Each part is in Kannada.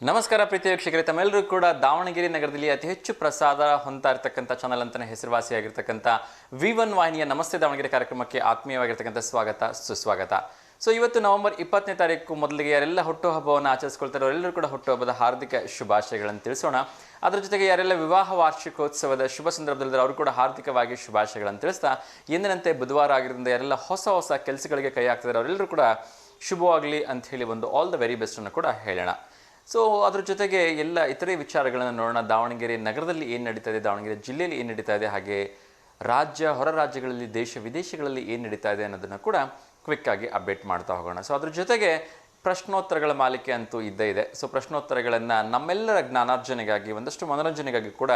ನಮಸ್ಕಾರ ಪ್ರೀತಿ ವೀಕ್ಷಕರೇ, ತಮ್ಮೆಲ್ಲರೂ ಕೂಡ ದಾವಣಗೆರೆ ನಗರದಲ್ಲಿ ಅತಿ ಹೆಚ್ಚು ಪ್ರಸಾದ ಹೊಂದ್ತಾ ಇರತಕ್ಕಂಥ ಚಾನಲ್ ಅಂತಾನೆ ಹೆಸರುವಾಸಿಯಾಗಿರ್ತಕ್ಕಂಥ V1 ವಾಹಿನಿಯ ನಮಸ್ತೆ ದಾವಣಗೆರೆ ಕಾರ್ಯಕ್ರಮಕ್ಕೆ ಆತ್ಮೀಯವಾಗಿರ್ತಕ್ಕಂಥ ಸ್ವಾಗತ ಸುಸ್ವಾಗತ. ಸೊ ಇವತ್ತು ನವೆಂಬರ್ 20ನೇ ತಾರೀಕು ಮೊದಲಿಗೆ ಯಾರೆಲ್ಲ ಹುಟ್ಟುಹಬ್ಬವನ್ನು ಆಚರಿಸ್ಕೊಳ್ತಾರೋ ಅವರೆಲ್ಲರೂ ಕೂಡ ಹುಟ್ಟುಹಬ್ಬದ ಹಾರ್ದಿಕ ಶುಭಾಶಯಗಳನ್ನು ತಿಳಿಸೋಣ. ಅದರ ಜೊತೆಗೆ ಯಾರೆಲ್ಲ ವಿವಾಹ ವಾರ್ಷಿಕೋತ್ಸವದ ಶುಭ ಸಂದರ್ಭದಲ್ಲಿ ಅವರು ಕೂಡ ಹಾರ್ದಿಕವಾಗಿ ಶುಭಾಶಯಗಳನ್ನು ತಿಳಿಸ್ತಾ, ಎಂದಿನಂತೆ ಬುಧವಾರ ಆಗಿರೋದ್ರಿಂದ ಯಾರೆಲ್ಲ ಹೊಸ ಕೆಲಸಗಳಿಗೆ ಕೈ ಹಾಕ್ತಿದ್ದಾರೆ ಅವರೆಲ್ಲರೂ ಕೂಡ ಶುಭವಾಗಲಿ ಅಂತ ಹೇಳಿ ಒಂದು ಆಲ್ ದ ವೆರಿ ಬೆಸ್ಟನ್ನು ಕೂಡ ಹೇಳೋಣ. ಸೊ ಅದ್ರ ಜೊತೆಗೆ ಎಲ್ಲ ಇತರೆ ವಿಚಾರಗಳನ್ನು ನೋಡೋಣ. ದಾವಣಗೆರೆ ನಗರದಲ್ಲಿ ಏನು ನಡೀತಾ ಇದೆ, ದಾವಣಗೆರೆ ಜಿಲ್ಲೆಯಲ್ಲಿ ಏನು ನಡೀತಾ ಇದೆ, ಹಾಗೆ ಹೊರ ರಾಜ್ಯಗಳಲ್ಲಿ ದೇಶ ವಿದೇಶಗಳಲ್ಲಿ ಏನು ನಡೀತಾ ಇದೆ ಅನ್ನೋದನ್ನು ಕೂಡ ಕ್ವಿಕ್ಕಾಗಿ ಅಪ್ಡೇಟ್ ಮಾಡ್ತಾ ಹೋಗೋಣ. ಸೊ ಅದ್ರ ಜೊತೆಗೆ ಪ್ರಶ್ನೋತ್ತರಗಳ ಮಾಲಿಕೆ ಅಂತೂ ಇದ್ದೇ ಇದೆ. ಸೊ ಪ್ರಶ್ನೋತ್ತರಗಳನ್ನು ನಮ್ಮೆಲ್ಲರ ಜ್ಞಾನಾರ್ಜನೆಗಾಗಿ ಒಂದಷ್ಟು ಮನೋರಂಜನೆಗಾಗಿ ಕೂಡ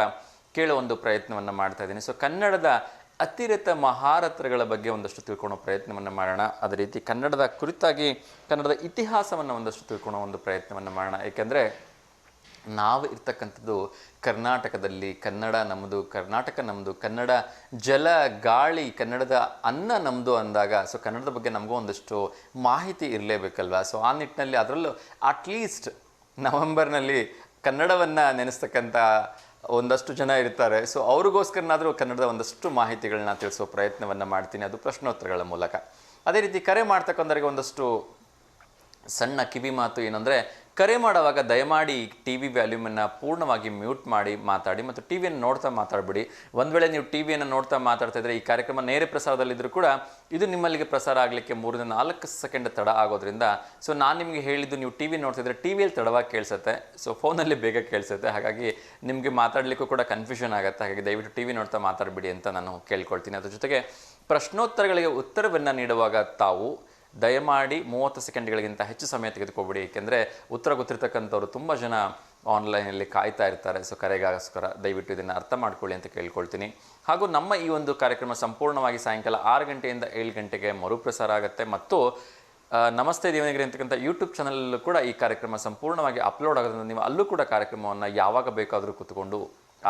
ಕೇಳೋ ಒಂದು ಪ್ರಯತ್ನವನ್ನು ಮಾಡ್ತಾ ಇದ್ದೀನಿ. ಸೊ ಕನ್ನಡದ ಅತಿರಥ ಮಹಾರಥಗಳ ಬಗ್ಗೆ ಒಂದಷ್ಟು ತಿಳ್ಕೊಳ್ಳೋ ಪ್ರಯತ್ನವನ್ನು ಮಾಡೋಣ. ಅದೇ ರೀತಿ ಕನ್ನಡದ ಕುರಿತಾಗಿ ಕನ್ನಡದ ಇತಿಹಾಸವನ್ನು ಒಂದಷ್ಟು ತಿಳ್ಕೊಳ್ಳೋ ಒಂದು ಪ್ರಯತ್ನವನ್ನು ಮಾಡೋಣ. ಏಕೆಂದರೆ ನಾವು ಇರ್ತಕ್ಕಂಥದ್ದು ಕರ್ನಾಟಕದಲ್ಲಿ, ಕನ್ನಡ ನಮ್ಮದು, ಕರ್ನಾಟಕ ನಮ್ಮದು, ಕನ್ನಡ ಜಲ ಗಾಳಿ, ಕನ್ನಡದ ಅನ್ನ ನಮ್ಮದು ಅಂದಾಗ ಸೊ ಕನ್ನಡದ ಬಗ್ಗೆ ನಮಗೂ ಒಂದಷ್ಟು ಮಾಹಿತಿ ಇರಲೇಬೇಕಲ್ವ. ಸೊ ಆ ನಿಟ್ಟಿನಲ್ಲಿ ಅದರಲ್ಲೂ ಅಟ್ಲೀಸ್ಟ್ ನವೆಂಬರ್ನಲ್ಲಿ ಕನ್ನಡವನ್ನು ನೆನೆಸ್ತಕ್ಕಂಥ ಒಂದಷ್ಟು ಜನ ಇರ್ತಾರೆ. ಸೊ ಅವ್ರಿಗೋಸ್ಕರನಾದರೂ ಕನ್ನಡದ ಒಂದಷ್ಟು ಮಾಹಿತಿಗಳನ್ನ ತಿಳಿಸೋ ಪ್ರಯತ್ನವನ್ನು ಮಾಡ್ತೀನಿ, ಅದು ಪ್ರಶ್ನೋತ್ತರಗಳ ಮೂಲಕ. ಅದೇ ರೀತಿ ಕರೆ ಮಾಡ್ತಕ್ಕಂಥವ್ರಿಗೆ ಒಂದಷ್ಟು ಸಣ್ಣ ಕಿವಿ ಮಾತು ಏನಂದರೆ, ಕರೆ ಮಾಡುವಾಗ ದಯಮಾಡಿ ಟಿ ವಿ ವ್ಯಾಲ್ಯೂಮನ್ನು ಪೂರ್ಣವಾಗಿ ಮ್ಯೂಟ್ ಮಾಡಿ ಮಾತಾಡಿ ಮತ್ತು ಟಿ ವಿಯನ್ನು ನೋಡ್ತಾ ಮಾತಾಡಬೇಡಿ. ಒಂದು ವೇಳೆ ನೀವು ಟಿ ವಿಯನ್ನು ನೋಡ್ತಾ ಮಾತಾಡ್ತಾ ಇದ್ದರೆ ಈ ಕಾರ್ಯಕ್ರಮ ನೇರ ಪ್ರಸಾರದಲ್ಲಿದ್ದರೂ ಕೂಡ ಇದು ನಿಮ್ಮಲ್ಲಿಗೆ ಪ್ರಸಾರ ಆಗಲಿಕ್ಕೆ 3-4 ಸೆಕೆಂಡ್ ತಡ ಆಗೋದ್ರಿಂದ ಸೊ ನಾನು ನಿಮಗೆ ಹೇಳಿದ್ದು ನೀವು ಟಿ ವಿ ನೋಡ್ತಿದ್ರೆ ಟಿ ವಿಯಲ್ಲಿ ತಡವಾಗಿ ಕೇಳಿಸುತ್ತೆ, ಸೊ ಫೋನಲ್ಲಿ ಬೇಗ ಕೇಳಿಸುತ್ತೆ. ಹಾಗಾಗಿ ನಿಮಗೆ ಮಾತಾಡಲಿಕ್ಕೂ ಕೂಡ ಕನ್ಫ್ಯೂಷನ್ ಆಗುತ್ತೆ. ಹಾಗಾಗಿ ದಯವಿಟ್ಟು ಟಿ ವಿ ನೋಡ್ತಾ ಮಾತಾಡಬೇಡಿ ಅಂತ ನಾನು ಕೇಳ್ಕೊಳ್ತೀನಿ. ಅದ್ರ ಜೊತೆಗೆ ಪ್ರಶ್ನೋತ್ತರಗಳಿಗೆ ಉತ್ತರವನ್ನು ನೀಡುವಾಗ ತಾವು ದಯಮಾಡಿ 30 ಸೆಕೆಂಡ್ಗಳಿಗಿಂತ ಹೆಚ್ಚು ಸಮಯ ತೆಗೆದುಕೊಬೇಡಿ. ಏಕೆಂದರೆ ಉತ್ತರ ಗೊತ್ತಿರ್ತಕ್ಕಂಥವ್ರು ತುಂಬ ಜನ ಆನ್ಲೈನಲ್ಲಿ ಕಾಯ್ತಾ ಇರ್ತಾರೆ. ಸೊ ಕರೆಗೋಸ್ಕರ ದಯವಿಟ್ಟು ಇದನ್ನು ಅರ್ಥ ಮಾಡ್ಕೊಳ್ಳಿ ಅಂತ ಕೇಳ್ಕೊಳ್ತೀನಿ. ಹಾಗೂ ನಮ್ಮ ಈ ಒಂದು ಕಾರ್ಯಕ್ರಮ ಸಂಪೂರ್ಣವಾಗಿ ಸಾಯಂಕಾಲ 6 ಗಂಟೆಯಿಂದ 7 ಗಂಟೆಗೆ ಮರುಪ್ರಸಾರ ಆಗುತ್ತೆ ಮತ್ತು ನಮಸ್ತೆ ದಾವಣಗೆರೆ ಅಂತಕ್ಕಂಥ ಯೂಟ್ಯೂಬ್ ಚಾನಲಲ್ಲೂ ಕೂಡ ಈ ಕಾರ್ಯಕ್ರಮ ಸಂಪೂರ್ಣವಾಗಿ ಅಪ್ಲೋಡ್ ಆಗೋದ್ರಿಂದ ನೀವು ಅಲ್ಲೂ ಕೂಡ ಕಾರ್ಯಕ್ರಮವನ್ನು ಯಾವಾಗ ಬೇಕಾದರೂ ಕೂತ್ಕೊಂಡು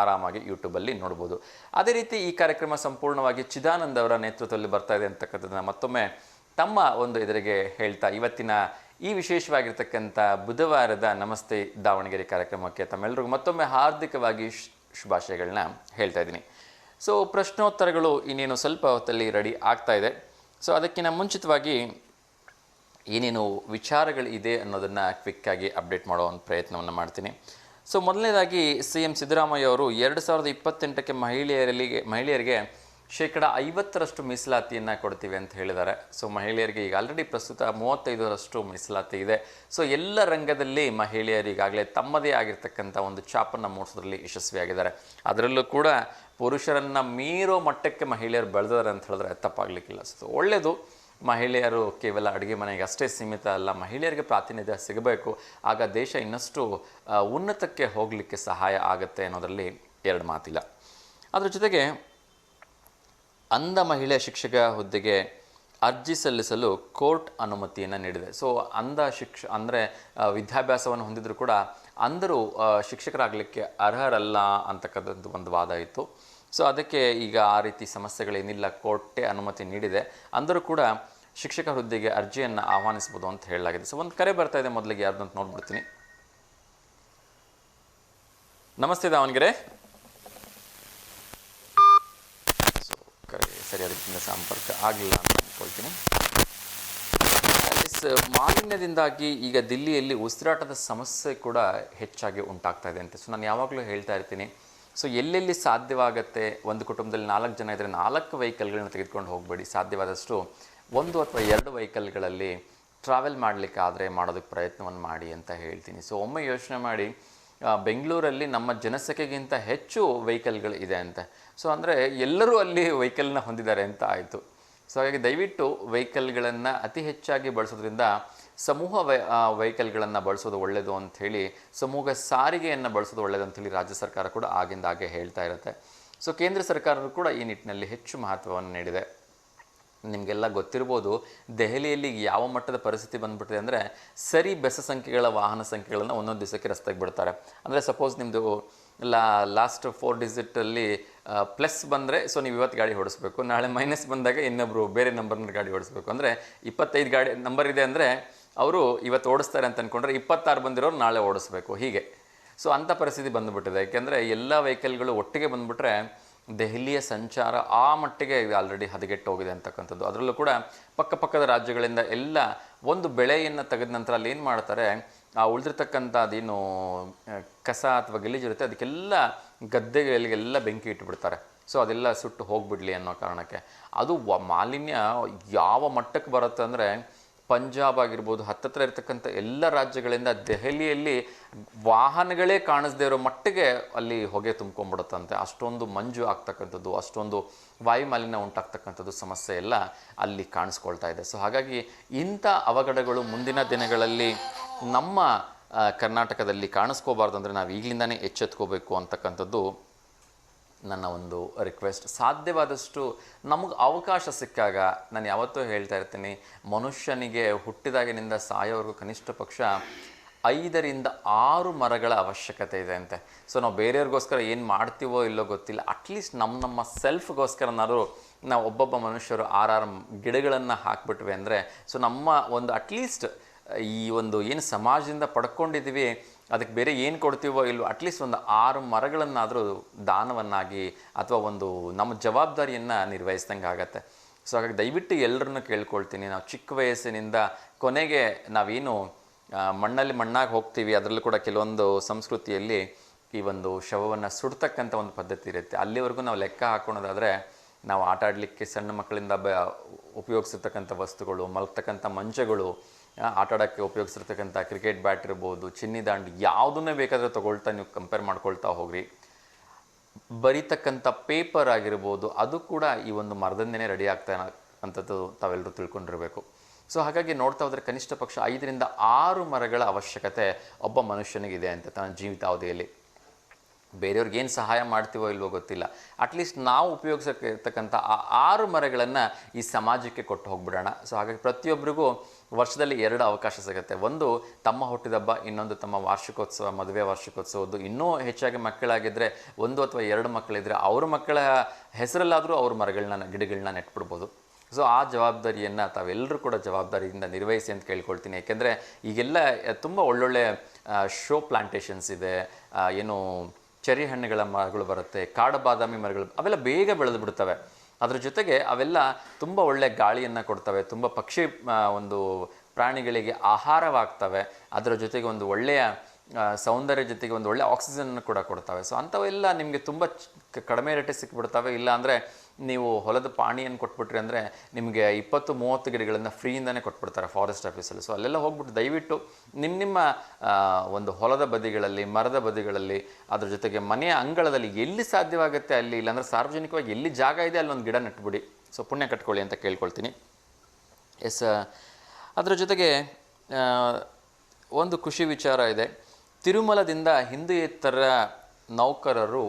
ಆರಾಮಾಗಿ ಯೂಟ್ಯೂಬಲ್ಲಿ ನೋಡ್ಬೋದು. ಅದೇ ರೀತಿ ಈ ಕಾರ್ಯಕ್ರಮ ಸಂಪೂರ್ಣವಾಗಿ ಚಿದಾನಂದ್ ಅವರ ನೇತೃತ್ವದಲ್ಲಿ ಬರ್ತಾ ಇದೆ ಅಂತಕ್ಕಂಥದ್ದನ್ನು ಮತ್ತೊಮ್ಮೆ ತಮ್ಮ ಒಂದು ಎದುರಿಗೆ ಹೇಳ್ತಾ ಇವತ್ತಿನ ಈ ವಿಶೇಷವಾಗಿರ್ತಕ್ಕಂಥ ಬುಧವಾರದ ನಮಸ್ತೆ ದಾವಣಗೆರೆ ಕಾರ್ಯಕ್ರಮಕ್ಕೆ ತಮ್ಮೆಲ್ಲರಿಗೂ ಮತ್ತೊಮ್ಮೆ ಹಾರ್ದಿಕವಾಗಿ ಶುಭಾಶಯಗಳನ್ನ ಹೇಳ್ತಾ ಇದ್ದೀನಿ. ಸೊ ಪ್ರಶ್ನೋತ್ತರಗಳು ಇನ್ನೇನು ಸ್ವಲ್ಪ ಹೊತ್ತಲ್ಲಿ ರೆಡಿ ಆಗ್ತಾ ಇದೆ. ಸೊ ಅದಕ್ಕಿಂತ ಮುಂಚಿತವಾಗಿ ಏನೇನು ವಿಚಾರಗಳು ಇದೆ ಅನ್ನೋದನ್ನು ಕ್ವಿಕ್ಕಾಗಿ ಅಪ್ಡೇಟ್ ಮಾಡೋ ಒಂದು ಪ್ರಯತ್ನವನ್ನು ಮಾಡ್ತೀನಿ. ಸೊ ಮೊದಲನೇದಾಗಿ CM ಸಿದ್ದರಾಮಯ್ಯ ಅವರು 2028ಕ್ಕೆ ಮಹಿಳೆಯರಿಗೆ 50% ಮೀಸಲಾತಿಯನ್ನು ಕೊಡ್ತೀವಿ ಅಂತ ಹೇಳಿದ್ದಾರೆ. ಸೊ ಮಹಿಳೆಯರಿಗೆ ಈಗ ಆಲ್ರೆಡಿ ಪ್ರಸ್ತುತ 35% ಮೀಸಲಾತಿ ಇದೆ. ಸೊ ಎಲ್ಲ ರಂಗದಲ್ಲಿ ಮಹಿಳೆಯರು ಈಗಾಗಲೇ ತಮ್ಮದೇ ಆಗಿರ್ತಕ್ಕಂಥ ಒಂದು ಛಾಪನ್ನು ಮೂಡಿಸೋದ್ರಲ್ಲಿ ಯಶಸ್ವಿಯಾಗಿದ್ದಾರೆ. ಅದರಲ್ಲೂ ಕೂಡ ಪುರುಷರನ್ನು ಮೀರೋ ಮಟ್ಟಕ್ಕೆ ಮಹಿಳೆಯರು ಬೆಳೆದಿದ್ದಾರೆ ಅಂತ ಹೇಳಿದ್ರೆ ತಪ್ಪಾಗಲಿಕ್ಕಿಲ್ಲ. ಸೊ ಒಳ್ಳೆಯದು. ಮಹಿಳೆಯರು ಕೇವಲ ಅಡುಗೆ ಮನೆಗೆ ಅಷ್ಟೇ ಸೀಮಿತ ಅಲ್ಲ, ಮಹಿಳೆಯರಿಗೆ ಪ್ರಾತಿನಿಧ್ಯ ಸಿಗಬೇಕು. ಆಗ ದೇಶ ಇನ್ನಷ್ಟು ಉನ್ನತಕ್ಕೆ ಹೋಗಲಿಕ್ಕೆ ಸಹಾಯ ಆಗುತ್ತೆ ಅನ್ನೋದರಲ್ಲಿ ಎರಡು ಮಾತಿಲ್ಲ. ಅದರ ಜೊತೆಗೆ ಅಂಧ ಮಹಿಳೆ ಶಿಕ್ಷಕ ಹುದ್ದೆಗೆ ಅರ್ಜಿ ಸಲ್ಲಿಸಲು ಕೋರ್ಟ್ ಅನುಮತಿಯನ್ನು ನೀಡಿದೆ. ಸೊ ಅಂಧ ಅಂದರೆ ವಿದ್ಯಾಭ್ಯಾಸವನ್ನು ಹೊಂದಿದ್ರು ಕೂಡ ಅಂಧರು ಶಿಕ್ಷಕರಾಗಲಿಕ್ಕೆ ಅರ್ಹರಲ್ಲ ಅಂತಕ್ಕಂಥದ್ದು ಒಂದು ವಾದ ಇತ್ತು. ಸೊ ಅದಕ್ಕೆ ಈಗ ಆ ರೀತಿ ಸಮಸ್ಯೆಗಳೇನಿಲ್ಲ, ಕೋರ್ಟೇ ಅನುಮತಿ ನೀಡಿದೆ. ಅಂದರೂ ಕೂಡ ಶಿಕ್ಷಕ ಹುದ್ದೆಗೆ ಅರ್ಜಿಯನ್ನು ಆಹ್ವಾನಿಸ್ಬೋದು ಅಂತ ಹೇಳಲಾಗಿದೆ. ಸೊ ಒಂದು ಕರೆ ಬರ್ತಾ ಇದೆ, ಮೊದಲಿಗೆ ಯಾರ್ದು ಅಂತ ನೋಡ್ಬಿಡ್ತೀನಿ. ನಮಸ್ತೆ ದಾವಣಗೆರೆ. ಸರಿಯಾದ ಸಂಪರ್ಕ ಆಗಲಿಲ್ಲ ಅಂತ ಅಂದ್ಕೊಳ್ತೀನಿ. ಮಾಲಿನ್ಯದಿಂದಾಗಿ ಈಗ ದಿಲ್ಲಿಯಲ್ಲಿ ಉಸಿರಾಟದ ಸಮಸ್ಯೆ ಕೂಡ ಹೆಚ್ಚಾಗಿ ಉಂಟಾಗ್ತಾ ಇದೆ ಅಂತೆ. ಸೊ ನಾನು ಯಾವಾಗಲೂ ಹೇಳ್ತಾ ಇರ್ತೀನಿ, ಸೊ ಎಲ್ಲೆಲ್ಲಿ ಸಾಧ್ಯವಾಗುತ್ತೆ, ಒಂದು ಕುಟುಂಬದಲ್ಲಿ 4 ಜನ ಇದ್ದರೆ 4 ವೆಹಿಕಲ್ಗಳನ್ನ ತೆಗೆದುಕೊಂಡು ಹೋಗಬೇಡಿ. ಸಾಧ್ಯವಾದಷ್ಟು 1 ಅಥವಾ 2 ವೆಹಿಕಲ್ಗಳಲ್ಲಿ ಟ್ರಾವೆಲ್ ಮಾಡಲಿಕ್ಕೆ ಆದರೆ ಮಾಡೋದಕ್ಕೆ ಪ್ರಯತ್ನವನ್ನು ಮಾಡಿ ಅಂತ ಹೇಳ್ತೀನಿ. ಸೊ ಒಮ್ಮೆ ಯೋಚನೆ ಮಾಡಿ, ಬೆಂಗಳೂರಲ್ಲಿ ನಮ್ಮ ಜನಸಂಖ್ಯೆಗಿಂತ ಹೆಚ್ಚು ವೆಹಿಕಲ್ಗಳು ಇದೆ ಅಂತ. ಸೊ ಅಂದರೆ ಎಲ್ಲರೂ ಅಲ್ಲಿ ವೆಹಿಕಲ್ನ ಹೊಂದಿದ್ದಾರೆ ಅಂತ ಆಯಿತು. ಸೊ ಹಾಗಾಗಿ ದಯವಿಟ್ಟು ವೆಹಿಕಲ್ಗಳನ್ನು ಅತಿ ಹೆಚ್ಚಾಗಿ ಬಳಸೋದ್ರಿಂದ ಸಮೂಹ ವೆಹಿಕಲ್ಗಳನ್ನು ಬಳಸೋದು ಒಳ್ಳೆಯದು ಅಂಥೇಳಿ, ಸಮೂಹ ಸಾರಿಗೆಯನ್ನು ಬಳಸೋದು ಒಳ್ಳೆಯದು ಅಂಥೇಳಿ ರಾಜ್ಯ ಸರ್ಕಾರ ಕೂಡ ಆಗಿಂದಾಗೆ ಹೇಳ್ತಾ ಇರುತ್ತೆ. ಸೊ ಕೇಂದ್ರ ಸರ್ಕಾರವು ಕೂಡ ಈ ನಿಟ್ಟಿನಲ್ಲಿ ಹೆಚ್ಚು ಮಹತ್ವವನ್ನು ನೀಡಿದೆ. ನಿಮಗೆಲ್ಲ ಗೊತ್ತಿರ್ಬೋದು, ದೆಹಲಿಯಲ್ಲಿ ಯಾವ ಮಟ್ಟದ ಪರಿಸ್ಥಿತಿ ಬಂದುಬಿಟ್ಟಿದೆ ಅಂದರೆ, ಸರಿ ಬೆಸ ಸಂಖ್ಯೆಗಳ ವಾಹನ ಸಂಖ್ಯೆಗಳನ್ನು ಒಂದೊಂದು ದಿವಸಕ್ಕೆ ರಸ್ತೆಗೆ ಬಿಡ್ತಾರೆ. ಅಂದರೆ ಸಪೋಸ್ ನಿಮ್ಮದು ಲಾಸ್ಟ್ 4 ಡಿಜಿಟಲ್ಲಿ ಪ್ಲಸ್ ಬಂದರೆ ಸೊ ನೀವು ಇವತ್ತು ಗಾಡಿ ಓಡಿಸ್ಬೇಕು, ನಾಳೆ ಮೈನಸ್ ಬಂದಾಗ ಇನ್ನೊಬ್ಬರು ಬೇರೆ ನಂಬರ್ನ ಗಾಡಿ ಓಡಿಸ್ಬೇಕು. ಅಂದರೆ 25 ಗಾಡಿ ನಂಬರ್ ಇದೆ ಅಂದರೆ ಅವರು ಇವತ್ತು ಓಡಿಸ್ತಾರೆ ಅಂತ ಅಂದ್ಕೊಂಡ್ರೆ 26 ಬಂದಿರೋರು ನಾಳೆ ಓಡಿಸ್ಬೇಕು ಹೀಗೆ. ಸೊ ಅಂಥ ಪರಿಸ್ಥಿತಿ ಬಂದುಬಿಟ್ಟಿದೆ. ಯಾಕೆಂದರೆ ಎಲ್ಲ ವೆಹಿಕಲ್ಗಳು ಒಟ್ಟಿಗೆ ಬಂದುಬಿಟ್ರೆ ದೆಹಲಿಯ ಸಂಚಾರ ಆ ಮಟ್ಟಿಗೆ ಆಲ್ರೆಡಿ ಹದಗೆಟ್ಟು ಹೋಗಿದೆ ಅಂತಕ್ಕಂಥದ್ದು. ಅದರಲ್ಲೂ ಕೂಡ ಪಕ್ಕಪಕ್ಕದ ರಾಜ್ಯಗಳಿಂದ ಎಲ್ಲ ಒಂದು ಬೆಳೆಯನ್ನು ತೆಗೆದ ನಂತರ ಅಲ್ಲಿ ಏನು ಮಾಡ್ತಾರೆ, ಆ ಉಳಿದಿರ್ತಕ್ಕಂಥ ಅದೇನು ಕಸ ಅಥವಾ ಗಲೀಜಿರುತ್ತೆ ಅದಕ್ಕೆಲ್ಲ ಗದ್ದೆಗಳಿಗೆಲ್ಲ ಬೆಂಕಿ ಇಟ್ಟುಬಿಡ್ತಾರೆ. ಸೊ ಅದೆಲ್ಲ ಸುಟ್ಟು ಹೋಗಿಬಿಡಲಿ ಅನ್ನೋ ಕಾರಣಕ್ಕೆ. ಅದು ಮಾಲಿನ್ಯ ಯಾವ ಮಟ್ಟಕ್ಕೆ ಬರುತ್ತೆ ಅಂದರೆ, ಪಂಜಾಬ್ ಆಗಿರ್ಬೋದು, ಹತ್ತತ್ರ ಇರ್ತಕ್ಕಂಥ ಎಲ್ಲ ರಾಜ್ಯಗಳಿಂದ ದೆಹಲಿಯಲ್ಲಿ ವಾಹನಗಳೇ ಕಾಣಿಸ್ದೇ ಇರೋ ಮಟ್ಟಿಗೆ ಅಲ್ಲಿ ಹೊಗೆ ತುಂಬ್ಕೊಂಡ್ಬಿಡುತ್ತಂತೆ. ಅಷ್ಟೊಂದು ಮಂಜು ಆಗ್ತಕ್ಕಂಥದ್ದು, ಅಷ್ಟೊಂದು ವಾಯುಮಾಲಿನ್ಯ ಉಂಟಾಗ್ತಕ್ಕಂಥದ್ದು ಸಮಸ್ಯೆ ಎಲ್ಲ ಅಲ್ಲಿ ಕಾಣಿಸ್ಕೊಳ್ತಾ ಇದೆ. ಸೊ ಹಾಗಾಗಿ ಇಂಥ ಅವಘಡಗಳು ಮುಂದಿನ ದಿನಗಳಲ್ಲಿ ನಮ್ಮ ಕರ್ನಾಟಕದಲ್ಲಿ ಕಾಣಿಸ್ಕೋಬಾರ್ದು ಅಂದರೆ ನಾವು ಈಗಲಿಂದನೇ ಎಚ್ಚೆತ್ಕೋಬೇಕು ಅಂತಕ್ಕಂಥದ್ದು ನನ್ನ ಒಂದು ರಿಕ್ವೆಸ್ಟ್. ಸಾಧ್ಯವಾದಷ್ಟು ನಮಗೆ ಅವಕಾಶ ಸಿಕ್ಕಾಗ, ನಾನು ಯಾವತ್ತೂ ಹೇಳ್ತಾ ಇರ್ತೀನಿ, ಮನುಷ್ಯನಿಗೆ ಹುಟ್ಟಿದಾಗಿನಿಂದ ಸಾಯೋವರೆಗೂ ಕನಿಷ್ಠ ಪಕ್ಷ 5 ರಿಂದ 6 ಮರಗಳ ಅವಶ್ಯಕತೆ ಇದೆ ಅಂತೆ. ಸೊ ನಾವು ಬೇರೆಯವ್ರಿಗೋಸ್ಕರ ಏನು ಮಾಡ್ತೀವೋ ಇಲ್ಲೋ ಗೊತ್ತಿಲ್ಲ, ಅಟ್ಲೀಸ್ಟ್ ನಮ್ಮ ಸೆಲ್ಫ್ಗೋಸ್ಕರನಾದ್ರು ನಾವು ಒಬ್ಬೊಬ್ಬ ಮನುಷ್ಯರು 6 ಗಿಡಗಳನ್ನು ಹಾಕಿಬಿಟ್ವಿ ಅಂದರೆ, ಸೊ ನಮ್ಮ ಒಂದು ಅಟ್ಲೀಸ್ಟ್ ಈ ಒಂದು ಏನು ಸಮಾಜದಿಂದ ಪಡ್ಕೊಂಡಿದ್ದೀವಿ ಅದಕ್ಕೆ ಬೇರೆ ಏನು ಕೊಡ್ತೀವೋ ಇಲ್ಲವೋ ಅಟ್ಲೀಸ್ಟ್ ಒಂದು 6 ಮರಗಳನ್ನಾದರೂ ದಾನವನ್ನಾಗಿ ಅಥವಾ ಒಂದು ನಮ್ಮ ಜವಾಬ್ದಾರಿಯನ್ನು ನಿರ್ವಹಿಸ್ದಂಗೆ ಆಗತ್ತೆ. ಸೊ ಹಾಗಾಗಿ ದಯವಿಟ್ಟು ಎಲ್ಲರನ್ನು ಕೇಳ್ಕೊಳ್ತೀನಿ, ನಾವು ಚಿಕ್ಕ ವಯಸ್ಸಿನಿಂದ ಕೊನೆಗೆ ನಾವೇನು ಮಣ್ಣಾಗಿ ಹೋಗ್ತೀವಿ, ಅದರಲ್ಲೂ ಕೂಡ ಕೆಲವೊಂದು ಸಂಸ್ಕೃತಿಯಲ್ಲಿ ಈ ಒಂದು ಶವವನ್ನು ಸುಡ್ತಕ್ಕಂಥ ಒಂದು ಪದ್ಧತಿ ಇರುತ್ತೆ. ಅಲ್ಲಿವರೆಗೂ ನಾವು ಲೆಕ್ಕ ಹಾಕೋಣೋದಾದರೆ ನಾವು ಆಟ ಆಡಲಿಕ್ಕೆ ಸಣ್ಣ ಮಕ್ಕಳಿಂದ ಉಪಯೋಗಿಸಿರ್ತಕ್ಕಂಥ ವಸ್ತುಗಳು, ಮಲಗ್ತಕ್ಕಂಥ ಮಂಚಗಳು, ಆಟ ಆಡೋಕ್ಕೆ ಉಪಯೋಗಿಸಿರ್ತಕ್ಕಂಥ ಕ್ರಿಕೆಟ್ ಬ್ಯಾಟ್ ಇರ್ಬೋದು, ಚಿನ್ನಿ ದಾಂಡು, ಯಾವುದನ್ನೇ ಬೇಕಾದರೆ ತೊಗೊಳ್ತಾ ನೀವು ಕಂಪೇರ್ ಮಾಡ್ಕೊಳ್ತಾ ಹೋಗ್ರಿ. ಬರೀತಕ್ಕಂಥ ಪೇಪರ್ ಆಗಿರ್ಬೋದು ಅದು ಕೂಡ ಈ ಒಂದು ಮರದಿಂದನೇ ರೆಡಿ ಆಗ್ತಾ ಅಂಥದ್ದು ತಾವೆಲ್ಲರೂ ತಿಳ್ಕೊಂಡಿರಬೇಕು. ಸೊ ಹಾಗಾಗಿ ನೋಡ್ತಾ ಹೋದರೆ ಕನಿಷ್ಠ ಪಕ್ಷ 5 ರಿಂದ 6 ಮರಗಳ ಅವಶ್ಯಕತೆ ಒಬ್ಬ ಮನುಷ್ಯನಿಗಿದೆ ಅಂತ ತನ್ನ ಜೀವಿತಾವಧಿಯಲ್ಲಿ. ಬೇರೆಯವ್ರಿಗೆ ಏನು ಸಹಾಯ ಮಾಡ್ತೀವೋ ಇಲ್ವೋ ಗೊತ್ತಿಲ್ಲ, ಅಟ್ಲೀಸ್ಟ್ ನಾವು ಉಪಯೋಗಿಸೋಕ್ಕಿರ್ತಕ್ಕಂಥ ಆ 6 ಮರಗಳನ್ನು ಈ ಸಮಾಜಕ್ಕೆ ಕೊಟ್ಟು ಹೋಗ್ಬಿಡೋಣ. ಸೊ ಹಾಗಾಗಿ ಪ್ರತಿಯೊಬ್ಬರಿಗೂ ವರ್ಷದಲ್ಲಿ 2 ಅವಕಾಶ ಸಿಗುತ್ತೆ. ಒಂದು ತಮ್ಮ ಹುಟ್ಟಿದಬ್ಬ, ಇನ್ನೊಂದು ತಮ್ಮ ವಾರ್ಷಿಕೋತ್ಸವ, ಮದುವೆ ವಾರ್ಷಿಕೋತ್ಸವದ್ದು. ಇನ್ನೂ ಹೆಚ್ಚಾಗಿ ಮಕ್ಕಳಾಗಿದ್ದರೆ 1 ಅಥವಾ 2 ಮಕ್ಕಳಿದ್ದರೆ ಅವ್ರ ಮಕ್ಕಳ ಹೆಸರಲ್ಲಾದರೂ ಅವ್ರ ಗಿಡಗಳನ್ನ ನೆಟ್ಬಿಡ್ಬೋದು. ಸೊ ಆ ಜವಾಬ್ದಾರಿಯನ್ನು ತಾವೆಲ್ಲರೂ ಕೂಡ ಜವಾಬ್ದಾರಿಯಿಂದ ನಿರ್ವಹಿಸಿ ಅಂತ ಕೇಳ್ಕೊಳ್ತೀನಿ. ಯಾಕೆಂದರೆ ಈಗೆಲ್ಲ ತುಂಬ ಒಳ್ಳೊಳ್ಳೆ ಶೋ ಪ್ಲಾಂಟೇಷನ್ಸ್ ಇದೆ, ಏನು ಚೆರಿ ಹಣ್ಣುಗಳ ಮರಗಳು ಬರುತ್ತೆ, ಕಾಡು ಬಾದಾಮಿ ಮರಗಳು, ಅವೆಲ್ಲ ಬೇಗ ಬೆಳೆದು ಬಿಡ್ತವೆ. ಅದ್ರ ಜೊತೆಗೆ ಅವೆಲ್ಲ ತುಂಬ ಒಳ್ಳೆಯ ಗಾಳಿಯನ್ನು ಕೊಡ್ತವೆ, ತುಂಬ ಪಕ್ಷಿ ಒಂದು ಪ್ರಾಣಿಗಳಿಗೆ ಆಹಾರವಾಗ್ತವೆ, ಅದರ ಜೊತೆಗೆ ಒಂದು ಒಳ್ಳೆಯ ಸೌಂದರ್ಯ ಜೊತೆಗೆ ಒಂದು ಒಳ್ಳೆಯ ಆಕ್ಸಿಜನ್ ಕೂಡ ಕೊಡ್ತವೆ. ಸೊ ಅಂಥವೆಲ್ಲ ನಿಮಗೆ ತುಂಬ ಕಡಿಮೆ ರೇಟಿಗೆ ಸಿಕ್ಬಿಡ್ತವೆ. ಇಲ್ಲಾಂದರೆ ನೀವು ಹೊಲದ ಪಾಣಿಯನ್ನು ಕೊಟ್ಬಿಟ್ರಿ ಅಂದರೆ ನಿಮಗೆ 20-30 ಗಿಡಗಳನ್ನು ಫ್ರೀಯಿಂದನೇ ಕೊಟ್ಬಿಡ್ತಾರೆ ಫಾರೆಸ್ಟ್ ಆಫೀಸಲ್ಲಿ. ಸೊ ಅಲ್ಲೆಲ್ಲ ಹೋಗ್ಬಿಟ್ಟು ದಯವಿಟ್ಟು ನಿಮ್ಮ ಒಂದು ಹೊಲದ ಬದಿಗಳಲ್ಲಿ, ಮರದ ಬದಿಗಳಲ್ಲಿ, ಅದ್ರ ಜೊತೆಗೆ ಮನೆಯ ಅಂಗಳದಲ್ಲಿ ಎಲ್ಲಿ ಸಾಧ್ಯವಾಗುತ್ತೆ ಅಲ್ಲಿ, ಇಲ್ಲಾಂದರೆ ಸಾರ್ವಜನಿಕವಾಗಿ ಎಲ್ಲಿ ಜಾಗ ಇದೆ ಅಲ್ಲಿ ಒಂದು ಗಿಡ ನೆಟ್ಬಿಡಿ. ಸೊ ಪುಣ್ಯ ಕಟ್ಕೊಳ್ಳಿ ಅಂತ ಕೇಳ್ಕೊಳ್ತೀನಿ. ಎಸ್, ಅದರ ಜೊತೆಗೆ ಒಂದು ಖುಷಿ ವಿಚಾರ ಇದೆ. ತಿರುಮಲದಿಂದ ಹಿಂದುಯೇತರ ನೌಕರರು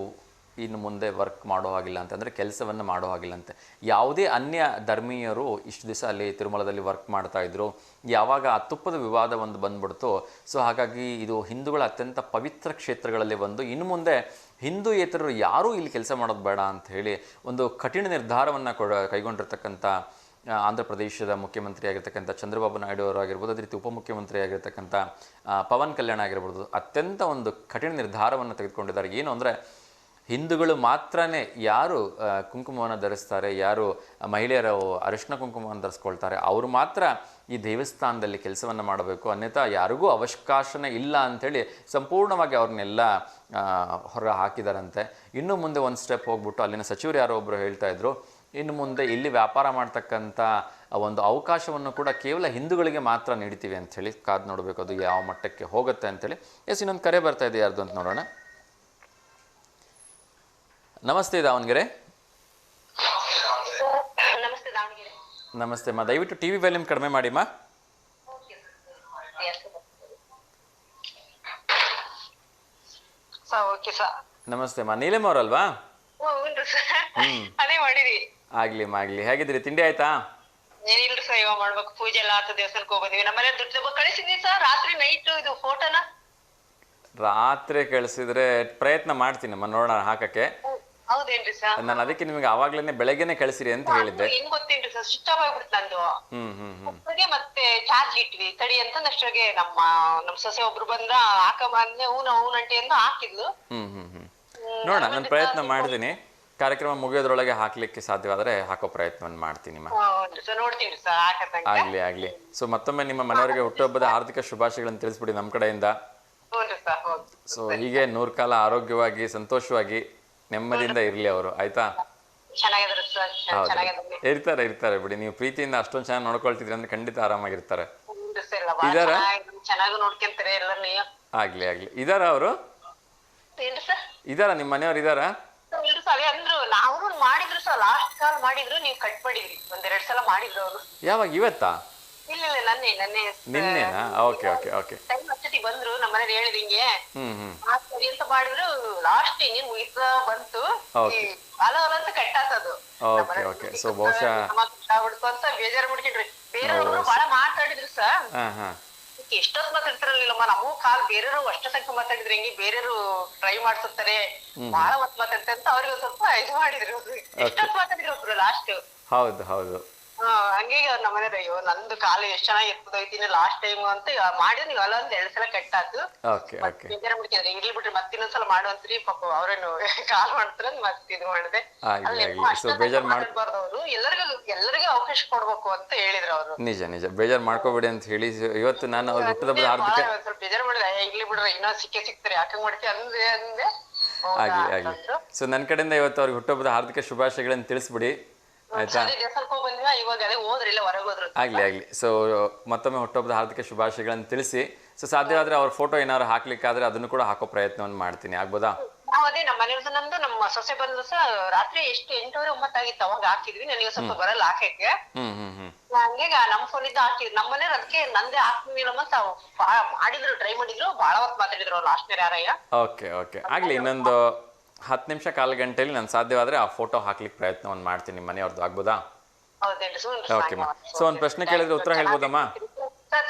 ಇನ್ನು ಮುಂದೆ ವರ್ಕ್ ಮಾಡೋ ಹಾಗಿಲ್ಲ ಅಂತಂದರೆ ಕೆಲಸವನ್ನು ಮಾಡೋ ಹಾಗಿಲ್ಲ ಅಂತೆ. ಯಾವುದೇ ಅನ್ಯ ಧರ್ಮೀಯರು ಇಷ್ಟು ದಿವಸ ಅಲ್ಲಿ ತಿರುಮಲದಲ್ಲಿ ವರ್ಕ್ ಮಾಡ್ತಾಯಿದ್ರು. ಯಾವಾಗ ಆ ತುಪ್ಪದ ವಿವಾದ ಒಂದು ಬಂದ್ಬಿಡ್ತು, ಸೊ ಹಾಗಾಗಿ ಇದು ಹಿಂದೂಗಳ ಅತ್ಯಂತ ಪವಿತ್ರ ಕ್ಷೇತ್ರಗಳಲ್ಲಿ ಒಂದು, ಇನ್ನು ಮುಂದೆ ಹಿಂದೂಯೇತರರು ಯಾರೂ ಇಲ್ಲಿ ಕೆಲಸ ಮಾಡೋದು ಬೇಡ ಅಂತ ಹೇಳಿ ಒಂದು ಕಠಿಣ ನಿರ್ಧಾರವನ್ನು ಕೈಗೊಂಡಿರ್ತಕ್ಕಂಥ ಆಂಧ್ರ ಪ್ರದೇಶದ ಮುಖ್ಯಮಂತ್ರಿ ಆಗಿರ್ತಕ್ಕಂಥ ಚಂದ್ರಬಾಬು ನಾಯ್ಡು ಅವರು ಆಗಿರ್ಬೋದು, ಅದೇ ರೀತಿ ಉಪಮುಖ್ಯಮಂತ್ರಿ ಆಗಿರ್ತಕ್ಕಂಥ ಪವನ್ ಕಲ್ಯಾಣ್ ಆಗಿರ್ಬೋದು, ಅತ್ಯಂತ ಒಂದು ಕಠಿಣ ನಿರ್ಧಾರವನ್ನು ತೆಗೆದುಕೊಂಡಿದ್ದಾರೆ. ಏನು ಅಂದರೆ ಹಿಂದೂಗಳು ಮಾತ್ರನೇ ಯಾರು ಕುಂಕುಮವನ್ನು ಧರಿಸ್ತಾರೆ, ಯಾರು ಮಹಿಳೆಯರು ಅರಿಶಿನ ಕುಂಕುಮವನ್ನು ಧರಿಸ್ಕೊಳ್ತಾರೆ, ಅವರು ಮಾತ್ರ ಈ ದೇವಸ್ಥಾನದಲ್ಲಿ ಕೆಲಸವನ್ನು ಮಾಡಬೇಕು, ಅನ್ಯಥಾ ಯಾರಿಗೂ ಅವಕಾಶನೇ ಇಲ್ಲ ಅಂಥೇಳಿ ಸಂಪೂರ್ಣವಾಗಿ ಅವ್ರನ್ನೆಲ್ಲ ಹೊರ ಹಾಕಿದಾರಂತೆ. ಇನ್ನು ಮುಂದೆ ಒಂದು ಸ್ಟೆಪ್ ಹೋಗ್ಬಿಟ್ಟು ಅಲ್ಲಿನ ಸಚಿವರು ಯಾರೋ ಒಬ್ಬರು ಹೇಳ್ತಾ ಇದ್ರು, ಇನ್ನು ಮುಂದೆ ಇಲ್ಲಿ ವ್ಯಾಪಾರ ಮಾಡ್ತಕ್ಕಂಥ ಒಂದು ಅವಕಾಶವನ್ನು ಕೂಡ ಕೇವಲ ಹಿಂದೂಗಳಿಗೆ ಮಾತ್ರ ನೀಡ್ತೀವಿ ಅಂಥೇಳಿ. ಕಾದು ನೋಡಬೇಕು ಅದು ಯಾವ ಮಟ್ಟಕ್ಕೆ ಹೋಗುತ್ತೆ ಅಂಥೇಳಿ. ಎಸ್, ಇನ್ನೊಂದು ಕರೆ ಬರ್ತಾ ಇದೆ, ಯಾರ್ದು ಅಂತ ನೋಡೋಣ. ನಮಸ್ತೆ ದಾವಣಗೆರೆ. ನಮಸ್ತೆ ಅಮ್ಮ, ದಯವಿಟ್ಟು ಟಿ ವಿ ವಾಲ್ಯೂಮ್ ಕಡಿಮೆ ಮಾಡಿಮ್ಮ. ನಮಸ್ತೆ ಅಮ್ಮ, ನೀಲಮ್ಮ ಅವರಲ್ವಾ? ಆಗ್ಲಿ ಆಗ್ಲಿ. ಹೇಗಿದ್ರಿ? ತಿಂಡಿ ಆಯ್ತಾ? ಏನಿಲ್ರಿ ಸರ್, ಇವಾಗ ಮಾಡ್ಬೇಕು. ಪೂಜೆ ಎಲ್ಲ ಆತ, ದೇವಸ್ಥಾನಕ್ಕೆ ಹೋಗೋದಿವಿ. ನಮ್ಮನೆ ದುಡ್ಡು ಕಳಿಸಿದ್ನಿ ಸರ್, ರಾತ್ರಿ ನೈಟ್ ಇದು ಫೋಟೋನ ರಾತ್ರಿ ಕಳಿಸಿದ್ರೆ ಪ್ರಯತ್ನ ಮಾಡ್ತೀನಮ್ಮ, ನೋಡೋಣ ಹಾಕಕ್ಕೆ. ಹೌದೇನ್ರಿ ಸರ್? ನಾನು ಅದಕ್ಕೆ ನಿಮಗೆ ಆವಾಗ್ಲೇನೆ ಬೆಳಗ್ಗೆನೆ ಕಳಿಸಿರಿ ಅಂತ ಹೇಳಿದ್ದೆ. ಹೆಂಗ್ ಗೊತ್ತೇನ್ರಿ ಸರ್, ಸ್ವಿಚ್ ಆಫ್ ಆಗ್ಬಿಡ್ತು ನಂದು. ಹ್ಮ್ ಹ್ಮ್ ಹ್ಮ್ ಅಷ್ಟ್ರಾಗೆ ಮತ್ತೆ ಚಾರ್ಜ್ ಇಟ್ವಿ ತಡಿ ಅಂತ ಅಷ್ಟ್ರಾಗೆ ನಮ್ ಸೊಸೆ ಒಬ್ರು ಬಂದ್ರ ಹಾಕಮ್ಮ ಅಂದೆ, ಹೂನಂಟಿ ಅಂತ ಹಾಕಿದ್ಲು. ಹ್ಮ್ ಹ್ಮ್ ಹ್ಮ್ ನೋಡೋಣ, ನಾನು ಪ್ರಯತ್ನ ಮಾಡ್ತೀನಿ. ಕಾರ್ಯಕ್ರಮ ಮುಗಿಯೋದ್ರೊಳಗೆ ಹಾಕ್ಲಿಕ್ಕೆ ಸಾಧ್ಯವಾದರೆ ಹಾಕೋ ಪ್ರಯತ್ನವನ್ನು ಮಾಡ್ತೀನಿ. ಹೌದ್ರಿ ಸರ್, ನೋಡ್ತೀನಿ ಸರ್ ಹಾಕತ್ತಂಗ. ಆಗ್ಲಿ ಆಗ್ಲಿ. ಸೊ ಮತ್ತೊಮ್ಮೆ ನಿಮ್ಮ ಮನೆಯವರಿಗೆ ಹುಟ್ಟುಹಬ್ಬದ ಹಾರ್ದಿಕ ಶುಭಾಶಯಗಳನ್ನು ತಿಳಿಸ್ಬಿಡಿ ನಮ್ಮ ಕಡೆಯಿಂದ. ಹೌದ್ರಿ ಸರ್, ಹೌದು. ಸೊ ಹೀಗೆ 100 ಕಾಲ ಆರೋಗ್ಯವಾಗಿ ಸಂತೋಷವಾಗಿ ನೆಮ್ಮದಿಯಿಂದ ಇರ್ಲಿ ಅವರು, ಆಯ್ತಾ? ಚೆನ್ನಾಗಿದ್ರು ಸರ್, ಹೌದು, ಚೆನ್ನಾಗಿದ್ರು. ಇರ್ತಾರೆ ಬಿಡಿ. ನೀವು ಪ್ರೀತಿಯಿಂದ ಅಷ್ಟೊಂದು ಚೆನ್ನಾಗಿ ನೋಡ್ಕೊಳ್ತಿದ್ರಿ ಅಂದ್ರೆ ಖಂಡಿತ ಆರಾಮಾಗಿರ್ತಾರೆ. ಇದಾರ, ಚೆನ್ನಾಗಿ ನೋಡ್ಕೊಂತಾರೆ ಎಲ್ಲರನ್ನ. ಆಗ್ಲಿ ಇದಾರ ಅವರು? ಏನ್ರಿ ಸರ್? ಇದಾರ ನಿಮ್ಮ ಮನೆಯವ್ರು ಇದಾರ? ಇಲ್ರಿ ಸರ್, ಅಂದ್ರು ನಾವು ಮಾಡಿದ್ರು ಸರ್, ಲಾಸ್ಟ್ ಕಾಲ್ ಮಾಡಿದ್ರು, ನೀವು ಕಟ್ ಮಾಡಿದ್ರಿ. 1-2 ಸಲ ಮಾಡಿದ್ರು ಅವರು. ಯಾವಾಗ, ಇವತ್ತಾ? ಇಲ್ಲ ನನ್ನೆ ನಿನ್ನೆನಾ? ಓಕೆ ಟೈಮ್ ಅಷ್ಟೊತ್ತಿಗೆ ಬಂದ್ರು, ನಮ್ಮ ಮನೇಲಿ ಹೇಳಿದ್ ಹಿಂಗೆ ಹ್ಮ್ ಸರಿ ಅಂತ ಮಾಡಿದ್ರು. ಲಾಸ್ಟ್ ಇನ್ನೇನ್ ಮುಗಿತಾ ಬಂತು, ಅಲ ಅಂತ ಕಟ್ಟಾತದು. ಓಕೆ. ಸೊ ಬಹುಶಃ ಆಗ್ಬಿಡ್ತು ಅಂತ ಬೇಜಾರು ಮಾಡ್ಕೊಂಡ್ರಿ. ಬೇರೆಯವರು ಬಹಳ ಮಾತಾಡಿದ್ರು ಸರ್. ಎಷ್ಟೊತ್ತು ಮಾತಾಡ್ತಾರಲ್ಲಿಲ್ಲಮ್ಮ, ನಮಗೂ ಕಾಲ್ ಬೇರೆಯವರು ಅಷ್ಟ ತನಕ ಮಾತಾಡಿದ್ರೆ ಹೆಂಗೆ, ಬೇರೆಯವರು ಟ್ರೈ ಮಾಡ್ತಿರ್ತಾರೆ, ಬಹಳ ಹೊತ್ತು ಮಾತಾಡ್ತಾರೆ ಅಂತ ಅವ್ರಿಗೆ ಒಂದ್ ಸ್ವಲ್ಪ ಇದು ಮಾಡಿದ್ರು. ಎಷ್ಟೊತ್ತು ಮಾತಾಡಿದ್ರು ಒಬ್ರು ಲಾಸ್ಟ್. ಹೌದು. ಹಂಗೆ ನಮ್ಮ ಮನೆ ಅಯ್ಯೋ ನಂದು ಕಾಲು ಎಷ್ಟ್ ಚೆನ್ನಾಗಿ ಎತ್ಕೋತೀನಿ ಲಾಸ್ಟ್ ಟೈಮ್ ಅಂತ ಮಾಡಿದ್ರೆ ನೀವು ಅಲ್ಲ 2 ಸಲ ಕಟ್ಟಾತು. ಬೇಜಾರ ಮುಡ್ಕಿದ್ರೆ ಇರ್ಲಿ ಬಿಟ್ರಿ, ಮತ್ತಿನ್ನೊಂದ್ಸಲ ಮಾಡುವಂತ್ರಿ. ಪಾಪ ಅವ್ರೇನು ಕಾಲ್ ಮಾಡ್ತಾರ ಮತ್ತೆ ಇದು ಮಾಡಿದೆ. ಮಾಡ್ಬಾರ್ದು, ಎಲ್ಲರಿಗೂ ಅವಕಾಶ ಕೊಡ್ಬೇಕು ಅಂತ ಹೇಳಿದ್ರು ಅವರು. ನಿಜ ಬೇಜಾರ್ ಮಾಡ್ಕೋಬೇಡಿ ಅಂತ ಹೇಳಿ ಇವತ್ತು ನಾನು ಅವ್ರ ಹುಟ್ಟುಹಬ್ಬದ ಹಾರ್ದಿಕ ಸ್ವಲ್ಪ ಬೇಜಾರ್ ಮಾಡಿದೆ. ಇರ್ಲಿ ಬಿಡ್ರಿ, ಇನ್ನೂ ಸಿಕ್ತಾರೆ ಯಾಕೆ ಮಾಡ್ತೀವಿ ಅಂದೆ. ಆಗ್ಲಿ. ಸೊ ನನ್ನ ಕಡೆಯಿಂದ ಇವತ್ತು ಅವ್ರಿಗೆ ಹುಟ್ಟುಹಬ್ಬದ ಹಾರ್ದಿಕ ಶುಭಾಶಯಗಳನ್ನು ತಿಳಿಸ್ಬಿಡಿ, ಆಯ್ತಾ? ಆಗ್ಲಿ. ಸೊ ಮತ್ತೊಮ್ಮೆ ಹುಟ್ಟುಹಬ್ಬದ ಹಾರ್ದಿಕ ಶುಭಾಶಯಗಳನ್ನು ತಿಳಿಸಿ. ಸೊ ಸಾಧ್ಯವಾದ್ರೆ ಅವ್ರ ಫೋಟೋ ಏನಾದ್ರು ಹಾಕ್ಲಿಕ್ಕಾದ್ರೆ ಅದನ್ನು ಕೂಡ ಹಾಕೋ ಪ್ರಯತ್ನವನ್ನು ಮಾಡ್ತೀನಿ, ಆಗ್ಬೋದಾ? ಅದೇ ನಮ್ಮ ಮನೆಯವ್ರದ್ದು ನಂದು ನಮ್ಮ ಸೊಸೆ ಬಂದು ರಾತ್ರಿ 8-9 ಆಗಿತ್ತು, ಅವಾಗ ಹಾಕಿದ್ವಿ. ನನಗೆ ಸ್ವಲ್ಪ ಬರಲ್ಲ ಹಾಕಕ್ಕೆ. ಹಂಗೆ ನಮ್ ಫೋನ್ ಇದ್ದ ಹಾಕಿದ್ವಿ. ನಮ್ಮ ಮನೆಯವ್ರು ಅದಕ್ಕೆ ನಂದೇ ಹಾಕ್ತಿಲ್ಲ ಅಂತ ಮಾಡಿದ್ರು, ಟ್ರೈ ಮಾಡಿದ್ರು, ಬಹಳ ಹೊತ್ತು ಮಾತಾಡಿದ್ರು ಅವ್ರು ಲಾಸ್ಟ್ ಯಾರಯ್ಯ. ಓಕೆ ಆಗ್ಲಿ. ಇನ್ನೊಂದು 10 ನಿಮಿಷ ಕಾಲು ಗಂಟೆಯಲ್ಲಿ ನಾನು ಸಾಧ್ಯವಾದ್ರೆ ಆ ಫೋಟೋ ಹಾಕ್ಲಿಕ್ಕೆ ಪ್ರಯತ್ನವನ್ನು ಮಾಡ್ತೀನಿ ಮನೆಯವ್ರದ್ದು, ಆಗ್ಬೋದಾ? ಓಕೆ. ಸೊ ಒಂದು ಪ್ರಶ್ನೆ ಕೇಳಿದ್ರೆ ಉತ್ತರ ಹೇಳ್ಬೋದಮ್ಮ?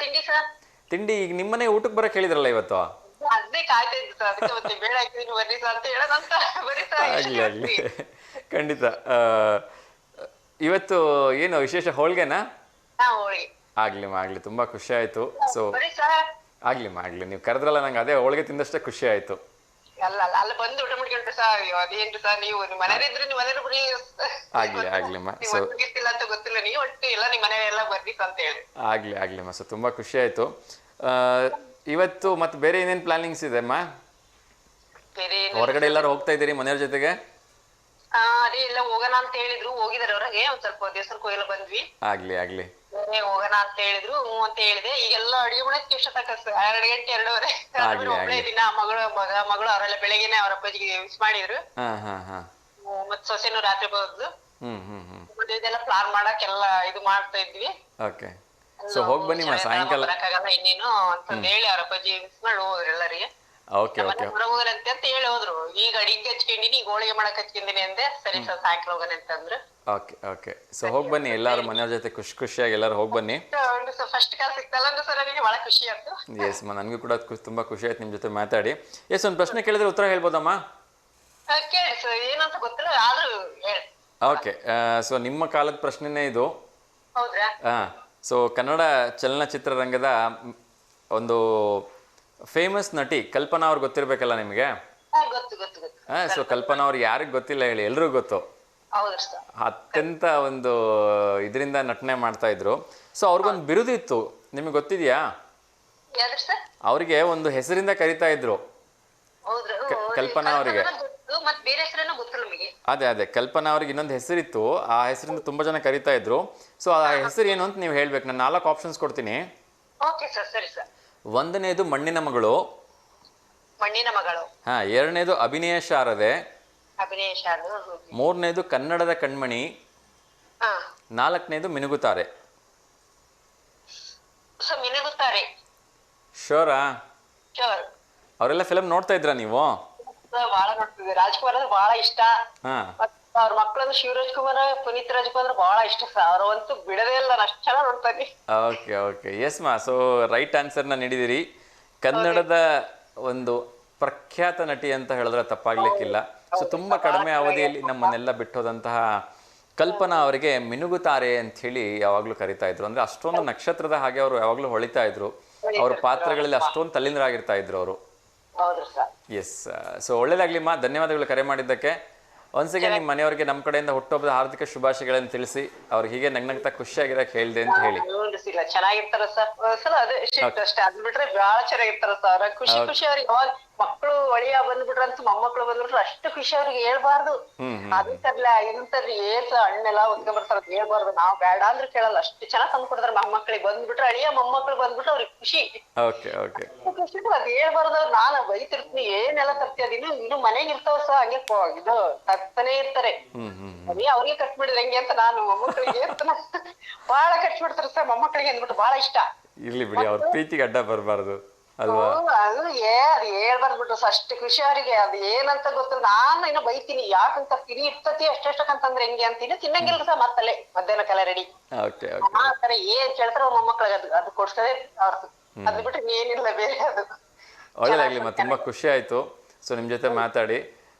ತಿಂಡಿ ಈಗ ನಿಮ್ಮನೆ ಊಟಕ್ಕೆ ಬರಕ್ ಹೇಳಿದ್ರಲ್ಲ ಇವತ್ತು? ಆಗ್ಲಿ ಖಂಡಿತ. ಇವತ್ತು ಏನು ವಿಶೇಷ, ಹೋಳ್ಗೆನಾ? ಆಗ್ಲಿ ತುಂಬಾ ಖುಷಿ ಆಯ್ತು. ಸೊ ಆಗ್ಲಿ ನೀವು ಕರೆದ್ರಲ್ಲ, ನಂಗೆ ಅದೇ ಹೋಳ್ಗೆ ತಿಂದಷ್ಟೇ ಖುಷಿ ಆಯ್ತು. ಅಲ್ಲಿ ಬಂದು ಊಟ ಮಾಡ್ಕೊಂಡ್ರೆ ಸರ್, ಅದೇನ್ರಿ ಸರ್ ನೀವು ಮನೆಯವ್ರಿದ್ರೆ ನೀವು ಮನೆಯವ್ರು ಬಿಡಿ. ಆಗ್ಲಿಮ್ಮ. ಸೊ ಅಂತ ಗೊತ್ತಿಲ್ಲ, ನೀವು ಒಟ್ಟು ಎಲ್ಲ ನಿಮ್ಮ ಮನೆಯೆಲ್ಲ ಬರ್ಬೇಕು ಅಂತ ಹೇಳಿ. ಆಗ್ಲಿಮ್ಮ. ಸೊ ತುಂಬಾ ಖುಷಿ ಆಯ್ತು. ಇವತ್ತು ಮತ್ತೆ ಬೇರೆ ಏನೇನ್ ಪ್ಲಾನಿಂಗ್ಸ್ ಇದೆ ಅಮ್ಮ? ಹೊರಗಡೆ ಎಲ್ಲಾರು ಹೋಗ್ತಾ ಇದ್ದೀರಿ ಮನೆಯವ್ರ ಜೊತೆಗೆ? ಅದೇ ಎಲ್ಲ ಹೋಗೋಣ ಅಂತ ಹೇಳಿದ್ರು, ಹೋಗಿದಾರೆ ಹೊರಗೆ. ಒಂದ್ ಸ್ವಲ್ಪ ದೇವಸ್ಥಾನಕ್ಕೆ ಹೋಗೆಲ್ಲ ಬಂದ್ವಿ. ಆಗ್ಲಿ ಹೋಗೋಣ ಅಂತ ಹೇಳಿದ್ರು, ಅಂತ ಹೇಳಿದೆ. ಈಗೆಲ್ಲ ಅಡಿಗೆ ಮಾಡಕ್ಕೆ ಇಷ್ಟ ತಕ್ಕ 2 ಗಂಟೆ 2:30 ಒಬ್ಬಳೇ ದಿನ ಮಗಳು ಅವರೆಲ್ಲ ಬೆಳಗ್ಗೆನೆ ಅವ್ರ ಅಪ್ಪಾಜಿಗೆ ವಿಶ್ ಮಾಡಿದ್ರು. ಮತ್ ಸೊಸೆನು ರಾತ್ರಿ ಬಂದು ಇದೆಲ್ಲ ಪ್ಲಾನ್ ಮಾಡಕ್ಕೆಲ್ಲ ಇದು ಮಾಡ್ತಾ ಇದ್ವಿ. ಸೊ ಹೋಗ್ ಬನ್ನಿ ಸಾಯಂಕಾಲ. ಬರಕ್ಕಾಗಲ್ಲ ಇನ್ನೇನು ಅಂತ ಹೇಳಿ ಅವ್ರ ಅಪ್ಪಾಜಿ ವಿಶ್ ಮಾಡಿ ಹೋದ್ರು ಎಲ್ಲರಿಗೆ. ಅಂತ ಹೇಳಿ ಹೋದ್ರು. ಈಗ ಅಡಿಗೆ ಹಚ್ಕೊಂಡಿನಿ, ಈಗ ಹೋಳಿಗೆ ಮಾಡಕ್ ಹಚ್ಕೊಂಡಿನಿ ಅಂದೆ. ಸರಿ ಸರ್ ಸಾಯಂಕಾಲ ಹೋಗೋಣ ಅಂತಂದ್ರು. ಓಕೆ. ಸೊ ಹೋಗ್ ಬನ್ನಿ, ಎಲ್ಲಾರು ಮನೆಯವ್ರ ಜೊತೆ ಖುಷಿಯಾಗಿ ಎಲ್ಲಾರು ಹೋಗ್ ಬನ್ನಿ. ಫಸ್ಟ್ ಕಾಲ್ ಸಿಕ್ತಲ್ಲ ಸರ್, ನನಗೆ ಬಹಳ ಖುಷಿ ಆಯ್ತು. ಎಸ್ ನನಗೂ ಕೂಡ ತುಂಬಾ ಖುಷಿ ಆಯ್ತು ನಿಮ್ ಜೊತೆ ಮಾತಾಡಿ. ಎಸ್ ಒಂದ್ ಪ್ರಶ್ನೆ ಕೇಳಿದ್ರೆ ಉತ್ತರ ಹೇಳ್ಬೋದಮ್ಮ? ಕೇಳಿ ಸರ್, ಏನಂತ ಗೊತ್ತಿಲ್ಲ ಆದ್ರೂ ಹೇಳಿ. ಓಕೆ. ಸೊ ನಿಮ್ಮ ಕಾಲದ ಪ್ರಶ್ನೆನೇ ಇದು. ಹೌದ್ರಾ? ಸೊ ಕನ್ನಡ ಚಲನಚಿತ್ರರಂಗದ ಒಂದು ಫೇಮಸ್ ನಟಿ ಕಲ್ಪನಾ ಅವ್ರು ಗೊತ್ತಿರ್ಬೇಕಲ್ಲ ನಿಮಗೆ? ಸೊ ಕಲ್ಪನಾ ಅವ್ರು ಯಾರಿಗ್ ಗೊತ್ತಿಲ್ಲ ಹೇಳಿ, ಎಲ್ರಿಗೂ ಗೊತ್ತು. ಅತ್ಯಂತ ಒಂದು ಇದರಿಂದ ನಟನೆ ಮಾಡ್ತಾ ಇದ್ರು. ಸೊ ಅವ್ರಿಗೊಂದು ಬಿರುದಿತ್ತು, ನಿಮಗೆ ಗೊತ್ತಿದ್ಯಾ? ಅವ್ರಿಗೆ ಒಂದು ಹೆಸರಿಂದ ಕರಿತಾ ಇದ್ರು ಕಲ್ಪನಾ ಅವರಿಗೆ. ಅದೇ ಕಲ್ಪನಾ ಅವ್ರಿಗೆ ಇನ್ನೊಂದು ಹೆಸರಿತ್ತು, ಆ ಹೆಸರಿಂದ ತುಂಬಾ ಜನ ಕರಿತಾ ಇದ್ರು. ಸೊ ಆ ಹೆಸರು ಏನು ಅಂತ ನೀವು ಹೇಳ್ಬೇಕು. ನಾನು 4 ಆಪ್ಷನ್ಸ್ ಕೊಡ್ತೀನಿ. ಒಂದನೇದು ಮಣ್ಣಿನ ಮಗಳು, ಎರಡನೇದು ಅಭಿನಯ ಶಾರದೆ, ಮೂರನೇದು ಕನ್ನಡದ ಕಣ್ಮಣಿ, ನಾಲ್ಕನೇದು ಮಿನುಗುತ್ತಾರೆ. ಶೋರಾ? ಅವರೆಲ್ಲ ಫಿಲಮ್ ನೋಡ್ತಾ ಇದ್ರಾ ನೀವು? ಬಹಳ ನೋಡ್ತಿದ್ದೆ. ರಾಜ್ಕುಮಾರ್ ಅಂದ್ರೆ ಬಹಳ ಇಷ್ಟ. ಅವ್ರ ಮಕ್ಕಳಂದ್ರೆ ಶಿವರಾಜ್ ಕುಮಾರ್, ಪುನೀತ್ ರಾಜ್ಕುಮಾರ್ ಬಹಳ ಇಷ್ಟ ಸರ್. ಅವ್ರಂತೂ ಬಿಡದೇ ಇಲ್ಲ, ಅಷ್ಟು ಚೆನ್ನಾಗಿ ನೋಡ್ತಾನೆ. ಓಕೆ. ಎಸ್ ಮಾ. ಸೊ ರೈಟ್ ಆನ್ಸರ್ನ ನೀಡಿದಿರಿ. ಕನ್ನಡದ ಒಂದು ಪ್ರಖ್ಯಾತ ನಟಿ ಅಂತ ಹೇಳಿದ್ರೆ ತಪ್ಪಾಗ್ಲಿಕ್ಕಿಲ್ಲ. ಸೊ ತುಂಬಾ ಕಡಿಮೆ ಅವಧಿಯಲ್ಲಿ ನಮ್ಮನ್ನೆಲ್ಲ ಬಿಟ್ಟೋದಂತಹ ಕಲ್ಪನಾ ಅವರಿಗೆ ಮಿನುಗುತಾರೆ ಅಂತ ಹೇಳಿ ಯಾವಾಗ್ಲೂ ಕರಿತಾ ಇದ್ರು. ಅಂದ್ರೆ ಅಷ್ಟೊಂದು ನಕ್ಷತ್ರದ ಹಾಗೆ ಅವರು ಯಾವಾಗ್ಲೂ ಹೊಳಿತಾ ಇದ್ರು. ಅವ್ರ ಪಾತ್ರಗಳಲ್ಲಿ ಅಷ್ಟೊಂದು ತಲ್ಲೀನರಾಗಿರ್ತಾ ಇದ್ರು ಅವರು. ಹೌದು ಸರ್. ಎಸ್. ಸೊ ಒಳ್ಳೇದಾಗ್ಲಿಮ್ಮ, ಧನ್ಯವಾದಗಳು ಕರೆ ಮಾಡಿದ್ದಕ್ಕೆ. ಒಂದ್ಸಗೆ ನಿಮ್ಮ ಮನೆಯವರಿಗೆ ನಮ್ಮ ಕಡೆಯಿಂದ ಹುಟ್ಟುಹಬ್ಬದ ಹಾರ್ದಿಕ ಶುಭಾಶಯಗಳನ್ನು ತಿಳಿಸಿ, ಅವ್ರಿಗೆ ಹೀಗೆ ನಗ್ನಗ್ತಾ ಖುಷಿಯಾಗಿರಕ್ಕೆ ಹೇಳಿದೆ ಅಂತ ಹೇಳಿ. ಚೆನ್ನಾಗಿರ್ತಾರ ಸರ್. ಸರ್ ಅದೇ ಅಷ್ಟೇ, ಅದ್ ಬಿಟ್ರೆ ಬಹಳ ಚೆನ್ನಾಗಿರ್ತಾರ ಸರ್. ಖುಷಿ ಖುಷಿ ಅವ್ರಿಗೆ ಯಾವಾಗ ಮಕ್ಕಳು ಒಳಿಯ ಬಂದ್ಬಿಟ್ರಂತ ಮೊಮ್ಮಕ್ಳು ಬಂದ್ಬಿಟ್ರೆ ಅಷ್ಟು ಖುಷಿ ಅವ್ರಿಗೆ ಹೇಳ್ಬಾರ್ದು. ಅದನ್ ತರ್ಲ ಇದನ್ ತರ್ಲಿ ಏನ್ ಹಣ್ಣೆಲ್ಲ ಒತ್ಕೊಂಡ್ ಬರ್ತಾರ ಹೇಳ್ಬಾರ್ದು. ನಾವ್ ಬೇಡ ಅಂದ್ರೆ ಕೇಳಲ್ಲ, ಅಷ್ಟು ಚೆನ್ನಾಗ್ ತಂದು ಕೊಡ್ತಾರ. ಮೊಮ್ಮಕ್ಳಿಗೆ ಬಂದ್ಬಿಟ್ರೆ ಅಳಿಯ ಮೊಮ್ಮಕ್ಳು ಬಂದ್ಬಿಟ್ರೆ ಅವ್ರಿಗೆ ಖುಷಿ. ಖುಷಿ ಅದ್ ಹೇಳ್ಬಾರ್ದು. ನಾನು ಬೈತಿರ್ತೀನಿ, ಏನೆಲ್ಲ ತರ್ತಿ ಅದ್ ಇನ್ನು ಮನೆಗ್ ಇರ್ತಾವ ಸರ್. ಹಂಗೆ ಇದು ತರ್ತಾನೆ ಇರ್ತಾರೆ. ಅದೇ ಅವ್ರಿಗೆ ಕಟ್ಬಿಡಿದ್ರೆ ಹೆಂಗೆ ಅಂತ ನಾನು ಮೊಮ್ಮಕ್ಳಿಗೆ ಬಹಳ ಕಟ್ಬಿಡ್ತಾರ ಸರ್. ಮೊಮ್ಮಕ್ಳಿಗೆ ಅಂದ್ಬಿಟ್ಟು ಬಹಳ ಇಷ್ಟ. ಇರ್ಲಿ ಬಿಡಿ, ಅವ್ರ ಪ್ರೀತಿಗೆ ಅಡ್ಡ ಬರಬಾರ್ದು ಅಲ್ವಾ? ಅದು ಹೇಳ್ಬಾರ್ದ್ಬಿಟ್ರು ಅಷ್ಟು ಖುಷಿ ಅವ್ರಿಗೆ. ಅದ್ ಏನಂತ ಗೊತ್ತಿಲ್ಲ. ನಾನು ಇನ್ನು ಬೈತೀನಿ, ಯಾಕಂತ ತಿರಿ ಇರ್ತತಿ ಅಷ್ಟಕ್ಕಂತಂದ್ರೆ ಹೆಂಗೆ ಅಂತೀನಿ. ತಿನ್ನಂಗಿಲ್ಲ ಸರ್ ಮತ್ತಲ್ಲೇ ಮಧ್ಯಾಹ್ನ ಕಾಲ ರೆಡಿ ಆತರ ಏನ್ ಕೇಳ್ತಾರ ಮೊಮ್ಮಕ್ಳಿಗೆ ಅದು ಕೊಡ್ಸೋದೇ ಅವ್ರದ್ದು. ಅದ್ ಬಿಟ್ರೆ ಏನಿಲ್ಲ ಬೇರೆ. ಅದು ಒಳ್ಳೇದಾಗ್ಲಿಮ್ಮ, ತುಂಬಾ ಖುಷಿ ಆಯ್ತು ಸೊ ನಿಮ್ ಜೊತೆ ಮಾತಾಡಿ.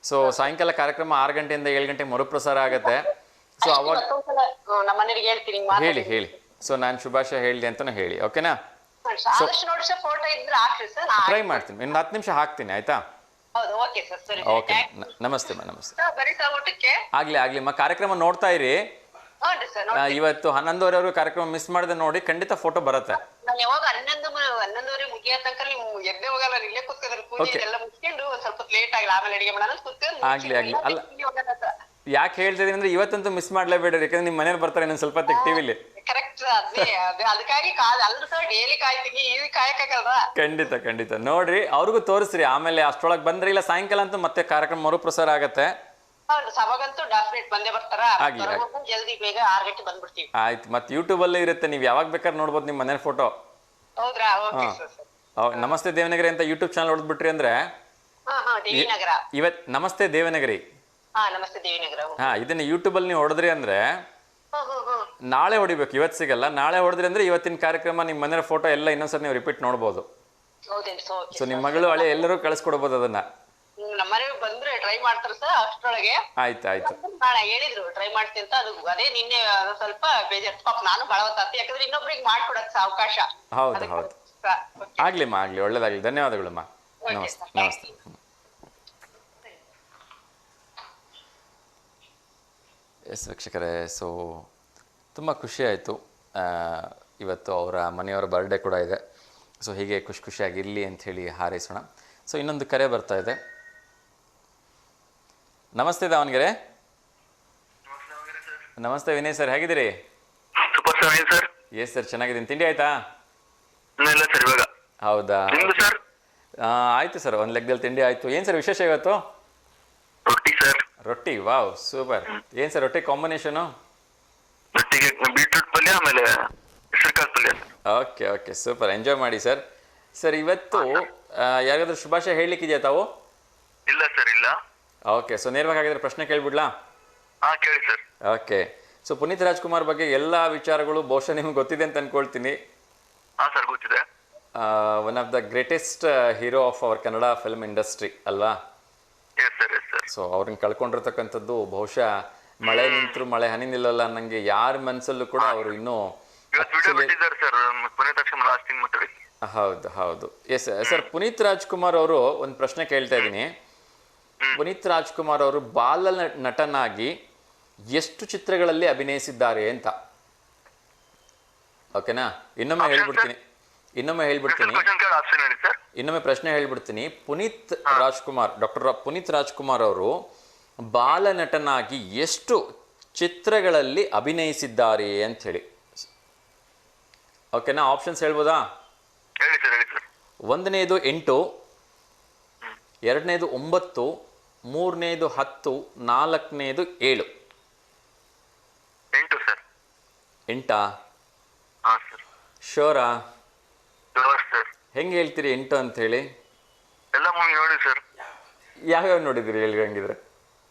ಸೊ ಸಾಯಂಕಾಲ ಕಾರ್ಯಕ್ರಮ 6 ಗಂಟೆಯಿಂದ 7 ಗಂಟೆಗೆ ಮರುಪ್ರಸಾರ ಆಗತ್ತೆ. ಸೊ ಅವಾಗ ನಮ್ಮ ಮನೆಯವರಿಗೆ ಹೇಳ್ತೀನಿ, ಹೇಳಿ. ಸೊ ನಾನು ಶುಭಾಶಯ ಹೇಳಿ ಅಂತಾನು ಹೇಳಿ, ಓಕೆನಾ? ಟ್ರೈ ಮಾಡ್ತೀನಿ, ಇನ್ನು 10 ನಿಮಿಷ ಹಾಕ್ತೀನಿ, ಆಯ್ತಾ? ಓಕೆ, ನಮಸ್ತೆ. ಆಗ್ಲಿಮ್ಮ, ಕಾರ್ಯಕ್ರಮ ನೋಡ್ತಾ ಇರಿ. ಇವತ್ತು 11:30 ಕಾರ್ಯಕ್ರಮ ಮಿಸ್ ಮಾಡದೆ ನೋಡಿ, ಖಂಡಿತ ಫೋಟೋ ಬರುತ್ತೆ. ನಾನು ಯಾವಾಗ 11:30 ಮುಗಿಯೋ ತನಕ ನೀವು ಎದ್ದೆ ಹೋಗಲ್ಲ, ಇಲ್ಲೇ ಕೂತ್ಕೊಂಡ್ರೆ ಪೂಜೆ ಎಲ್ಲ ಮುಗಿಸ್ಕೊಂಡು ಸ್ವಲ್ಪ ಲೇಟ್ ಆಗಲ್ಲ, ಆಮೇಲೆ ಅಡಿಗೆ ಮಾಡೋಣ ಕೂತ್ಕೊಂಡು. ಆಗ್ಲಿ ಅಲ್ಲ, ಯಾಕೆ ಹೇಳ್ತಿದೀನಿ ಅಂದ್ರೆ ಇವತ್ತಂತೂ ಮಿಸ್ ಮಾಡ್ಲೇಬೇಡ್ರಿ, ಯಾಕಂದ್ರೆ ನಿಮ್ ಮನೇಲಿ ಬರ್ತಾರೆ ಇನ್ನೊಂದ್ ಸ್ವಲ್ಪ ಟಿವಿಲಿ. ಕರೆಕ್ಟ್, ಅದಕ್ಕಾಗಿ ಅಲ್ಲ ಸರ್, ಡೈಲಿ ಕಾಯ್ತೀನಿ, ಈಗ ಕಾಯಕ್ಕಾಗಲ್ವಾ? ಖಂಡಿತ ನೋಡ್ರಿ, ಅವ್ರಿಗೂ ತೋರಿಸ್ರಿ. ಆಮೇಲೆ ಅಷ್ಟೊಳಗ್ ಬಂದ್ರೆ ಇಲ್ಲ, ಸಾಯಂಕಾಲ ಅಂತೂ ಮತ್ತೆ ಕಾರ್ಯಕ್ರಮ ಮರುಪ್ರಸಾರ ಆಗತ್ತೆ. ಸಭಾಗಂತೂ ಡೆಫಿನೆಟ್ ಬಂದೇ ಬರ್ತಾರ. ಜಲ್ದಿ ಬೇಗ 6 ಗಂಟೆ ಬಂದ್ಬಿಡ್ತೀವಿ. ಆಯ್ತು, ಮತ್ತೆ ಯೂಟ್ಯೂಬ್ ಅಲ್ಲೇ ಇರುತ್ತೆ, ನೀವ್ ಯಾವಾಗ ಬೇಕಾದ್ರೆ ನೋಡ್ಬೋದು ನಿಮ್ ಮನೆ ಫೋಟೋ. ಹೌದ್ರಾ? ನಮಸ್ತೆ ದೇವನಗರಿ ಅಂತ ಯೂಟ್ಯೂಬ್ ಚಾನಲ್ ಹೊಡೆದ್ಬಿಟ್ರಿ ಅಂದ್ರೆ ಇವತ್ ನಮಸ್ತೆ ದೇವನಗರಿ. ನಮಸ್ತೆ ದೇವಿನಗರ. ಇದನ್ನ ಯೂಟ್ಯೂಬ್ ಅಲ್ಲಿ ನೀವು ಹೊಡೆದ್ರಿ ಅಂದ್ರೆ ನಾಳೆ ಹೊಡಿಬೇಕು, ಇವತ್ತು ಸಿಗಲ್ಲ. ನಾಳೆ ಹೊಡೆದ್ರಿ ಅಂದ್ರೆ ಇವತ್ತಿನ ಕಾರ್ಯಕ್ರಮ ನಿಮ್ ಮನೆ ಫೋಟೋ ಎಲ್ಲ ಇನ್ನೊಂದ್ಸರಿ ನೀವು ರಿಪೀಟ್ ನೋಡ್ಬೋದು. ಸೊ ನಿಮ್ ಮಗಳು ಹಳೆ ಎಲ್ಲರೂ ಕಳಿಸ್ಕೊಡ್ಬೋದು ಅದನ್ನ. ನಮ್ಮನೆ ಬಂದ್ರೆ ಟ್ರೈ ಮಾಡ್ತಾರ ಸರ್ ಅಷ್ಟರೊಳಗೆ. ಆಯ್ತು ನಾಳೆ ಹೇಳಿದ್ರು ಟ್ರೈ ಮಾಡ್ತೀನಿ ಅಂತ. ಅದು ಅದೇ ನಿನ್ನೆ ಸ್ವಲ್ಪ ಬೇಜಾರು ಪಾಪ. ನಾನು ಬಹಳ ಹೊತ್ತಾಗ್ತಿ, ಯಾಕಂದ್ರೆ ಇನ್ನೊಬ್ರಿಗೆ ಮಾಡ್ಕೊಡಕ್ ಅವಕಾಶ. ಹೌದು. ಆಗ್ಲಿ ಒಳ್ಳೇದಾಗ್ಲಿ. ಧನ್ಯವಾದಗಳಮ್ಮ. ನಮಸ್ತೆ. ಎಸ್ ವೀಕ್ಷಕರೇ, ಸೊ ತುಂಬ ಖುಷಿ ಆಯಿತು. ಇವತ್ತು ಅವರ ಮನೆಯವರ ಬರ್ಡೇ ಕೂಡ ಇದೆ. ಸೊ ಹೀಗೆ ಖುಷಿಯಾಗಿರಲಿ ಅಂಥೇಳಿ ಹಾರೈಸೋಣ. ಸೊ ಇನ್ನೊಂದು ಕರೆ ಬರ್ತಾ ಇದೆ. ನಮಸ್ತೆ ದಾವಣಗೆರೆ. ನಮಸ್ತೆ ವಿನಯ್ ಸರ್, ಹೇಗಿದ್ದೀರಿ? ಎಸ್ ಸರ್, ಚೆನ್ನಾಗಿದ್ದೀನಿ. ತಿಂಡಿ ಆಯ್ತಾ? ಹೌದಾ? ಆಯ್ತು ಸರ್, ಒಂದು ಲೆಕ್ಕದಲ್ಲಿ ತಿಂಡಿ ಆಯ್ತು. ಏನು ಸರ್ ವಿಶೇಷ ಇವತ್ತು? ರೊಟ್ಟಿ. Wow, super. ಏನ್ ಸರ್ ರೊಟ್ಟಿ ಕಾಂಬಿನೇಷನು? Okay, super. ಎಂಜಾಯ್ ಮಾಡಿ ಸರ್. ಸರ್ ಇವತ್ತು ಯಾರಿಗಾದ್ರೂ ಶುಭಾಶಯ ಹೇಳಲಿಕ್ಕಿದೆಯಾ ತಾವು? ಇಲ್ಲ ಸರ್, ಇಲ್ಲ. ಓಕೆ, ಸೊ ನೇರವಾಗಿ ಹಾಗಿದ್ರೆ ಪ್ರಶ್ನೆ ಕೇಳ್ಬಿಡ್ಲಾ? ಕೇಳಿ sir. Okay, so Puneeth Rajkumar ಬಗ್ಗೆ ಎಲ್ಲಾ ವಿಚಾರಗಳು ಬಹುಶಃ ನಿಮ್ಗೆ ಗೊತ್ತಿದೆ ಅಂತ ಅನ್ಕೊಳ್ತೀನಿ. ಸರ್, ಗೊತ್ತಿದೆ. One of the greatest hero of our Kannada film industry ಅಲ್ವಾ? ಸೊ ಅವ್ರನ್ನ ಕಳ್ಕೊಂಡಿರ್ತಕ್ಕಂಥದ್ದು ಬಹುಶಃ ಮಳೆ ನಿಂತರು ಮಳೆ ಹನಿ ನಿಲ್ಲಲ್ಲ ಅನ್ನಂಗೆ ಯಾರ ಮನಸ್ಸಲ್ಲೂ ಕೂಡ ಅವರು ಇನ್ನೂ. ಹೌದು. ಎಸ್ ಸರ್, ಪುನೀತ್ ರಾಜ್ಕುಮಾರ್ ಅವರು ಒಂದು ಪ್ರಶ್ನೆ ಕೇಳ್ತಾ ಇದ್ದೀನಿ. ಪುನೀತ್ ರಾಜ್ಕುಮಾರ್ ಅವರು ಬಾಲ ನಟನಾಗಿ ಎಷ್ಟು ಚಿತ್ರಗಳಲ್ಲಿ ಅಭಿನಯಿಸಿದ್ದಾರೆ ಅಂತ? ಓಕೆನಾ? ಇನ್ನೊಮ್ಮೆ ಹೇಳ್ಬಿಡ್ತೀನಿ. ಇನ್ನೊಮ್ಮೆ ಪ್ರಶ್ನೆ ಹೇಳ್ಬಿಡ್ತೀನಿ. ಪುನೀತ್ ರಾಜ್ಕುಮಾರ್, ಡಾಕ್ಟರ್ ಪುನೀತ್ ರಾಜ್ಕುಮಾರ್ ಅವರು ಬಾಲ ನಟನಾಗಿ ಎಷ್ಟು ಚಿತ್ರಗಳಲ್ಲಿ ಅಭಿನಯಿಸಿದ್ದಾರೆ ಅಂತ ಹೇಳಿ. ಓಕೆನಾ? ಆಪ್ಷನ್ಸ್ ಹೇಳ್ಬೋದಾ? 1ನೇದು 8, 2ನೇದು 9, 3ನೇದು 10, 4ನೇದು 7. 8 ಶೋರಾ? ಹೆಂಗೆ ಹೇಳ್ತೀರಿ 8 ಅಂತ ಹೇಳಿ? ಎಲ್ಲ ಮೂವಿ ನೋಡಿ ಸರ್. ಯಾವ್ಯಾವ ನೋಡಿದ್ರಿ ಹೇಳಿ ಹಂಗಿದ್ರೆ?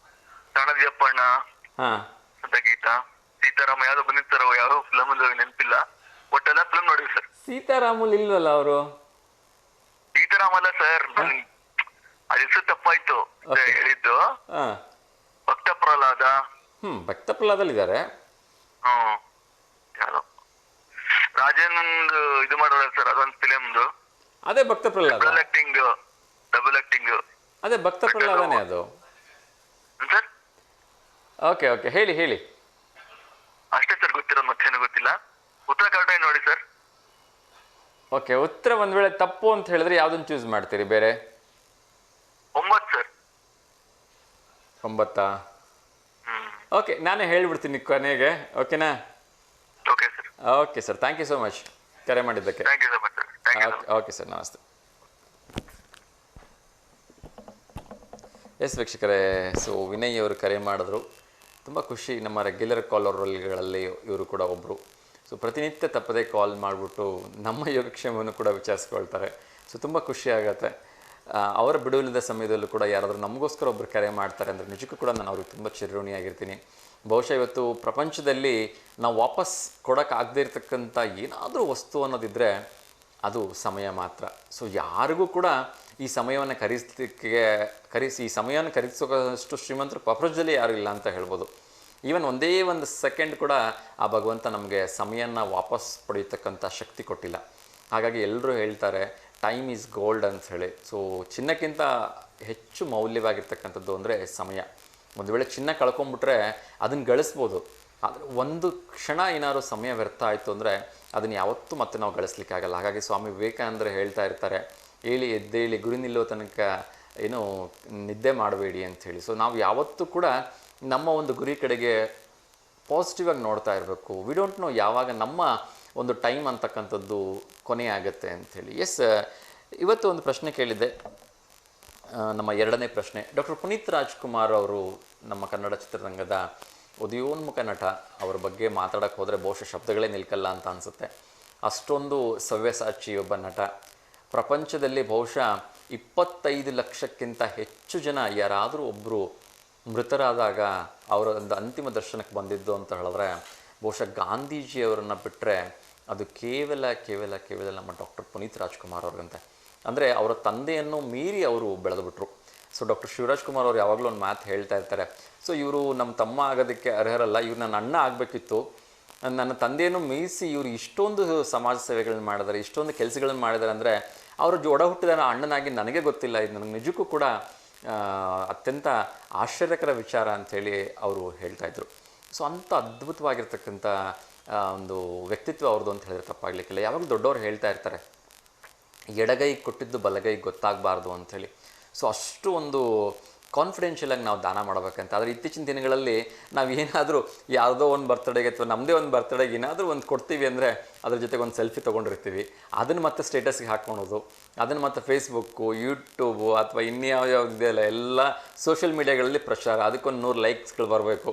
ಸಣ್ಣದಿಯಪ್ಪಣ್ಣ, ಗೀತ, ಸೀತಾರಾಮ, ಯಾವ್ದೋ ಬಂದಿರ್ತಾರ, ಯಾವ ಫಿಲಮ್ ನೆನಪಿಲ್ಲ, ಒಟ್ಟೆಲ್ಲ ಫಿಲಮ್ ನೋಡಿವಿ ಸರ್. ಸೀತಾರಾಮುಲ್ ಇಲ್ವಲ್ಲ ಅವರು? ಸೀತಾರಾಮ ಅಲ್ಲ ಸರ್, ಹೆಸರು ತಪ್ಪಾಯ್ತು ಹೇಳಿದ್ದು. ಹಾಂ, ಭಕ್ತ ಪ್ರಹ್ಲಾದ. ಭಕ್ತ ಪ್ರಹ್ಲಾದಲ್ಲಿದ್ದಾರೆ. ಹ್ಮ್ ಯಾರು ರಾಜೇಂದ್ ಇದು ಮಾಡೋಣ ಸರ್, ಅದೊಂದು ಫಿಲಿಮ್ದು. ಅದೇ ಭಕ್ತ ಪ್ರಹ್ಲಾದ. ಡಬಲ್ ಆಕ್ಟಿಂಗ್ ಅದೇ ಭಕ್ತ ಪ್ರಹ್ಲಾದನೇ ಅದು. ಸರ್ ಓಕೆ ಓಕೆ, ಹೇಳಿ ಹೇಳಿ. ಅಷ್ಟೇ ಸರ್ ಗೊತ್ತಿರೋದು, ಮತ್ತೇನು ಗೊತ್ತಿಲ್ಲ. ಉತ್ತರ ಕರೆಕ್ಟಾಗಿ ನೋಡಿ ಸರ್. ಓಕೆ, ಉತ್ತರ ಒಂದ್ ವೇಳೆ ತಪ್ಪು ಅಂತ ಹೇಳಿದ್ರೆ ಯಾವ್ದನ್ನ ಚೂಸ್ ಮಾಡ್ತೀರಿ ಬೇರೆ? 9 ಸರ್. 9? ಓಕೆ, ನಾನೇ ಹೇಳ್ಬಿಡ್ತೀನಿ ಕೊನೆಗೆ. ಓಕೆನಾ? Okay sir. Okay sir, thank you so much ಕರೆ ಮಾಡಿದ್ದಕ್ಕೆ. Thank you so much sir. Thank you. Okay sir, ನಮಸ್ತೆ. ಎಸ್ ವೀಕ್ಷಕರೇ, ಸೊ ವಿನಯ್ ಅವರು ಕರೆ ಮಾಡಿದ್ರು. ತುಂಬ ಖುಷಿ. ನಮ್ಮ ರೆಗ್ಯುಲರ್ ಕಾಲರ್ಗಳಲ್ಲಿ ಇವರು ಕೂಡ ಒಬ್ಬರು. ಸೊ ಪ್ರತಿನಿತ್ಯ ತಪ್ಪದೇ ಕಾಲ್ ಮಾಡಿಬಿಟ್ಟು ನಮ್ಮ ಯೋಗಕ್ಷೇಮವನ್ನು ಕೂಡ ವಿಚಾರಿಸ್ಕೊಳ್ತಾರೆ. ಸೊ ತುಂಬ ಖುಷಿ ಆಗುತ್ತೆ. ಅವರ ಬಿಡುವಿಲ್ಲದ ಸಮಯದಲ್ಲೂ ಕೂಡ ಯಾರಾದರೂ ನಮಗೋಸ್ಕರ ಒಬ್ಬರು ಕರೆ ಮಾಡ್ತಾರೆ ಅಂದರೆ ನಿಜಕ್ಕೂ ಕೂಡ ನಾನು ಅವ್ರಿಗೆ ತುಂಬ ಚಿರಋಣಿಯಾಗಿರ್ತೀನಿ. ಬಹುಶಃ ಇವತ್ತು ಪ್ರಪಂಚದಲ್ಲಿ ನಾವು ವಾಪಸ್ ಕೊಡೋಕ್ಕಾಗದೇ ಇರತಕ್ಕಂಥ ಏನಾದರೂ ವಸ್ತು ಅನ್ನೋದಿದ್ದರೆ ಅದು ಸಮಯ ಮಾತ್ರ. ಸೊ ಯಾರಿಗೂ ಕೂಡ ಈ ಸಮಯವನ್ನು ಈ ಸಮಯವನ್ನು ಖರೀದಿಸೋಷ್ಟು ಶ್ರೀಮಂತರು ಪ್ರಪಂಚದಲ್ಲಿ ಯಾರೂ ಇಲ್ಲ ಅಂತ ಹೇಳ್ಬೋದು. ಈವನ್ ಒಂದೇ ಒಂದು ಸೆಕೆಂಡ್ ಕೂಡ ಆ ಭಗವಂತ ನಮಗೆ ಸಮಯನ ವಾಪಸ್ ಪಡೆಯತಕ್ಕಂಥ ಶಕ್ತಿ ಕೊಟ್ಟಿಲ್ಲ. ಹಾಗಾಗಿ ಎಲ್ಲರೂ ಹೇಳ್ತಾರೆ ಟೈಮ್ ಈಸ್ ಗೋಲ್ಡ್ ಅಂತ ಹೇಳಿ. ಸೊ ಚಿನ್ನಕ್ಕಿಂತ ಹೆಚ್ಚು ಮೌಲ್ಯವಾಗಿರ್ತಕ್ಕಂಥದ್ದು ಅಂದರೆ ಸಮಯ. ಒಂದು ವೇಳೆ ಚಿನ್ನ ಕಳ್ಕೊಂಡ್ಬಿಟ್ರೆ ಅದನ್ನು ಗಳಿಸ್ಬೋದು, ಆದರೆ ಒಂದು ಕ್ಷಣ ಏನಾದ್ರು ಸಮಯ ವ್ಯರ್ಥ ಆಯಿತು ಅಂದರೆ ಅದನ್ನು ಯಾವತ್ತೂ ಮತ್ತೆ ನಾವು ಗಳಿಸ್ಲಿಕ್ಕಾಗಲ್ಲ. ಹಾಗಾಗಿ ಸ್ವಾಮಿ ವಿವೇಕಾನಂದರು ಹೇಳ್ತಾ ಇರ್ತಾರೆ, ಹೇಳಿ ಎದ್ದೇಳಿ ಗುರಿ ನಿಲ್ಲೋ ತನಕ ಏನು ನಿದ್ದೆ ಮಾಡಬೇಡಿ ಅಂಥೇಳಿ. ಸೊ ನಾವು ಯಾವತ್ತೂ ಕೂಡ ನಮ್ಮ ಒಂದು ಗುರಿ ಕಡೆಗೆ ಪಾಸಿಟಿವ್ ಆಗಿ ನೋಡ್ತಾ ಇರಬೇಕು. ವಿ ಡೋಂಟ್ ನೋ ಯಾವಾಗ ನಮ್ಮ ಒಂದು ಟೈಮ್ ಅಂತಕ್ಕಂಥದ್ದು ಕೊನೆ ಆಗುತ್ತೆ ಅಂಥೇಳಿ. ಎಸ್, ಇವತ್ತು ಒಂದು ಪ್ರಶ್ನೆ ಕೇಳಿದ್ದೆ, ನಮ್ಮ ಎರಡನೇ ಪ್ರಶ್ನೆ. ಡಾಕ್ಟರ್ ಪುನೀತ್ ರಾಜ್ಕುಮಾರ್ ಅವರು ನಮ್ಮ ಕನ್ನಡ ಚಿತ್ರರಂಗದ ಉದಯೋನ್ಮುಖ ನಟ. ಅವರ ಬಗ್ಗೆ ಮಾತಾಡೋಕ್ಕೆ ಹೋದರೆ ಬಹುಶಃ ಶಬ್ದಗಳೇ ನಿಲ್ಕಲ್ಲ ಅಂತ ಅನಿಸುತ್ತೆ. ಅಷ್ಟೊಂದು ಸವ್ಯಸಾಚಿ ಒಬ್ಬ ನಟ. ಪ್ರಪಂಚದಲ್ಲಿ ಬಹುಶಃ 25 ಲಕ್ಷಕ್ಕಿಂತ ಹೆಚ್ಚು ಜನ ಯಾರಾದರೂ ಒಬ್ಬರು ಮೃತರಾದಾಗ ಅವರ ಒಂದು ಅಂತಿಮ ದರ್ಶನಕ್ಕೆ ಬಂದಿದ್ದು ಅಂತ ಹೇಳಿದ್ರೆ ಬಹುಶಃ ಗಾಂಧೀಜಿಯವರನ್ನು ಬಿಟ್ಟರೆ ಅದು ಕೇವಲ ನಮ್ಮ ಡಾಕ್ಟರ್ ಪುನೀತ್ ರಾಜ್ಕುಮಾರ್ ಅವ್ರಿಗಂತೆ. ಅಂದರೆ ಅವರ ತಂದೆಯನ್ನು ಮೀರಿ ಅವರು ಬೆಳೆದುಬಿಟ್ರು. ಸೊ ಡಾಕ್ಟರ್ ಶಿವರಾಜ್ ಕುಮಾರ್ ಅವರು ಯಾವಾಗಲೂ ಒಂದು ಮಾತು ಹೇಳ್ತಾ ಇರ್ತಾರೆ, ಸೊ ಇವರು ನಮ್ಮ ತಮ್ಮ ಆಗೋದಕ್ಕೆ ಅರ್ಹರಲ್ಲ, ಇವ್ರು ನನ್ನ ಅಣ್ಣ ಆಗಬೇಕಿತ್ತು, ನನ್ನ ತಂದೆಯನ್ನು ಮೀರಿಸಿ ಇವರು ಇಷ್ಟೊಂದು ಸಮಾಜ ಸೇವೆಗಳನ್ನ ಮಾಡಿದ್ದಾರೆ, ಇಷ್ಟೊಂದು ಕೆಲಸಗಳನ್ನ ಮಾಡಿದ್ದಾರೆ ಅಂದರೆ ಅವರು ಒಡ ಹುಟ್ಟಿದ ಅಣ್ಣನಾಗಿ ನನಗೆ ಗೊತ್ತಿಲ್ಲ. ಇದು ನನಗೆ ನಿಜಕ್ಕೂ ಕೂಡ ಅತ್ಯಂತ ಆಶ್ಚರ್ಯಕರ ವಿಚಾರ ಅಂಥೇಳಿ ಅವರು ಹೇಳ್ತಾಯಿದ್ರು. ಸೊ ಅಂಥ ಅದ್ಭುತವಾಗಿರ್ತಕ್ಕಂಥ ಒಂದು ವ್ಯಕ್ತಿತ್ವ ಅವ್ರದ್ದು ಅಂತ ಹೇಳಿದ್ರೆ ತಪ್ಪಾಗಲಿಕ್ಕಿಲ್ಲ. ಯಾವಾಗಲೂ ದೊಡ್ಡವರು ಹೇಳ್ತಾ ಇರ್ತಾರೆ, ಎಡಗೈ ಕೊಟ್ಟಿದ್ದು ಬಲಗೈ ಗೊತ್ತಾಗಬಾರ್ದು ಅಂಥೇಳಿ. ಸೊ ಅಷ್ಟು ಒಂದು ಕಾನ್ಫಿಡೆನ್ಷಿಯಲಾಗಿ ನಾವು ದಾನ ಮಾಡಬೇಕಂತ. ಆದರೆ ಇತ್ತೀಚಿನ ದಿನಗಳಲ್ಲಿ ನಾವು ಏನಾದರೂ ಯಾವುದೋ ಒಂದು ಬರ್ತಡೇಗೆ ಅಥವಾ ನಮ್ಮದೇ ಒಂದು ಬರ್ತಡೇಗೆ ಏನಾದರೂ ಒಂದು ಕೊಡ್ತೀವಿ ಅಂದರೆ ಅದ್ರ ಜೊತೆಗೆ ಒಂದು ಸೆಲ್ಫಿ ತೊಗೊಂಡಿರ್ತೀವಿ, ಅದನ್ನು ಮತ್ತೆ ಸ್ಟೇಟಸ್ಗೆ ಹಾಕ್ಕೊಳೋದು, ಅದನ್ನು ಮತ್ತೆ ಫೇಸ್ಬುಕ್ಕು, ಯೂಟ್ಯೂಬು ಅಥವಾ ಇನ್ಯಾವ್ಯಾವ್ದು ಇದೆಯಲ್ಲ ಎಲ್ಲ ಸೋಷಿಯಲ್ ಮೀಡಿಯಾಗಳಲ್ಲಿ ಪ್ರಚಾರ, ಅದಕ್ಕೊಂದು 100 ಲೈಕ್ಸ್ಗಳು ಬರಬೇಕು.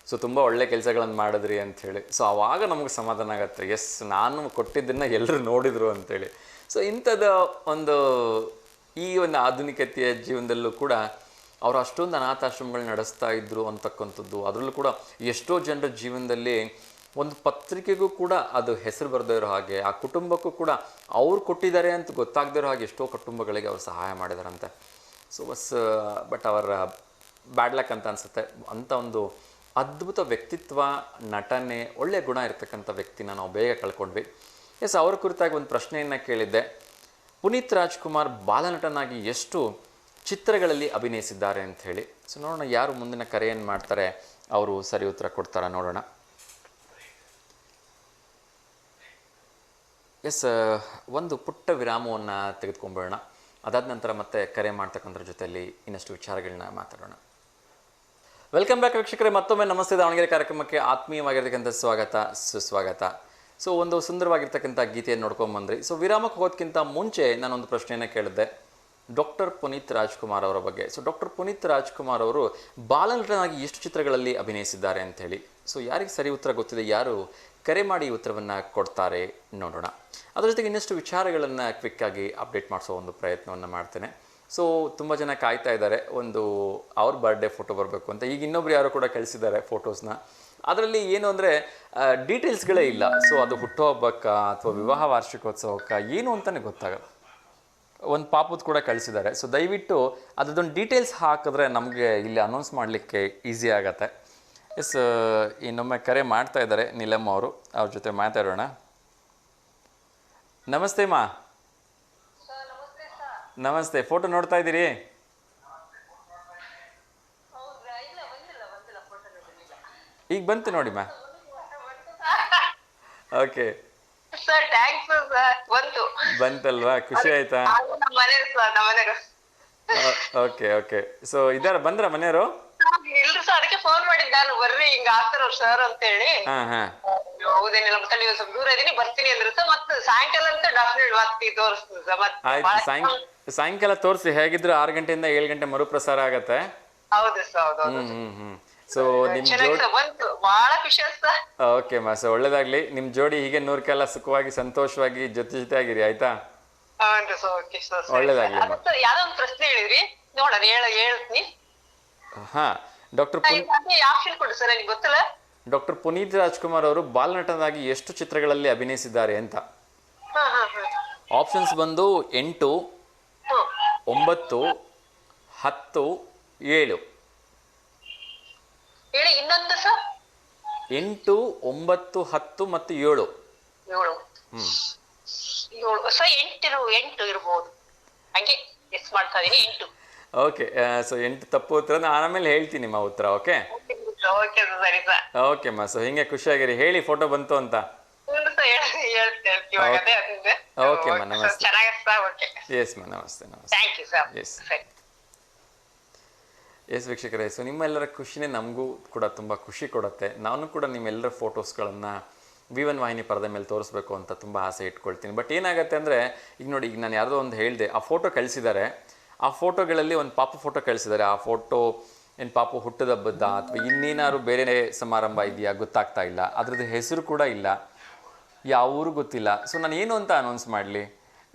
ಸೊ ತುಂಬ ಒಳ್ಳೆ ಕೆಲಸಗಳನ್ನು ಮಾಡಿದ್ರಿ ಅಂಥೇಳಿ. ಸೊ ಆವಾಗ ನಮಗೆ ಸಮಾಧಾನ ಆಗುತ್ತೆ, ಎಸ್ ನಾನು ಕೊಟ್ಟಿದ್ದನ್ನು ಎಲ್ಲರೂ ನೋಡಿದರು ಅಂಥೇಳಿ. ಸೊ ಇಂಥದ್ದು ಒಂದು ಈ ಒಂದು ಆಧುನಿಕತೆಯ ಜೀವನದಲ್ಲೂ ಕೂಡ ಅವರು ಅಷ್ಟೊಂದು ಅನಾಥಾಶ್ರಮಗಳನ್ನ ನಡೆಸ್ತಾ ಇದ್ದರು ಅಂತಕ್ಕಂಥದ್ದು. ಅದರಲ್ಲೂ ಕೂಡ ಎಷ್ಟೋ ಜನರ ಜೀವನದಲ್ಲಿ ಒಂದು ಪತ್ರಿಕೆಗೂ ಕೂಡ ಅದು ಹೆಸರು ಬರದೇ ಇರೋ ಹಾಗೆ, ಆ ಕುಟುಂಬಕ್ಕೂ ಕೂಡ ಅವ್ರು ಕೊಟ್ಟಿದ್ದಾರೆ ಅಂತ ಗೊತ್ತಾಗದೇ ಇರೋ ಹಾಗೆ ಎಷ್ಟೋ ಕುಟುಂಬಗಳಿಗೆ ಅವರು ಸಹಾಯ ಮಾಡಿದಾರಂತೆ. ಸೊ ಬಟ್ ಅವರ ಬ್ಯಾಡ್ ಲಕ್ ಅಂತ ಅನಿಸುತ್ತೆ. ಅಂಥ ಒಂದು ಅದ್ಭುತ ವ್ಯಕ್ತಿತ್ವ, ನಟನೆ, ಒಳ್ಳೆಯ ಗುಣ ಇರತಕ್ಕಂಥ ವ್ಯಕ್ತಿನ ನಾವು ಬೇಗ ಕಳ್ಕೊಂಡ್ವಿ. ಎಸ್, ಅವರ ಕುರಿತಾಗಿ ಒಂದು ಪ್ರಶ್ನೆಯನ್ನು ಕೇಳಿದ್ದೆ. ಪುನೀತ್ ರಾಜ್ಕುಮಾರ್ ಬಾಲನಟನಾಗಿ ಎಷ್ಟು ಚಿತ್ರಗಳಲ್ಲಿ ಅಭಿನಯಿಸಿದ್ದಾರೆ ಅಂತ ಹೇಳಿ. ಸೊ ನೋಡೋಣ ಯಾರು ಮುಂದಿನ ಕರೆಯನ್ನು ಮಾಡ್ತಾರೆ, ಅವರು ಸರಿ ಉತ್ತರ ಕೊಡ್ತಾರ ನೋಡೋಣ. ಎಸ್, ಒಂದು ಪುಟ್ಟ ವಿರಾಮವನ್ನು ತೆಗೆದುಕೊಂಡ್ಬಿಡೋಣ. ಅದಾದ ನಂತರ ಮತ್ತೆ ಕರೆ ಮಾಡ್ತಕ್ಕಂಥರ ಜೊತೆಯಲ್ಲಿ ಇನ್ನಷ್ಟು ವಿಚಾರಗಳನ್ನ ಮಾತಾಡೋಣ. ವೆಲ್ಕಮ್ ಬ್ಯಾಕ್ ವೀಕ್ಷಕರೇ, ಮತ್ತೊಮ್ಮೆ ನಮಸ್ತೆ ದಾವಣಗೆರೆ ಕಾರ್ಯಕ್ರಮಕ್ಕೆ ಆತ್ಮೀಯವಾಗಿರ್ತಕ್ಕಂಥ ಸ್ವಾಗತ, ಸುಸ್ವಾಗತ. ಸೊ ಒಂದು ಸುಂದರವಾಗಿರ್ತಕ್ಕಂಥ ಗೀತೆಯನ್ನು ನೋಡ್ಕೊಂಬಂದ್ರಿ. ಸೊ ವಿರಾಮಕ್ಕೆ ಹೋಗೋದಕ್ಕಿಂತ ಮುಂಚೆ ನಾನೊಂದು ಪ್ರಶ್ನೆಯನ್ನು ಕೇಳಿದ್ದೆ ಡಾಕ್ಟರ್ ಪುನೀತ್ ರಾಜ್ಕುಮಾರ್ ಅವರ ಬಗ್ಗೆ. ಸೊ ಡಾಕ್ಟರ್ ಪುನೀತ್ ರಾಜ್ಕುಮಾರ್ ಅವರು ಬಾಲನಟನಾಗಿ ಎಷ್ಟು ಚಿತ್ರಗಳಲ್ಲಿ ಅಭಿನಯಿಸಿದ್ದಾರೆ ಅಂಥೇಳಿ. ಸೊ ಯಾರಿಗೆ ಸರಿ ಉತ್ತರ ಗೊತ್ತಿದೆ, ಯಾರು ಕರೆ ಮಾಡಿ ಉತ್ತರವನ್ನು ಕೊಡ್ತಾರೆ ನೋಡೋಣ. ಅದರ ಜೊತೆಗೆ ಇನ್ನಷ್ಟು ವಿಚಾರಗಳನ್ನು ಕ್ವಿಕ್ಕಾಗಿ ಅಪ್ಡೇಟ್ ಮಾಡಿಸೋ ಒಂದು ಪ್ರಯತ್ನವನ್ನು ಮಾಡ್ತೇನೆ. ಸೊ ತುಂಬ ಜನ ಕಾಯ್ತಾ ಇದ್ದಾರೆ ಒಂದು ಅವ್ರ ಬರ್ಡೇ ಫೋಟೋ ಬರಬೇಕು ಅಂತ. ಈಗ ಇನ್ನೊಬ್ರು ಯಾರು ಕೂಡ ಕಳಿಸಿದ್ದಾರೆ ಫೋಟೋಸ್ನ. ಅದರಲ್ಲಿ ಏನು ಅಂದರೆ ಡೀಟೇಲ್ಸ್ಗಳೇ ಇಲ್ಲ. ಸೊ ಅದು ಹುಟ್ಟುಹಬ್ಬಕ್ಕ ಅಥವಾ ವಿವಾಹ ವಾರ್ಷಿಕೋತ್ಸವಕ್ಕೆ ಏನು ಅಂತಲೇ ಗೊತ್ತಾಗಲ್ಲ. ಒಂದು ಪಾಪುದು ಕೂಡ ಕಳಿಸಿದ್ದಾರೆ. ಸೊ ದಯವಿಟ್ಟು ಅದೊಂದು ಡೀಟೇಲ್ಸ್ ಹಾಕಿದ್ರೆ ನಮಗೆ ಇಲ್ಲಿ ಅನೌನ್ಸ್ ಮಾಡಲಿಕ್ಕೆ ಈಸಿ ಆಗತ್ತೆ. ಎಸ್, ಇನ್ನೊಮ್ಮೆ ಕರೆ ಮಾಡ್ತಾ ಇದ್ದಾರೆ ನೀಲಮ್ಮ ಅವರು, ಅವ್ರ ಜೊತೆ ಮಾತಾಡೋಣ. ನಮಸ್ತೆ ಮಾ. ನಮಸ್ತೆ. ಫೋಟೋ ನೋಡ್ತಾ ಇದ್ದೀರಿ? ಈಗ ಬಂತು ನೋಡಿ ಮಾ. Okay sir thanks sir. ಬಂತಲ್ವಾ? ಖುಷಿ ಆಯ್ತಾ? Okay okay. ಸೊ ಇದಾರ ಬಂದ್ರ ಮನೆಯವರು? ಇಲ್ರಿ ಸರ್, ಅದಕ್ಕೆ ಫೋನ್ ಮಾಡಿದ್ದೆ ನಾನು, ಬರ್ರಿ ಹಿಂಗ ಆಗ್ತಾರ ಸರ್ ಅಂತ ಹೇಳಿ. ಹೌದೇನಿಲ್ಲ, ಮತ್ತೆ ನೀವು ಸ್ವಲ್ಪ ದೂರ ಇದೀನಿ ಬರ್ತೀನಿ ಅಂದ್ರೆ ಸರ್, ಮತ್ತೆ ಸಾಯಂಕಾಲ ಅಂತ ಡೆಫಿನೆಟ್ ಬರ್ತಿ ತೋರಿಸ್ತೀನಿ ಸರ್. ಆಯ್ತು, ಸಾಯಂಕಾಲ ತೋರಿಸಿ. ಹೇಗಿದ್ರು 6 ಗಂಟೆಯಿಂದ 7 ಗಂಟೆ ಮರುಪ್ರಸಾರ ಆಗತ್ತೆ. ಹೌದು ಸರ್, ಹೌದು. ಸೊ ನಿಮ್ ಜೋಡಿ ಬಹಳ ಖುಷಿ ಆಯ್ತಾ? ಓಕೆ ಮಾ. ಸೊ ಒಳ್ಳೇದಾಗ್ಲಿ. ನಿಮ್ ಜೋಡಿ ಹೀಗೆ 100 ಕಾಲ ಸುಖವಾಗಿ ಸಂತೋಷವಾಗಿ ಜೊತೆ ಆಗಿರಿ, ಆಯ್ತಾ? ಒಳ್ಳೇದಾಗ್ಲಿ. ಯಾವ್ದೋ ಒಂದು ಪ್ರಶ್ನೆ ಹೇಳಿದ್ರಿ ನೋಡೋಣ, ಹೇಳ್ತೀನಿ. ಹಾ, ಡಾಕ್ಟರ್ ಆಪ್ಷನ್ ಕೊಡಿ ಸರ್, ನನಗೆ ಗೊತ್ತಿಲ್ಲ. ಡಾಕ್ಟರ್ ಪುನೀತ್ ರಾಜ್ಕುಮಾರ್ ಅವರು ಬಾಲನಟನಾಗಿ ಎಷ್ಟು ಚಿತ್ರಗಳಲ್ಲಿ ಅಭಿನಯಿಸಿದ್ದಾರೆ ಅಂತ. ಆಪ್ಷನ್ಸ್ ಬಂದು 8, 9, 10, 7. ಹೇಳಿ ಇನ್ನೊಂದು ಸರ್. 8, 9, 10 ಮತ್ತು 7. 7 ಸರ್. 8 ಇರ್ಬೋದು, ಹಂಗೆ ಗೆಸ್ ಮಾಡ್ತಾ ಇದೀನಿ. 8. ಓಕೆ. ಸೊ 8 ತಪ್ಪು ಉತ್ತರ. ನಾನು ಆಮೇಲೆ ಹೇಳ್ತೀನಿ ನಿಮ್ಮ ಉತ್ತರ. ಓಕೆ ಸರಿ ಸರ್. ಓಕೆ ಮಾ. ಸೊ ಹಿಂಗೆ ಖುಷಿಯಾಗಿರಿ. ಹೇಳಿ ಫೋಟೋ ಬಂತು ಅಂತ. ಓಕೆ ಮಾ, ನಮಸ್ತೆ. ಎಸ್ ಮಾ, ನಮಸ್ತೆ ನಮಸ್ತೆ. ಎಸ್ ಎಸ್ ವೀಕ್ಷಕರೇ, ಸೊ ನಿಮ್ಮೆಲ್ಲರ ಖುಷಿನೇ ನಮಗೂ ಕೂಡ ತುಂಬ ಖುಷಿ ಕೊಡುತ್ತೆ. ನಾನು ಕೂಡ ನಿಮ್ಮೆಲ್ಲರ ಫೋಟೋಸ್ಗಳನ್ನು V1 ವಾಹಿನಿ ಪರದೆ ಮೇಲೆ ತೋರಿಸ್ಬೇಕು ಅಂತ ತುಂಬ ಆಸೆ ಇಟ್ಕೊಳ್ತೀನಿ. ಬಟ್ ಏನಾಗುತ್ತೆ ಅಂದರೆ, ಈಗ ನೋಡಿ, ಈಗ ನಾನು ಯಾವುದೋ ಒಂದು ಹೇಳಿದೆ, ಆ ಫೋಟೋ ಕಳಿಸಿದ್ದಾರೆ. ಆ ಫೋಟೋಗಳಲ್ಲಿ ಒಂದು ಪಾಪು ಫೋಟೋ ಕಳಿಸಿದ್ದಾರೆ. ಆ ಫೋಟೋ ಏನು ಪಾಪು ಹುಟ್ಟದ ಹಬ್ಬದ ಅಥವಾ ಇನ್ನೇನಾದ್ರು ಬೇರೆ ಸಮಾರಂಭ ಇದೆಯಾ ಗೊತ್ತಾಗ್ತಾ ಇಲ್ಲ. ಅದ್ರದ್ದು ಹೆಸರು ಕೂಡ ಇಲ್ಲ, ಯಾವ ಊರು ಗೊತ್ತಿಲ್ಲ. ಸೊ ನಾನು ಏನು ಅಂತ ಅನೌನ್ಸ್ ಮಾಡಲಿ?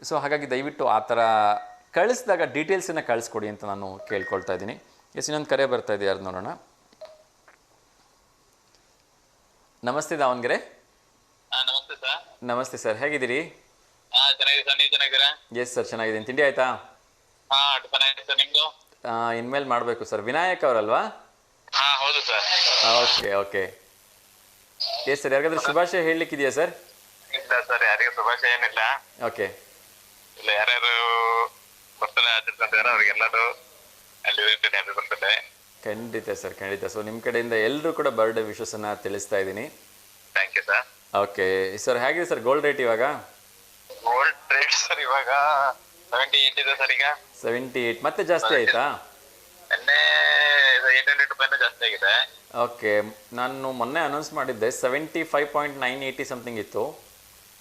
ಸೊ ಹಾಗಾಗಿ ದಯವಿಟ್ಟು ಆ ಥರ ಕಳಿಸಿದಾಗ ಡೀಟೇಲ್ಸನ್ನು ಕಳಿಸ್ಕೊಡಿ ಅಂತ ನಾನು ಕೇಳ್ಕೊಳ್ತಾ ಇದ್ದೀನಿ. ಎಸ್, ಇನ್ನೊಂದು ಕರೆ ಬರ್ತಾ ಇದೆ, ಯಾರು ನೋಡೋಣ. ನಮಸ್ತೆ ದಾವಣಗೆರೆ. ನಮಸ್ತೆ ಸರ್. ನಮಸ್ತೆ ಸರ್, ಹೇಗಿದ್ದೀರಿ? ಎಸ್ ಸರ್, ಚೆನ್ನಾಗಿದ್ದೀನಿ. ತಿಂಡಿ ಆಯ್ತಾ? ಇನ್ಮೇಲೆ ಮಾಡಬೇಕು ಸರ್. ವಿನಾಯಕ್ ಅವರಲ್ವಾ? ಹೌದು sir. Okay okay. Yes sir, ಯಾರಿಗಾದ್ರೂ ಶುಭಾಶಯ ಹೇಳಲಿಕ್ಕಿದೆಯಾ ಸರ್? ಇಲ್ಲ ಸರ್, ಯಾರಿಗೂ ಶುಭಾಶಯ ಏನಿಲ್ಲ. ಓಕೆ. ಇಲ್ಲ, ಯಾರ್ಯಾರು ಬರ್ತಡೇ ಆಚರಿಸ್ತಾರೆ ಅವ್ರಿಗೆಲ್ಲರೂ ಹ್ಯಾಪಿ ಬರ್ತಡೇ. ಖಂಡಿತ ಸರ್, ಖಂಡಿತ. ಸೊ ನಿಮ್ಮ ಕಡೆಯಿಂದ ಎಲ್ಲರೂ ಕೂಡ ಬರ್ಡೇ ವಿಶಸ್ಸನ್ನು ತಿಳಿಸ್ತಾ ಇದ್ದೀನಿ. Thank you sir. Okay sir, ಹೇಗಿದೆ ಸರ್ ಗೋಲ್ಡ್ ರೇಟ್ ಇವಾಗ? ಗೋಲ್ಡ್ ರೇಟ್ ಸರ್ ಇವಾಗ 78 ಇದೆ ಸರ್. ಈಗ 78 ಮತ್ತೆ ಜಾಸ್ತಿ ಆಯ್ತಾ? ನಿನ್ನೆ 800 ರೂಪಾಯಿನ ಜಾಸ್ತಿ ಆಗಿದೆ. ಓಕೆ, ನಾನು ಮೊನ್ನೆ ಅನೌನ್ಸ್ ಮಾಡಿದ್ದೆ 75.980 ಸಮಥಿಂಗ್ ಇತ್ತು.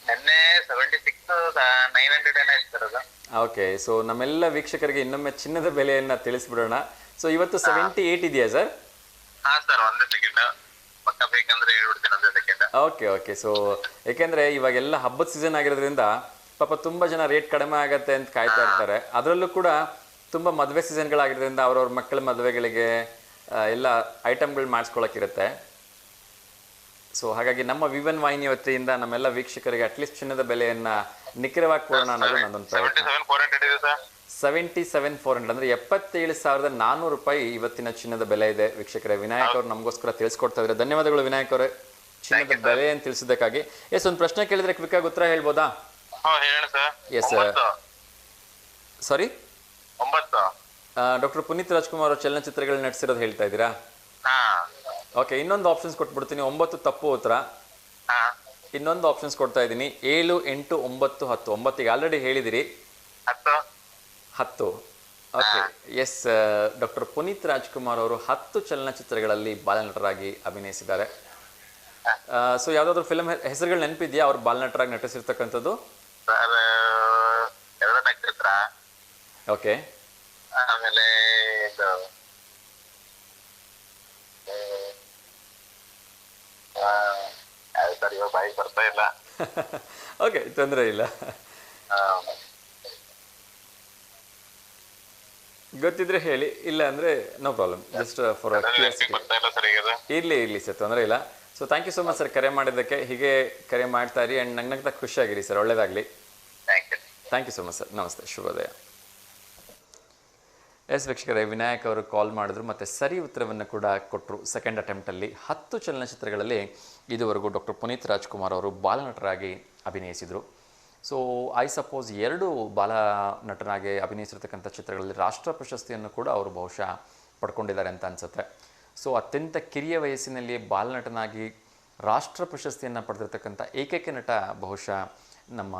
ನಿನ್ನೆ 76,900 ಏನೋ ಇತ್ತು ಸರ್ ಅದು. ಓಕೆ, ಸೊ ನಮ್ಮೆಲ್ಲ ವೀಕ್ಷಕರಿಗೆ ಇನ್ನೊಮ್ಮೆ ಚಿನ್ನದ ಬೆಲೆಯನ್ನು ತಿಳಿಸ್ಬಿಡೋಣ. ಸೊ ಇವತ್ತು 78 ಇದೆಯಾ ಸರ್? ಹಾ ಸರ್, ಒಂದೇ ಸೆಕೆಂಡ್ ಪಕ್ಕ ಬೇಕಂದ್ರೆ ಹೇಳ್ಬಿಡ್ತೀನಿ, ಒಂದೇ ಸೆಕೆಂಡ್. Okay okay. ಸೊ ಯಾಕೆಂದರೆ ಇವಾಗೆಲ್ಲ ಹಬ್ಬದ ಸೀಸನ್ ಆಗಿರೋದ್ರಿಂದ ಪಾಪ ತುಂಬ ಜನ ರೇಟ್ ಕಡಿಮೆ ಆಗತ್ತೆ ಅಂತ ಕಾಯ್ತಾ ಇರ್ತಾರೆ. ಅದರಲ್ಲೂ ಕೂಡ ತುಂಬ ಮದುವೆ ಸೀಸನ್ಗಳಾಗಿರೋದ್ರಿಂದ ಅವ್ರವ್ರ ಮಕ್ಕಳ ಮದುವೆಗಳಿಗೆ ಎಲ್ಲ ಐಟಮ್ಗಳು ಮಾಡಿಸ್ಕೊಳಕ್ಕಿರುತ್ತೆ. ಸೊ ಹಾಗಾಗಿ ನಮ್ಮ V1 ವಾಹಿನಿ ವತಿಯಿಂದ ನಮ್ಮೆಲ್ಲ ವೀಕ್ಷಕರಿಗೆ ಅಟ್ಲೀಸ್ಟ್ ಚಿನ್ನದ ಬೆಲೆಯನ್ನು ನಿಖರವಾಗಿ ಕೊಡೋಣ ಅನ್ನೋದು ನನ್ನೊಂದು ಪ್ರಯತ್ನ. 77,400 ಅಂದರೆ 77,400 ರೂಪಾಯಿ ಇವತ್ತಿನ ಚಿನ್ನದ ಬೆಲೆ ಇದೆ ವೀಕ್ಷಕರೇ. ವಿನಾಯಕ್ ಅವರು ನಮಗೋಸ್ಕರ ತಿಳಿಸ್ಕೊಡ್ತಾ ಇದ್ದಾರೆ. ಧನ್ಯವಾದಗಳು ವಿನಾಯಕ್ ಅವರೇ, ಚಿನ್ನದ ಬೆಲೆ ಅಂತ ತಿಳಿಸಿದ್ದಕ್ಕಾಗಿ. ಎಸ್, ಒಂದು ಪ್ರಶ್ನೆ ಕೇಳಿದ್ರೆ ಕ್ವಿಕ್ಕಾಗಿ ಉತ್ತರ ಹೇಳ್ಬೋದಾ? ಎಸ್ ಸಾರಿ, 9. ಡಾಕ್ಟರ್ ಪುನೀತ್ ರಾಜ್ಕುಮಾರ್ ಅವರು ಚಲನಚಿತ್ರಗಳು ನಟಿಸಿರೋದು ಹೇಳ್ತಾ ಇದ್ದೀರಾ? ಓಕೆ, ಇನ್ನೊಂದು ಆಪ್ಷನ್ಸ್ ಕೊಟ್ಬಿಡ್ತೀನಿ. 9 ತಪ್ಪು ಉತ್ತರ. ಇನ್ನೊಂದು ಆಪ್ಷನ್ಸ್ ಕೊಡ್ತಾ ಇದ್ದೀನಿ. 7, 8, 9, 10. 9 ಆಲ್ರೆಡಿ ಹೇಳಿದಿರಿ. 10. Okay. Yes, doctor Puneeth Rajkumar ಅವರು 10 ಚಲನಚಿತ್ರಗಳಲ್ಲಿ ಬಾಲನಟರಾಗಿ ಅಭಿನಯಿಸಿದ್ದಾರೆ. ಸೊ ಯಾವುದಾದ್ರೂ ಫಿಲ್ಮ್ ಹೆಸರುಗಳು ನೆನಪಿದೆಯಾ ಅವ್ರು ಬಾಲನಟರಾಗಿ ನಟಿಸಿರ್ತಕ್ಕಂಥದ್ದು? ಓಕೆ. ಆಮೇಲೆ ಇದು ಸರ್ ಇವಾಗ ಬಾಯಿ ಬರ್ತಾ ಇಲ್ಲ. ಓಕೆ, ತೊಂದರೆ ಇಲ್ಲ. ಗೊತ್ತಿದ್ರೆ ಹೇಳಿ, ಇಲ್ಲ ಅಂದ್ರೆ ನೋ ಪ್ರಾಬ್ಲಮ್. ಜಸ್ಟ್ ಫಾರ್ ಇರ್ಲಿ ಸರ್, ತೊಂದರೆ ಇಲ್ಲ. So thank you so much sir ಕರೆ ಮಾಡಿದ್ದಕ್ಕೆ. ಹೀಗೆ ಕರೆ ಮಾಡ್ತಾ ಇರಿ ಆ್ಯಂಡ್ ನಗ್ನಗ್ತಾ ಖುಷಿಯಾಗಿರಿ ಸರ್. ಒಳ್ಳೇದಾಗಲಿ. Thank you so much sir. ನಮಸ್ತೆ, ಶುಭೋದಯ. ಎಸ್ ವೀಕ್ಷಕರೇ, ವಿನಾಯಕ್ ಅವರು ಕಾಲ್ ಮಾಡಿದ್ರು ಮತ್ತು ಸರಿ ಉತ್ತರವನ್ನು ಕೂಡ ಕೊಟ್ಟರು. ಸೆಕೆಂಡ್ ಅಟೆಂಪ್ಟಲ್ಲಿ 10 ಚಲನಚಿತ್ರಗಳಲ್ಲಿ ಇದುವರೆಗೂ ಡಾಕ್ಟರ್ ಪುನೀತ್ ರಾಜ್ಕುಮಾರ್ ಅವರು ಬಾಲನಟರಾಗಿ ಅಭಿನಯಿಸಿದರು. ಸೊ ಐ ಸಪೋಸ್ 2 ಬಾಲನಟನಾಗಿ ಅಭಿನಯಿಸಿರ್ತಕ್ಕಂಥ ಚಿತ್ರಗಳಲ್ಲಿ ರಾಷ್ಟ್ರ ಪ್ರಶಸ್ತಿಯನ್ನು ಕೂಡ ಅವರು ಬಹುಶಃ ಪಡ್ಕೊಂಡಿದ್ದಾರೆ ಅಂತ ಅನಿಸುತ್ತೆ. ಸೊ ಅತ್ಯಂತ ಕಿರಿಯ ವಯಸ್ಸಿನಲ್ಲಿ ಬಾಲನಟನಾಗಿ ರಾಷ್ಟ್ರ ಪ್ರಶಸ್ತಿಯನ್ನು ಪಡೆದಿರ್ತಕ್ಕಂಥ ಏಕೈಕ ನಟ ಬಹುಶಃ ನಮ್ಮ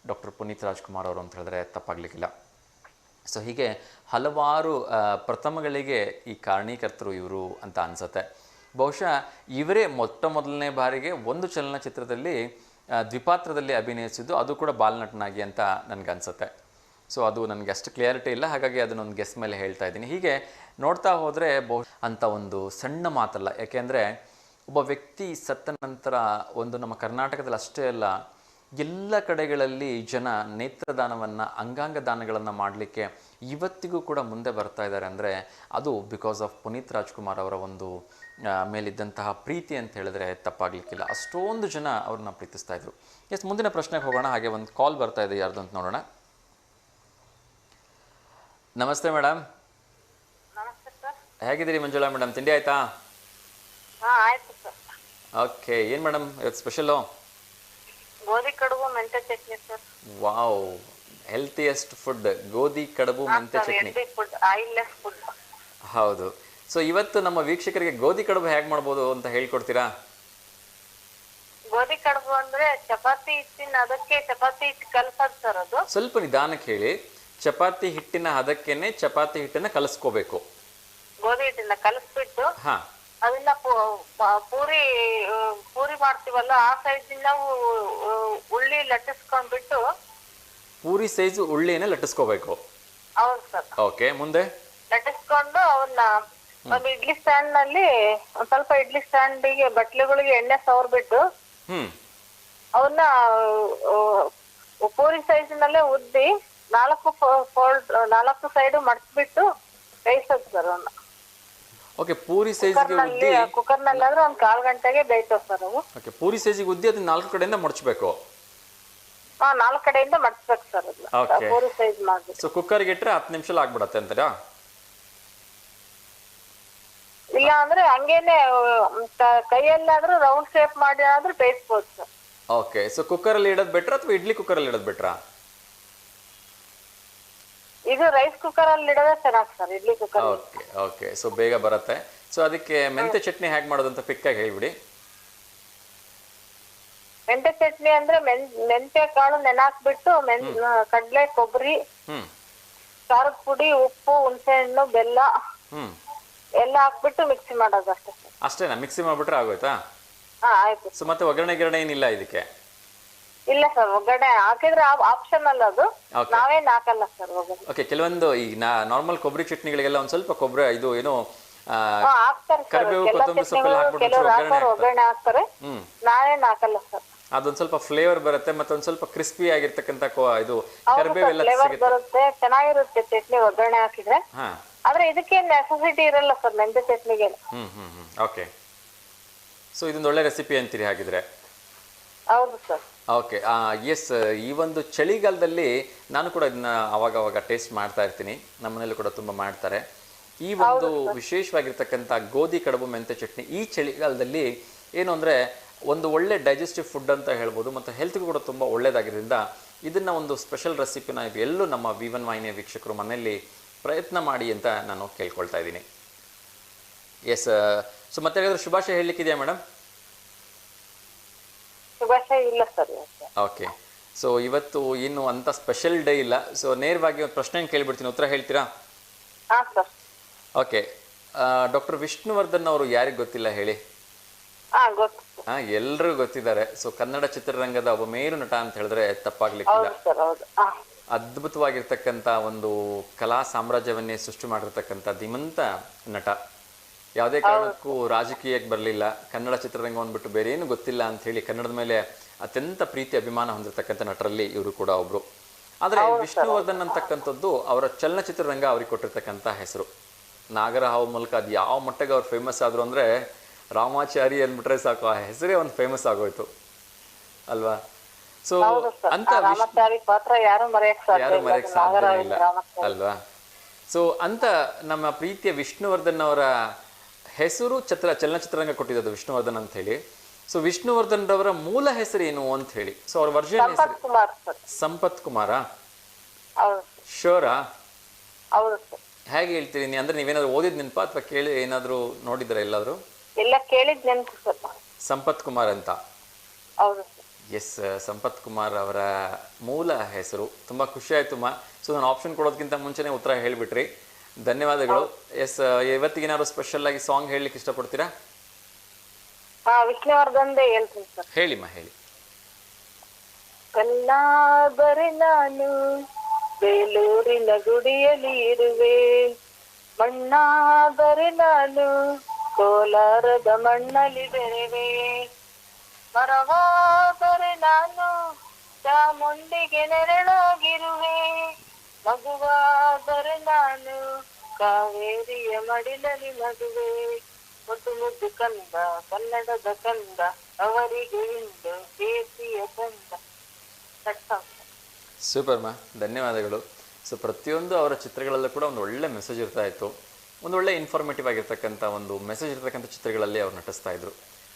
ಡಾಕ್ಟರ್ ಪುನೀತ್ ರಾಜ್ಕುಮಾರ್ ಅವರು ಅಂತ ಹೇಳಿದ್ರೆ ತಪ್ಪಾಗಲಿಕ್ಕಿಲ್ಲ. ಸೊ ಹೀಗೆ ಹಲವಾರು ಪ್ರಥಮಗಳಿಗೆ ಈ ಕಾರಣೀಕರ್ತರು ಇವರು ಅಂತ ಅನಿಸುತ್ತೆ. ಬಹುಶಃ ಇವರೇ ಮೊದಲನೇ ಬಾರಿಗೆ ಒಂದು ಚಲನಚಿತ್ರದಲ್ಲಿ ದ್ವಿಪಾತ್ರದಲ್ಲಿ ಅಭಿನಯಿಸಿದ್ದು, ಅದು ಕೂಡ ಬಾಲನಟನಾಗಿ ಅಂತ ನನಗನ್ಸುತ್ತೆ. ಸೊ ಅದು ನನಗೆ ಅಷ್ಟು ಕ್ಲಿಯಾರಿಟಿ ಇಲ್ಲ, ಹಾಗಾಗಿ ಅದನ್ನೊಂದು ಗೆಸ್ ಮೇಲೆ ಹೇಳ್ತಾ ಇದ್ದೀನಿ. ಹೀಗೆ ನೋಡ್ತಾ ಹೋದರೆ ಅಂತ ಒಂದು ಸಣ್ಣ ಮಾತಲ್ಲ. ಯಾಕೆಂದರೆ ಒಬ್ಬ ವ್ಯಕ್ತಿ ಸತ್ತ ನಂತರ ಒಂದು ನಮ್ಮ ಕರ್ನಾಟಕದಲ್ಲಿ ಅಷ್ಟೇ ಅಲ್ಲ, ಎಲ್ಲ ಕಡೆಗಳಲ್ಲಿ ಜನ ನೇತ್ರದಾನವನ್ನು, ಅಂಗಾಂಗ ದಾನಗಳನ್ನು ಮಾಡಲಿಕ್ಕೆ ಇವತ್ತಿಗೂ ಕೂಡ ಮುಂದೆ ಬರ್ತಾ ಇದ್ದಾರೆ. ಅಂದರೆ ಅದು ಬಿಕಾಸ್ ಆಫ್ ಪುನೀತ್ ರಾಜ್ಕುಮಾರ್ ಅವರ ಒಂದು ಮೇಲಿದ್ದಂತಹ ಪ್ರೀತಿ ಅಂತ ಹೇಳಿದ್ರೆ ತಪ್ಪಾಗಲಿಕ್ಕಿಲ್ಲ. ಅಷ್ಟೊಂದು ಜನ ಅವ್ರನ್ನ ಪ್ರೀತಿಸ್ತಾ ಇದ್ರು. ಎಸ್, ಮುಂದಿನ ಪ್ರಶ್ನೆಗೆ ಹೋಗೋಣ. ಹಾಗೆ ಒಂದು ಕಾಲ್ ಬರ್ತಾ ಇದೆ, ಯಾರ್ದು ಅಂತ ನೋಡೋಣ. ನಮಸ್ತೆ ಮೇಡಮ್. ನಮಸ್ತೆ ಸರ್. ಹೇಗಿದ್ದೀರಿ ಮಂಜುಳಾ ಮೇಡಮ್? ತಿಂಡಿ ಆಯ್ತಾ? ಆಯ್ತು ಸರ್. ಓಕೆ, ಏನು ಮೇಡಮ್ ಇವತ್ತು ಸ್ಪೆಷಲು? ಗೋಧಿ ಕಡುಬು ಮೆಂತೆ ಚಟ್ನಿ ಸರ್. ವಾವ್, ಹೆಲ್ತಿಯೆಸ್ಟ್ ಫುಡ್ ಗೋಧಿ ಕಡುಬು ಮೆಂತೆ ಚಟ್ನಿ. Food, oilless food. ಹೌದು. ಸೊ ಇವತ್ತು ನಮ್ಮ ವೀಕ್ಷಕರಿಗೆ ಗೋಧಿ ಕಡುಬು ಹೇಗೆ ಮಾಡ್ಬೋದು ಅಂತ ಹೇಳ್ಕೊಡ್ತೀರಾ? ಗೋಧಿ ಕಡುಬು ಅಂದ್ರೆ ಚಪಾತಿ ಹಿಟ್ಟಿನ ಅದಕ್ಕೆ ಚಪಾತಿ ಹಿಟ್ಟು ಕಲಸೋದು ಸರ್. ಅದು ಸ್ವಲ್ಪ ನಿಧಾನಕ್ಕೆ ಹೇಳಿ. ಚಪಾತಿ ಹಿಟ್ಟಿನ ಹದಕ್ಕೇನೆ ಚಪಾತಿ ಹಿಟ್ಟನ್ನ ಕಲಸ್ಕೋಬೇಕು. ಗೋಧಿ ಹಿಟ್ಟನ್ನ ಕಲಸ್ಬಿಟ್ಟು ಹಾ, ಅದನ್ನ ಪೂರಿ ಮಾಡ್ತೀವಲ್ಲ, ಆ ಸೈಜ್ ನಾವು ಉಳ್ಳಿ ಲಟ್ಟಿಸ್ಕೊಂಡ್ಬಿಟ್ಟು. ಪೂರಿ ಸೈಜ್ ಉಳ್ಳಿನ ಲಟ್ಟಿಸ್ಕೋಬೇಕು. ಹೌದು ಸರ್. ಓಕೆ, ಮುಂದೆ? ಲಟ್ಟಿಸ್ಕೊಂಡು ಅವನ್ನ ಒಂದು ಇಡ್ಲಿ ಸ್ಟ್ಯಾಂಡ್ ನಲ್ಲಿ ಒಂದ್ ಸ್ವಲ್ಪ ಇಡ್ಲಿ ಸ್ಟ್ಯಾಂಡಿಗೆ ಬಟ್ಲುಗಳಿಗೆ ಎಣ್ಣೆ ಸವರ್ಬಿಟ್ಟು ಅವನ್ನ ಪೂರಿ ಸೈಜ್ ನಲ್ಲೇ ಉದ್ದಿ 4 ಸೈಡ್ ಮಡ್ಸ್ಬಿಟ್ಟು ಬೇಯಿಸೋದು ಸರ್ ಅವನ್ನ. ಓಕೆ, ಪೂರಿ ಸೈಜ್ಗೆ ಉದ್ದಿ ಕುಕ್ಕರ್ ನಲ್ಲಿ ಆದ್ರೆ ಒಂದ್ 1/4 ಗಂಟೆಗೆ ಬೇಯ್ತವ್ ಸರ್ ಅವು. ಓಕೆ, ಪೂರಿ ಸೈಜ್ಗೆ ಉದ್ದಿ ಅದನ್ನ 4 ಕಡೆಯಿಂದ ಮಡಚಬೇಕು. 4 ಕಡೆಯಿಂದ ಮಡ್ಸ್ಬೇಕು ಸರ್ ಅದನ್ನ. ಓಕೆ, ಪೂರಿ ಸೈಜ್ ಮಾಡ್ಬೇಕು. ಸೊ ಕುಕ್ಕರ್ಗೆ ಇಟ್ರೆ 10 ನಿಮಿಷ ಆಗ್ಬಿಡತ್ತೆ ಅಂತಾರಾ? ಇಲ್ಲ ಅಂದ್ರೆ ಹಂಗೇನೆ ಕೈಯಲ್ಲಾದ್ರೂ ರೌಂಡ್ ಶೇಪ್ ಮಾಡಿ ಆದ್ರೂ ಬೇಯಿಸ್ಬೋದು ಸರ್. ಓಕೆ, ಸೊ ಕುಕ್ಕರ್ ಅಲ್ಲಿ ಇಡೋದು ಬೆಟ್ರಾ ಅಥವಾ ಇಡ್ಲಿ ಕುಕ್ಕರ್ ಅಲ್ಲಿ ಇಡೋದು ಬೆಟ್ರಾ? ಇದು ರೈಸ್ ಕುಕ್ಕರ್ ಅಲ್ಲಿ ಇಡೋದೇ ಚೆನ್ನಾಗಿ sir, idli cooker. Okay okay, so ಬೇಗ ಬರುತ್ತೆ. ಸೊ ಅದಕ್ಕೆ ಮೆಂತೆ ಚಟ್ನಿ ಹೇಗೆ ಮಾಡೋದು ಅಂತ ಕ್ವಿಕ್ಕಾಗಿ ಹೇಳ್ಬಿಡಿ. ಮೆಂತೆ ಚಟ್ನಿ ಅಂದ್ರೆ ಮೆಂತೆ ಕಾಳು ನೆನಾಕ್ಬಿಟ್ಟು ಕಡ್ಲೆ, ಕೊಬ್ಬರಿ, ಖಾರದ ಪುಡಿ, ಉಪ್ಪು, ಹುಣಸೆ ಹಣ್ಣು, ಬೆಲ್ಲ ಎಲ್ಲ ಹಾಕ್ಬಿಟ್ಟು ಮಿಕ್ಸಿ ಮಾಡೋದು ಅಷ್ಟೇ ಸರ್. ಅಷ್ಟೇನಾ? ಮಿಕ್ಸಿ ಮಾಡ್ಬಿಟ್ರೆ ಆಗೋಯ್ತಾ? ಆಯ್ತು. ಸೊ ಮತ್ತೆ ಒಗ್ಗರಣೆ ಏನಿಲ್ಲ ಇದಕ್ಕೆ? ಇಲ್ಲ ಸರ್, ಒಗ್ಗರಣೆ ಹಾಕಿದ್ರೆ ಆಪ್ಷನಲ್, ಅದು ನಾವೇನ್ ಹಾಕಲ್ಲ ಸರ್ ಒಗ್ಗರಣೆ. ಓಕೆ, ಕೆಲವೊಂದು ಈ ನಾರ್ಮಲ್ ಕೊಬ್ಬರಿ ಚಟ್ನಿಗಳಿಗೆಲ್ಲ ಒಂದ್ ಸ್ವಲ್ಪ ಕೊಬ್ಬರಿ ಇದು ಏನೋ ಹಾಕ್ತಾರೆ ಕರಿಬೇವು, ಕೊತ್ತಂಬರಿ ಸೊಪ್ಪೆಲ್ಲ ಹಾಕ್ಬಿಟ್ಟು ಒಗ್ಗರಣೆ ಹಾಕ್ತಾರೆ, ನಾವೇನ್ ಹಾಕಲ್ಲ ಸರ್. ಅದೊಂದ್ ಸ್ವಲ್ಪ ಫ್ಲೇವರ್ ಬರುತ್ತೆ, ಮತ್ತೆ ಒಂದ್ ಸ್ವಲ್ಪ ಕ್ರಿಸ್ಪಿ ಆಗಿರ್ತಕ್ಕಂಥ ಇದು ಕರಿಬೇವು ಎಲ್ಲ ಬರುತ್ತೆ, ಚೆನ್ನಾಗಿರುತ್ತೆ ಚಟ್ನಿ ಒಗ್ಗರಣೆ ಹಾಕಿದ್ರೆ. ಆದ್ರೆ ಇದಕ್ಕೆ ನೆಸೆಸಿಟಿ ಇರಲ್ಲ ಸರ್ ಮೆಂತೆ ಚಟ್ನಿಗೆ. ಓಕೆ, ಸೊ ಇದೊಂದು ಒಳ್ಳೆ ರೆಸಿಪಿ ಅಂತೀರಿ ಹಾಗಿದ್ರೆ? ಹೌದು ಸರ್. ಓಕೆ, ಎಸ್, ಈ ಒಂದು ಚಳಿಗಾಲದಲ್ಲಿ ನಾನು ಕೂಡ ಇದನ್ನ ಅವಾಗ ಟೇಸ್ಟ್ ಮಾಡ್ತಾ ಇರ್ತೀನಿ. ನಮ್ಮನೇಲಿ ಕೂಡ ತುಂಬ ಮಾಡ್ತಾರೆ. ಈ ಒಂದು ವಿಶೇಷವಾಗಿರ್ತಕ್ಕಂಥ ಗೋಧಿ ಕಡುಬು ಮೆಂತೆ ಚಟ್ನಿ ಈ ಚಳಿಗಾಲದಲ್ಲಿ ಏನು ಅಂದರೆ ಒಂದು ಒಳ್ಳೆ ಡೈಜೆಸ್ಟಿವ್ ಫುಡ್ ಅಂತ ಹೇಳ್ಬೋದು, ಮತ್ತು ಹೆಲ್ತ್ಗೂ ಕೂಡ ತುಂಬ ಒಳ್ಳೆಯದಾಗಿರೋದ್ರಿಂದ ಇದನ್ನು ಒಂದು ಸ್ಪೆಷಲ್ ರೆಸಿಪಿನ ಎಲ್ಲೂ ನಮ್ಮ V1 ವಾಹಿನಿಯ ವೀಕ್ಷಕರು ಮನೆಯಲ್ಲಿ ಪ್ರಯತ್ನ ಮಾಡಿ ಅಂತ ನಾನು ಕೇಳ್ಕೊಳ್ತಾ ಇದ್ದೀನಿ. ಎಸ್, ಸೊ ಮತ್ತೆ ಏನಾದರೂ ಶುಭಾಶಯ ಹೇಳಲಿಕ್ಕಿದೆಯಾ ಮೇಡಮ್? ಶುಭಾಶಯ ಇಲ್ಲ ಸರ್. ಓಕೆ, ಸೊ ಇವತ್ತು ಏನು ಅಂತ ಸ್ಪೆಷಲ್ ಡೇ ಇಲ್ಲ. ಸೊ ನೇರವಾಗಿ ಒಂದು ಪ್ರಶ್ನೆ ಕೇಳಿಬಿಡ್ತೀನಿ, ಉತ್ತರ ಹೇಳ್ತೀರಾ? ಹಾಂ ಸರ್. ಓಕೆ, ಡಾಕ್ಟರ್ ವಿಷ್ಣುವರ್ಧನ್ ಅವರು ಯಾರಿಗೆ ಗೊತ್ತಿಲ್ಲ ಹೇಳಿ? ಎಲ್ಲರೂ ಗೊತ್ತಿದ್ದಾರೆ. ಸೊ ಕನ್ನಡ ಚಿತ್ರರಂಗದ ಒಬ್ಬ ಮೇರು ನಟ ಅಂತ ಹೇಳಿದ್ರೆ ತಪ್ಪಾಗ್ಲಿಕ್ಕಿಲ್ಲ. ಅದ್ಭುತವಾಗಿರ್ತಕ್ಕಂಥ ಒಂದು ಕಲಾ ಸಾಮ್ರಾಜ್ಯವನ್ನೇ ಸೃಷ್ಟಿ ಮಾಡಿರ್ತಕ್ಕಂಥ ಧೀಮಂತ ನಟ. ಯಾವುದೇ ಕಾರಣಕ್ಕೂ ರಾಜಕೀಯಕ್ಕೆ ಬರಲಿಲ್ಲ, ಕನ್ನಡ ಚಿತ್ರರಂಗವನ್ನು ಬಿಟ್ಟು ಬೇರೆ ಏನು ಗೊತ್ತಿಲ್ಲ ಅಂತ ಹೇಳಿ ಕನ್ನಡದ ಮೇಲೆ ಅತ್ಯಂತ ಪ್ರೀತಿ ಅಭಿಮಾನ ಹೊಂದಿರತಕ್ಕಂಥ ನಟರಲ್ಲಿ ಇವರು ಕೂಡ ಒಬ್ರು. ಆದರೆ ವಿಷ್ಣುವರ್ಧನ್ ಅಂತಕ್ಕಂಥದ್ದು ಅವರ ಚಲನಚಿತ್ರರಂಗ ಅವ್ರಿಗೆ ಕೊಟ್ಟಿರ್ತಕ್ಕಂಥ ಹೆಸರು. ನಾಗರಹಾವು ಮೂಲಕ ಅದು ಯಾವ ಮಟ್ಟಿಗೆ ಅವ್ರು ಫೇಮಸ್ ಆದರು ಅಂದರೆ, ರಾಮಾಚಾರಿ ಅಂದ್ಬಿಟ್ರೆ ಸಾಕು, ಆ ಹೆಸರೇ ಒಂದು ಫೇಮಸ್ ಆಗೋಯ್ತು ಅಲ್ವಾ? ಸೊ ಹೌದು ಸರ್ ಅಂತ ರಾಮಾಚಾರಿ ಪಾತ್ರ ಯಾರು ಮರೆಯಕ್ ಸಾಧ್ಯ ಯಾರು ಇಲ್ಲ. ಮರೆಯಕ್ಕೆ ಅದು ಸಾಧ್ಯ ನಾಗರಾಜ ಇಲ್ಲ ರಾಮಾಚಾರಿ. ಅಲ್ವಾ? ಸೊ ಅಂತ ನಮ್ಮ ಪ್ರೀತಿಯ ವಿಷ್ಣುವರ್ಧನ್ ಅವರ ಹೆಸರು ಚಲನಚಿತ್ರರಂಗ ಕೊಟ್ಟಿದ್ದು ವಿಷ್ಣುವರ್ಧನ್ ಅಂತ ಹೇಳಿ. ಸೊ ವಿಷ್ಣುವರ್ಧನ್ ರವರ ಮೂಲ ಹೆಸರು ಏನು ಅಂತ ಹೇಳಿ, ಸೊ ಅವ್ರ ವರ್ಜನ್ ಹೆಸರು ಸಂಪತ್ ಕುಮಾರ್ ಸರ್. ಸಂಪತ್ ಕುಮಾರಾ? ಹೌದು ಸರ್. ಶೋರಾ? ಹೌದು ಸರ್. ಹೇಗೆ ಹೇಳ್ತೀರಿ ಅಂದ್ರೆ ನೀವೇನಾದ್ರು ಓದಿದ್ ನೆನಪಾ ಅಥವಾ ಕೇಳಿ ಏನಾದ್ರು ನೋಡಿದ್ರ ಎಲ್ಲಾದ್ರೂ? ಎಲ್ಲ ಕೇಳಿದ್ ನೆನ್ಪು ಸರ್. ಸಂಪತ್ ಕುಮಾರ್ ಅಂತ. ಹೌದು ಸರ್. ಎಸ್, ಸಂಪತ್ ಕುಮಾರ್ ಅವರ ಮೂಲ ಹೆಸರು. ತುಂಬಾ ಖುಷಿ ಆಯ್ತು ಮಾ. ಸೊ ನಾನು ಆಪ್ಷನ್ ಕೊಡೋದಕ್ಕಿಂತ ಮುಂಚೆನೆ ಉತ್ತರ ಹೇಳ್ಬಿಟ್ರಿ, ಧನ್ಯವಾದಗಳು. ಎಸ್, ಇವತ್ತಿಗೆ ಏನಾದ್ರು ಸ್ಪೆಷಲ್ ಆಗಿ ಸಾಂಗ್ ಹೇಳಲಿಕ್ಕೆ ಇಷ್ಟಪಡ್ತೀರಾ? ವಿಷ್ಣುವರ್ಧನ್ದೇ ಹೇಳ್ತೀನಿ ಸರ್. ಹೇಳಿಮ್ಮ, ಹೇಳಿ. ಕಲ್ಲಾದರೆ ನಾನು ಬೇಲೂರಿನ ಗುಡಿಯಲ್ಲಿ ಇರುವೆ, ಮಣ್ಣಾದರೆ ನಾನು ಕೋಲಾರದ ಮಣ್ಣಲ್ಲಿ ಬೆರೆವೆ, ಮರವಾದರೆ ನಾನು ಚಾಮುಂಡಿಗೆ ನೆರಳಾಗಿರುವೆ, ಮಗುವಾದರೆ ನಾನು ಕಾವೇರಿಯ ಮಡಿಲಲ್ಲಿ ಮದುವೆ, ಮುದ್ದು ಮುದ್ದು ಕಂದ ಕನ್ನಡದ ಕಂದ ಅವರಿಗೆ ಇಂದು ಕೇಸಿಯ ಕಂದ. ಸೂಪರ್ ಮಾ, ಧನ್ಯವಾದಗಳು. ಸೊ ಪ್ರತಿಯೊಂದು ಅವರ ಚಿತ್ರಗಳಲ್ಲೂ ಕೂಡ ಒಂದು ಒಳ್ಳೆ ಮೆಸೇಜ್ ಇರ್ತಾ ಇತ್ತು, ಒಂದು ಒಳ್ಳೆ ಇನ್ಫಾರ್ಮೇಟಿವ್ ಆಗಿರ್ತಕ್ಕಂಥ ಒಂದು ಮೆಸೇಜ್ ಇರ್ತಕ್ಕಂಥ ಚಿತ್ರಗಳಲ್ಲಿ ಅವ್ರು ನಟಿಸ್ತಾ ಇದ್ರು.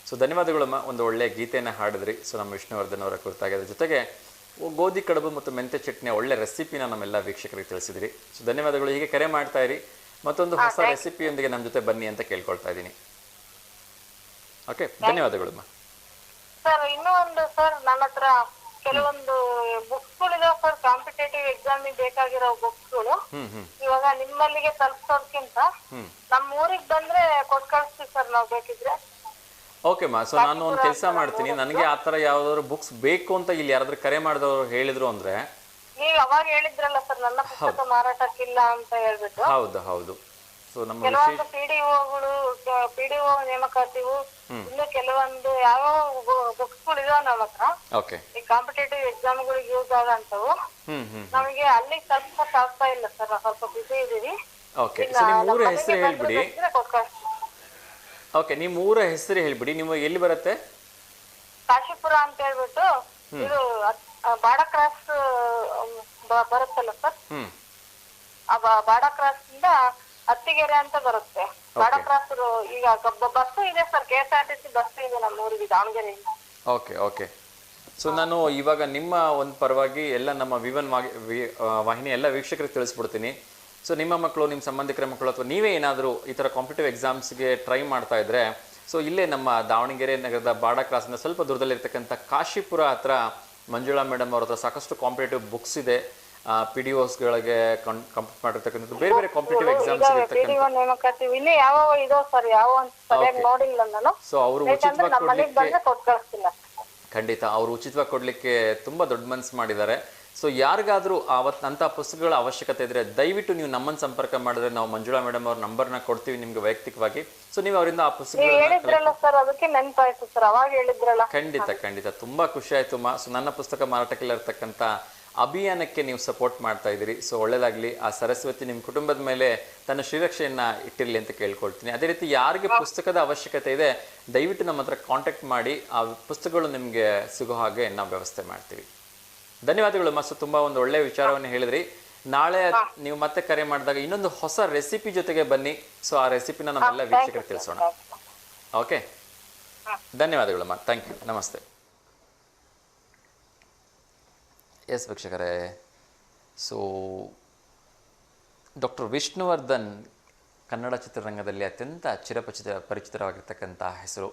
ಸೊ ಧನ್ಯವಾದಗಳಮ್ಮ, ಒಂದು ಒಳ್ಳೆ ಗೀತೆಯನ್ನು ಹಾಡಿದ್ರಿ. ಸೊ ನಮ್ಮ ವಿಷ್ಣುವರ್ಧನ್ ಅವರ ಕುರಿತಾಗಿ ಅದ್ರ ಜೊತೆಗೆ ಗೋಧಿ ಕಡುಬು ಮತ್ತು ಮೆಂತೆ ಚಟ್ನಿಯ ಒಳ್ಳೆ ರೆಸಿಪಿನ ನಮ್ಮೆಲ್ಲ ವೀಕ್ಷಕರಿಗೆ ತಿಳಿಸಿದಿರಿ. ಸೊ ಧನ್ಯವಾದಗಳು. ಹೀಗೆ ಕರೆ ಮಾಡ್ತಾ ಇರಿ, ಮತ್ತೊಂದು ಹೊಸ ರೆಸಿಪಿಯೊಂದಿಗೆ ನಮ್ಮ ಜೊತೆ ಬನ್ನಿ ಅಂತ ಕೇಳ್ಕೊಳ್ತಾ ಇದ್ದೀನಿ. ಓಕೆ, ಧನ್ಯವಾದಗಳಮ್ಮ. ಸರ್ ಇನ್ನೂ ಒಂದು ಸರ್, ನನ್ನ ಹತ್ರ ಕೆಲವೊಂದು ಬುಕ್ಸ್ಗಳು ಇದಾವೆ ಸರ್, ಕಾಂಪಿಟೇಟಿವ್ ಎಕ್ಸಾಮಿಗೆ ಬೇಕಾಗಿರೋ ಬುಕ್ಸ್ಗಳು. ಇವಾಗ ನಿಮ್ಮಲ್ಲಿಗೆ ತಲುಪಿಸೋದ್ಕಿಂತ ನಮ್ಮ ಊರಿಗೆ ಬಂದ್ರೆ ಕೊಟ್ಟು ಕಳಿಸ್ತೀವಿ ಸರ್ ನಾವು ಬೇಕಿದ್ರೆ. ಓಕೆ ಮಾ. ಸೊ ನಾನು ಒಂದು ಕೆಲಸ ಮಾಡ್ತೀನಿ, ನನಗೆ ಆ ಥರ ಯಾವ್ದಾದ್ರು ಬುಕ್ಸ್ ಬೇಕು ಅಂತ ಇಲ್ಲಿ ಯಾರಾದ್ರೂ ಕರೆ ಮಾಡಿದವರು ಹೇಳಿದ್ರು ಅಂದ್ರೆ. ನೀವು ಅವಾಗ ಹೇಳಿದ್ರಲ್ಲ ಸರ್, ನನ್ನ ಪುಸ್ತಕ ಮಾರಾಟಕ್ಕಿಲ್ಲ ಅಂತ ಹೇಳ್ಬಿಟ್ಟು. ಹೌದು ಹೌದು. ಸೊ ನಮ್ಮ ಕೆಲವೊಂದು ಪಿಡಿಒ ನೇಮಕಾತಿವು, ಇನ್ನು ಕೆಲವೊಂದು ಯಾವ ಬುಕ್ಸ್ಗಳು ಇದಾವ ನಮ್ಮ ಹತ್ರ. ಓಕೆ, ಈ ಕಾಂಪಿಟೇಟಿವ್ ಎಕ್ಸಾಮ್ಗಳಿಗೆ ಯೂಸ್ ಆಗಂತವು. ನಮಗೆ ಅಲ್ಲಿಗೆ ತಲುಪಕ್ ಆಗ್ತಾ ಇಲ್ಲ ಸರ್, ನಾವು ಸ್ವಲ್ಪ ಬಿಸಿ ಇದೀವಿ. ಓಕೆ, ಸೊ ನಿಮ್ಮ ಊರ ಹೆಸರು ಹೇಳ್ಬಿಡಿ. ಓಕೆ, ನಿಮ್ಮ ಊರ ಹೆಸರು ಹೇಳ್ಬಿಡಿ. ನೀವು ಎಲ್ಲಿ ಬರುತ್ತೆ? ಕಾಶಿಪುರ ಅಂತ ಹೇಳ್ಬಿಟ್ಟು, ಇದು ಬಾಡ ಕ್ರಾಸ್ ಬರುತ್ತಲ್ಲ ಸರ್, ಆ ಬಾಡ ಕ್ರಾಸ್ ಇಂದ ಹತ್ತಿಗೆರೆ ಅಂತ ಬರುತ್ತೆ. ಬಾಡ ಕ್ರಾಸ್ ಈಗ ಬಸ್ ಇದೆ ಸರ್, KSRTC ಬಸ್ ಇದೆ ನಮ್ಮ ಊರಿಗೆ ದಾವಣಗೆರೆಯಿಂದ. Okay okay. ಸೊ ನಾನು ಇವಾಗ ನಿಮ್ಮ ಒಂದು ಪರವಾಗಿ ಎಲ್ಲ ನಮ್ಮ ವಿವನ್ ವಾಹಿನಿ ಎಲ್ಲ ವೀಕ್ಷಕರಿಗೆ ತಿಳಿಸ್ಬಿಡ್ತೀನಿ. ಸೊ ನಿಮ್ಮ ಮಕ್ಕಳು, ನಿಮ್ಮ ಸಂಬಂಧಿಕರ ಮಕ್ಕಳು, ಅಥವಾ ನೀವೇ ಏನಾದರೂ ಈ ಥರ ಕಾಂಪಿಟೇಟಿವ್ ಎಕ್ಸಾಮ್ಸ್ಗೆ ಟ್ರೈ ಮಾಡ್ತಾ ಇದ್ರೆ, ಸೊ ಇಲ್ಲೇ ನಮ್ಮ ದಾವಣಗೆರೆ ನಗರದ ಬಾಡ ಕ್ರಾಸಿಂದ ಸ್ವಲ್ಪ ದೂರದಲ್ಲಿರ್ತಕ್ಕಂಥ ಕಾಶಿಪುರ ಹತ್ರ ಮಂಜುಳಾ ಮೇಡಮ್ ಅವ್ರ ಹತ್ರ ಸಾಕಷ್ಟು ಕಾಂಪಿಟೇಟಿವ್ ಬುಕ್ಸ್ ಇದೆ. PDOsಗಳಿಗೆ ಕಂಪ್ಲೀಟ್ ಮಾಡಿರ್ತಕ್ಕಂಥದ್ದು, ಬೇರೆ ಬೇರೆ ಕಾಂಪಿಟೇಟಿವ್ ಎಕ್ಸಾಮ್ಸ್ ಸೊ ಅವರು ಖಂಡಿತ ಅವರು ಉಚಿತವಾಗಿ ಕೊಡ್ಲಿಕ್ಕೆ ತುಂಬಾ ದೊಡ್ಡ ಮನಸ್ಸು ಮಾಡಿದ್ದಾರೆ. ಸೊ ಯಾರಿಗಾದ್ರೂ ಅಂತ ಪುಸ್ತಕಗಳ ಅವಶ್ಯಕತೆ ಇದ್ರೆ ದಯವಿಟ್ಟು ನೀವು ನಮ್ಮನ್ನು ಸಂಪರ್ಕ ಮಾಡಿದ್ರೆ ನಾವು ಮಂಜುಳಾ ಮೇಡಮ್ ಅವ್ರ ನಂಬರ್ನ ಕೊಡ್ತೀವಿ ನಿಮ್ಗೆ ವೈಯಕ್ತಿಕವಾಗಿ. ಸೊ ನೀವು ಅವರಿಂದ ಆ ಪುಸ್ತಕಗಳನ್ನ ಖಂಡಿತ ಖಂಡಿತ ತುಂಬಾ ಖುಷಿ ಆಯ್ತು ಮಾ. ಸೊ ನನ್ನ ಪುಸ್ತಕ ಮಾರಾಟಕ್ಕೆ ಇರ್ತಕ್ಕಂಥ ಅಭಿಯಾನಕ್ಕೆ ನೀವು ಸಪೋರ್ಟ್ ಮಾಡ್ತಾ ಇದ್ದೀರಿ. ಸೊ ಒಳ್ಳೇದಾಗ್ಲಿ. ಆ ಸರಸ್ವತಿ ನಿಮ್ಮ ಕುಟುಂಬದ ಮೇಲೆ ತನ್ನ ಶ್ರೀರಕ್ಷೆಯನ್ನ ಇಟ್ಟಿರಲಿ ಅಂತ ಕೇಳ್ಕೊಳ್ತೀನಿ. ಅದೇ ರೀತಿ ಯಾರಿಗೆ ಪುಸ್ತಕದ ಅವಶ್ಯಕತೆ ಇದೆ ದಯವಿಟ್ಟು ನಮ್ಮ ಹತ್ರ ಕಾಂಟ್ಯಾಕ್ಟ್ ಮಾಡಿ, ಆ ಪುಸ್ತಕಗಳು ನಿಮಗೆ ಸಿಗೋ ಹಾಗೆ ನಾವು ವ್ಯವಸ್ಥೆ ಮಾಡ್ತೀವಿ. ಧನ್ಯವಾದಗಳು ಮಸ್ತು, ತುಂಬಾ ಒಂದು ಒಳ್ಳೆಯ ವಿಚಾರವನ್ನು ಹೇಳಿದ್ರಿ. ನಾಳೆ ನೀವು ಮತ್ತೆ ಕರೆ ಮಾಡಿದಾಗ ಇನ್ನೊಂದು ಹೊಸ ರೆಸಿಪಿ ಜೊತೆಗೆ ಬನ್ನಿ. ಸೊ ಆ ರೆಸಿಪಿನ ನಮ್ಮೆಲ್ಲ ವೀಕ್ಷಕರಿಗೆ ತಿಳಿಸೋಣ. ಓಕೆ, ಧನ್ಯವಾದಗಳಮ್ಮ. ಥ್ಯಾಂಕ್ ಯು, ನಮಸ್ತೆ. ಎಸ್ ವೀಕ್ಷಕರೇ, ಸೊ ಡಾಕ್ಟರ್ ವಿಷ್ಣುವರ್ಧನ್ ಕನ್ನಡ ಚಿತ್ರರಂಗದಲ್ಲಿ ಅತ್ಯಂತ ಪರಿಚಿತವಾಗಿರ್ತಕ್ಕಂಥ ಹೆಸರು.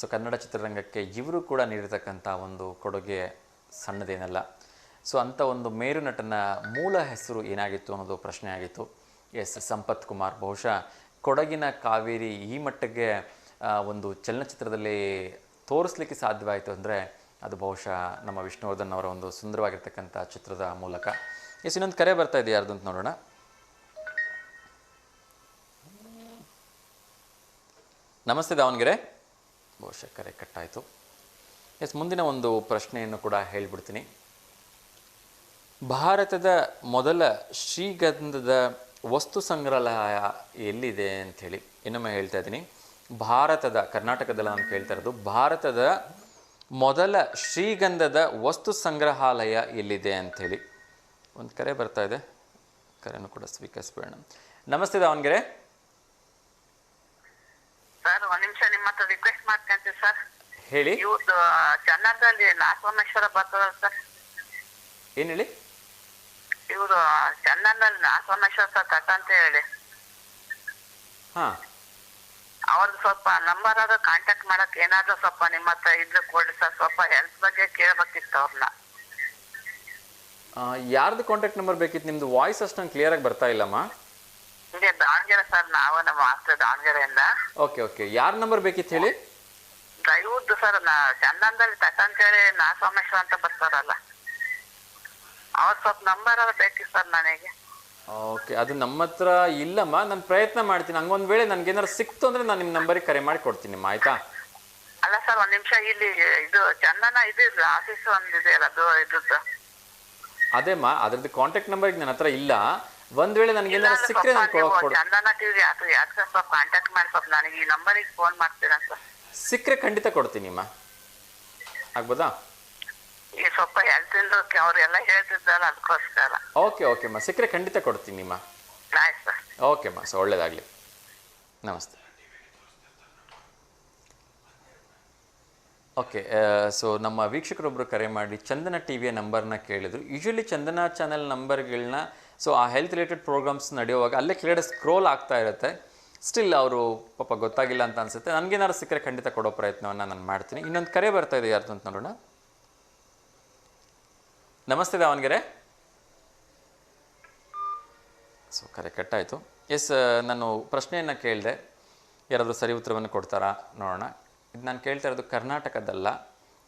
ಸೊ ಕನ್ನಡ ಚಿತ್ರರಂಗಕ್ಕೆ ಇವರು ಕೂಡ ನೀಡಿರ್ತಕ್ಕಂಥ ಒಂದು ಕೊಡುಗೆ ಸಣ್ಣದೇನಲ್ಲ. ಸೊ ಅಂಥ ಒಂದು ಮೇರು ನಟನ ಮೂಲ ಹೆಸರು ಏನಾಗಿತ್ತು ಅನ್ನೋದು ಪ್ರಶ್ನೆ ಆಗಿತ್ತು. ಎಸ್, ಸಂಪತ್ ಕುಮಾರ್. ಬಹುಶಃ ಕೊಡಗಿನ ಕಾವೇರಿ ಈ ಮಟ್ಟಿಗೆ ಒಂದು ಚಲನಚಿತ್ರದಲ್ಲಿ ತೋರಿಸ್ಲಿಕ್ಕೆ ಸಾಧ್ಯವಾಯಿತು ಅಂದರೆ ಅದು ಬಹುಶಃ ನಮ್ಮ ವಿಷ್ಣುವರ್ಧನ್ ಅವರ ಒಂದು ಸುಂದರವಾಗಿರ್ತಕ್ಕಂಥ ಚಿತ್ರದ ಮೂಲಕ. ಎಸ್, ಇನ್ನೊಂದು ಕರೆ ಬರ್ತಾ ಇದೆ, ಯಾರ್ದು ಅಂತ ನೋಡೋಣ. ನಮಸ್ತೆ ದಾವಣಗೆರೆ. ಬಹುಶಃ ಕರೆ ಕಟ್ಟಾಯಿತು. ಎಸ್, ಮುಂದಿನ ಒಂದು ಪ್ರಶ್ನೆಯನ್ನು ಕೂಡ ಹೇಳ್ಬಿಡ್ತೀನಿ. ಭಾರತದ ಮೊದಲ ಶ್ರೀಗಂಧದ ವಸ್ತು ಸಂಗ್ರಹಾಲಯ ಎಲ್ಲಿದೆ ಅಂಥೇಳಿ ಇನ್ನೊಮ್ಮೆ ಹೇಳ್ತಾ ಇದ್ದೀನಿ. ಕರ್ನಾಟಕದಲ್ಲಿ ನಾನು ಕೇಳ್ತಾ ಇರೋದು, ಭಾರತದ ಮೊದಲ ಶ್ರೀಗಂಧದ ವಸ್ತು ಸಂಗ್ರಹಾಲಯ ಎಲ್ಲಿದೆ ಅಂಥೇಳಿ ಒಂದು ಕರೆ ಬರ್ತಾ ಇದೆ, ಕರೆನೂ ಕೂಡ ಸ್ವೀಕರಿಸ್ಬೇಡ. ನಮಸ್ತೆ ದಾವಣಗೆರೆ. ಸರ್ ಒಂದ್ ನಿಮಿಷ ನಿಮ್ಮ ಹತ್ರ ರಿಕ್ವೆಸ್ಟ್ ಮಾಡ್ಕೊಂತೀವಿ ಸರ್. ಹೇಳಿ. ಇವ್ರದ್ದು ಚೆನ್ನದಲ್ಲಿ ನಾಗಸೋಮೇಶ್ವರ ಬರ್ತದ ಸರ್. ಏನು ಹೇಳಿ? ಇವರು ಚೆನ್ನದಲ್ಲಿ ನಾಗಸೋಮೇಶ್ವರ ಸರ್ ಕಟ್ಟ ಅಂತ ಹೇಳಿ. ಹಾಂ, ಅವ್ರದ್ದು ಸ್ವಲ್ಪ ನಂಬರ್ ಆದ್ರೂ ಕಾಂಟ್ಯಾಕ್ಟ್ ಮಾಡಕ್ ಏನಾದ್ರೂ ಸ್ವಲ್ಪ ನಿಮ್ಮ ಹತ್ರ ಇದ್ರೆ ಕೊಡ್ರಿ ಸರ್. ಸ್ವಲ್ಪ ಹೆಲ್ತ್ ಬಗ್ಗೆ ಕೇಳ್ಬೇಕಿತ್ತು ಅವ್ರನ್ನ. ಯಾರ್ದು ಕಾಂಟ್ಯಾಕ್ಟ್ ನಂಬರ್ ಬೇಕಿತ್ತು? ನಿಮ್ಮದು ವಾಯ್ಸ್ ಅಷ್ಟೊಂದು ಕ್ಲಿಯರಾಗಿ ಬರ್ತಾ ಇಲ್ಲಮ್ಮ. ಹಿಂಗೆ ದಾವಣಗೆರೆ ಸರ್, ನಾವು ನಮ್ಮ ಮಾಸ್ಟರ್ ದಾವಣಗೆರೆಯಿಂದ. ಓಕೆ ಓಕೆ, ಯಾರ ನಂಬರ್ ಬೇಕಿತ್ತು ಹೇಳಿ? ಇವ್ರದ್ದು ಸರ್ ಚಂದನದಲ್ಲಿ ತಟ್ಟ ಅಂತೇಳಿ ನಾಗಸೋಮೇಶ್ವರ ಅಂತ ಬರ್ತಾರಲ್ಲ, ಅವ್ರ ಸ್ವಲ್ಪ ನಂಬರ್ ಆದ್ರೂ ಬೇಕಿತ್ತು ಸರ್ ನನಗೆ. ಓಕೆ, ಅದು ನಮ್ಮ ಹತ್ರ ಇಲ್ಲಮ್ಮ. ನಾನು ಪ್ರಯತ್ನ ಮಾಡ್ತೀನಿ. ಹಂಗೊಂದು ವೇಳೆ ನನಗೇನಾದ್ರು ಸಿಕ್ತು ಅಂದರೆ ನಾನು ನಿಮ್ಮ ನಂಬರಿಗೆ ಕರೆ ಮಾಡಿ ಕೊಡ್ತೀನಿ ನಿಮ್ಮ, ಆಯಿತಾ? ಅಲ್ಲ ಸರ್ ಒಂದ್ ನಿಮಿಷ, ಇಲ್ಲಿ ಇದು ಚಂದನ ಇದು ಆಫೀಸ್ ಒಂದಿದೆ ಅಲ್ಲ, ಅದು ಇದ್ದು. ಅದೇಮ್ಮ, ಅದ್ರದ್ದು ಕಾಂಟ್ಯಾಕ್ಟ್ ನಂಬರ್ ನನ್ನ ಹತ್ರ ಇಲ್ಲ. ಒಂದ್ ವೇಳೆ ನನಗೇನಾದ್ರು ಸಿಕ್ಕರೆ ನಾನು ಕೊಡೋಕೆ ಚಂದನ ಟಿವಿ ಅದು ಯಾಕೆ ಸ್ವಲ್ಪ ಕಾಂಟ್ಯಾಕ್ಟ್ ಮಾಡಿ ಸ್ವಲ್ಪ ನನಗೆ ಈ ನಂಬರಿಗೆ ಫೋನ್ ಮಾಡ್ತೀರಾ ಸರ್? ಸಿಕ್ಕರೆ ಖಂಡಿತ ಕೊಡ್ತೀನಿ ಅಮ್ಮ, ಆಗ್ಬೋದಾ? ಈಗ ಸ್ವಲ್ಪ ಹೆಲ್ತ್ ಇಂದ ಅವ್ರೆಲ್ಲ ಹೇಳ್ತಿದ್ದಲ್ಲ ಅದಕ್ಕೋಸ್ಕರ. ಓಕೆ ಓಕೆ ಅಮ್ಮ, ಸಿಕ್ಕರೆ ಖಂಡಿತ ಕೊಡ್ತೀನಿ ಅಮ್ಮ. ಆಯ್ತು ಸರ್. ಓಕೆ ಅಮ್ಮ, ಸೊ ಒಳ್ಳೇದಾಗಲಿ. ನಮಸ್ತೆ. ಓಕೆ, ಸೊ ನಮ್ಮ ವೀಕ್ಷಕರೊಬ್ಬರು ಕರೆ ಮಾಡಿ ಚಂದನ ಟಿ ವಿಯ ನಂಬರ್ನ ಕೇಳಿದರು. ಯೂಶ್ವಲಿ ಚಂದನ ಚಾನೆಲ್ ನಂಬರ್ಗಳನ್ನ, ಸೊ ಆ ಹೆಲ್ತ್ ರಿಲೇಟೆಡ್ ಪ್ರೋಗ್ರಾಮ್ಸ್ ನಡೆಯುವಾಗ ಅಲ್ಲೇ ಕೆಳಗಡೆ ಸ್ಕ್ರೋಲ್ ಆಗ್ತಾ ಇರುತ್ತೆ. ಸ್ಟಿಲ್ ಅವರು ಪಾಪ ಗೊತ್ತಾಗಿಲ್ಲ ಅಂತ ಅನಿಸುತ್ತೆ. ನನಗೇನಾದ್ರು ಸಿಕ್ಕರೆ ಖಂಡಿತ ಕೊಡೋ ಪ್ರಯತ್ನವನ್ನು ನಾನು ಮಾಡ್ತೀನಿ. ಇನ್ನೊಂದು ಕರೆ ಬರ್ತಾ ಇದೆ, ಯಾರ್ದು ಅಂತ ನೋಡೋಣ. ನಮಸ್ತೆ ದಾವಣಗೆರೆ. ಸೊ ಕರೆ ಕಟ್ಟಾಯಿತು. ಎಸ್, ನಾನು ಪ್ರಶ್ನೆಯನ್ನು ಕೇಳಿದೆ, ಯಾರಾದರೂ ಸರಿ ಉತ್ತರವನ್ನು ಕೊಡ್ತಾರಾ ನೋಡೋಣ. ಇದು ನಾನು ಕೇಳ್ತಾ ಇರೋದು ಕರ್ನಾಟಕದಲ್ಲ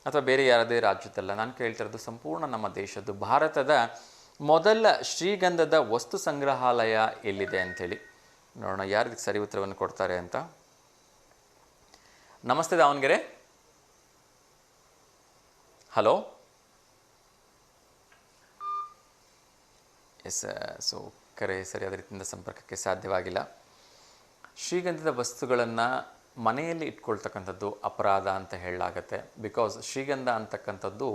ಅಥವಾ ಬೇರೆ ಯಾರದೇ ರಾಜ್ಯದಲ್ಲ. ನಾನು ಕೇಳ್ತಾ ಇರೋದು ಸಂಪೂರ್ಣ ನಮ್ಮ ದೇಶದ್ದು. ಭಾರತದ ಮೊದಲ ಶ್ರೀಗಂಧದ ವಸ್ತು ಸಂಗ್ರಹಾಲಯ ಎಲ್ಲಿದೆ ಅಂಥೇಳಿ ನೋಡೋಣ ಯಾರಿಗೆ ಸರಿ ಉತ್ತರವನ್ನು ಕೊಡ್ತಾರೆ ಅಂತ. ನಮಸ್ತೆ ದಾವಣಗೆರೆ. ಹಲೋ. ಎಸ್, ಸೊ ಕರೆ ಸರಿಯಾದ ರೀತಿಯಿಂದ ಸಂಪರ್ಕಕ್ಕೆ ಸಾಧ್ಯವಾಗಿಲ್ಲ. ಶ್ರೀಗಂಧದ ವಸ್ತುಗಳನ್ನು ಮನೆಯಲ್ಲಿ ಇಟ್ಕೊಳ್ತಕ್ಕಂಥದ್ದು ಅಪರಾಧ ಅಂತ ಹೇಳಲಾಗತ್ತೆ. ಬಿಕಾಸ್ ಶ್ರೀಗಂಧ ಅಂತಕ್ಕಂಥದ್ದು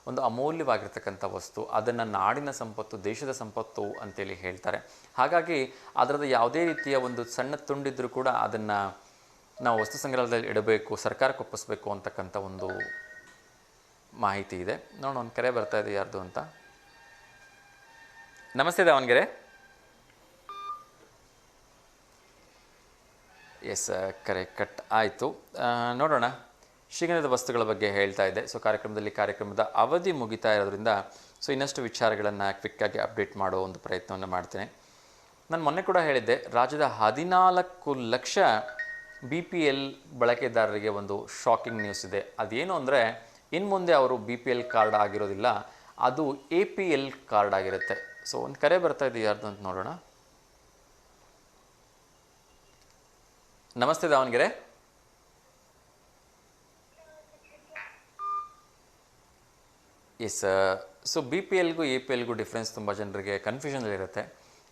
ಒಂದು ಅಮೂಲ್ಯವಾಗಿರ್ತಕ್ಕಂಥ ವಸ್ತು. ಅದನ್ನು ನಾಡಿನ ಸಂಪತ್ತು, ದೇಶದ ಸಂಪತ್ತು ಅಂತೇಳಿ ಹೇಳ್ತಾರೆ. ಹಾಗಾಗಿ ಅದರದ್ದು ಯಾವುದೇ ರೀತಿಯ ಒಂದು ಸಣ್ಣ ತುಂಡಿದ್ರೂ ಕೂಡ ಅದನ್ನು ನಾವು ವಸ್ತು ಸಂಗ್ರಹದಲ್ಲಿ ಇಡಬೇಕು, ಸರ್ಕಾರಕ್ಕೆ ಒಪ್ಪಿಸ್ಬೇಕು ಅಂತಕ್ಕಂಥ ಒಂದು ಮಾಹಿತಿ ಇದೆ. ನೋಡೋಣ, ಒಂದು ಕರೆ ಬರ್ತಾ ಇದೆ, ಯಾರ್ದು ಅಂತ. ನಮಸ್ತೆ ದಾವಣಗೆರೆ. ಎಸ್, ಕರೆ ಕಟ್ ಆಯಿತು. ನೋಡೋಣ, ಶ್ರೀಗಂಧದ ವಸ್ತುಗಳ ಬಗ್ಗೆ ಹೇಳ್ತಾ ಇದೆ. ಸೊ ಕಾರ್ಯಕ್ರಮದ ಅವಧಿ ಮುಗಿತಾ ಇರೋದ್ರಿಂದ ಸೊ ಇನ್ನಷ್ಟು ವಿಚಾರಗಳನ್ನು ಕ್ವಿಕ್ಕಾಗಿ ಅಪ್ಡೇಟ್ ಮಾಡೋ ಒಂದು ಪ್ರಯತ್ನವನ್ನು ಮಾಡ್ತೇನೆ. ನಾನು ಮೊನ್ನೆ ಕೂಡ ಹೇಳಿದ್ದೆ, ರಾಜ್ಯದ 14 ಲಕ್ಷ BPL ಬಳಕೆದಾರರಿಗೆ ಒಂದು ಶಾಕಿಂಗ್ ನ್ಯೂಸ್ ಇದೆ. ಅದೇನು ಅಂದರೆ, ಇನ್ನು ಮುಂದೆ ಅವರು BPL ಕಾರ್ಡ್ ಆಗಿರೋದಿಲ್ಲ, ಅದು APL ಕಾರ್ಡ್ ಆಗಿರುತ್ತೆ. ಸೊ ಒಂದು ಕರೆ ಬರ್ತಾ ಇದೆ, ಯಾರ್ದು ಅಂತ ನೋಡೋಣ. ನಮಸ್ತೆ ದಾವಣಗೆರೆ. ಎಸ್, ಸೊ BPLಗೂ APLಗೂ ಡಿಫ್ರೆನ್ಸ್ ತುಂಬ ಜನರಿಗೆ ಕನ್ಫ್ಯೂಷನಲ್ಲಿರುತ್ತೆ.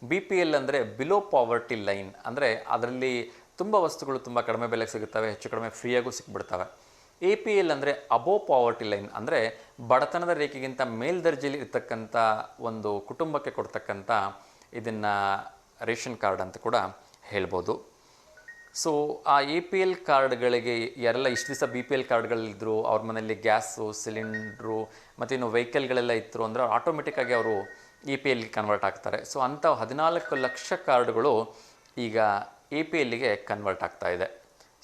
BPL ಅಂದರೆ ಬಿಲೋ ಪಾವರ್ಟಿ ಲೈನ್, ಅಂದರೆ ಅದರಲ್ಲಿ ತುಂಬ ವಸ್ತುಗಳು ತುಂಬ ಕಡಿಮೆ ಬೆಲೆಗೆ ಸಿಗುತ್ತವೆ, ಹೆಚ್ಚು ಕಡಿಮೆ ಫ್ರೀಯಾಗೂ ಸಿಕ್ಬಿಡ್ತವೆ. APL ಅಂದರೆ ಅಬೋ ಪಾವರ್ಟಿ ಲೈನ್, ಅಂದರೆ ಬಡತನದ ರೇಖೆಗಿಂತ ಮೇಲ್ದರ್ಜೆಯಲ್ಲಿ ಇರ್ತಕ್ಕಂಥ ಒಂದು ಕುಟುಂಬಕ್ಕೆ ಕೊಡ್ತಕ್ಕಂಥ ಇದನ್ನು ರೇಷನ್ ಕಾರ್ಡ್ ಅಂತ ಕೂಡ ಹೇಳ್ಬೋದು. ಸೊ ಆ APL ಕಾರ್ಡ್ಗಳಿಗೆ ಯಾರೆಲ್ಲ ಇಷ್ಟು ದಿವಸ BPL ಕಾರ್ಡ್ಗಳಿದ್ರು, ಅವ್ರ ಮನೆಯಲ್ಲಿ ಗ್ಯಾಸು, ಸಿಲಿಂಡ್ರು ಮತ್ತು ಇನ್ನು ವೆಹಿಕಲ್ಗಳೆಲ್ಲ ಇತ್ತು ಅಂದರೆ ಆಟೋಮೆಟಿಕ್ಕಾಗಿ ಅವರು APLಗೆ ಕನ್ವರ್ಟ್ ಆಗ್ತಾರೆ. ಸೊ ಅಂಥ 14 ಲಕ್ಷ ಕಾರ್ಡ್ಗಳು ಈಗ APLಗೆ ಕನ್ವರ್ಟ್ ಆಗ್ತಾ ಇದೆ.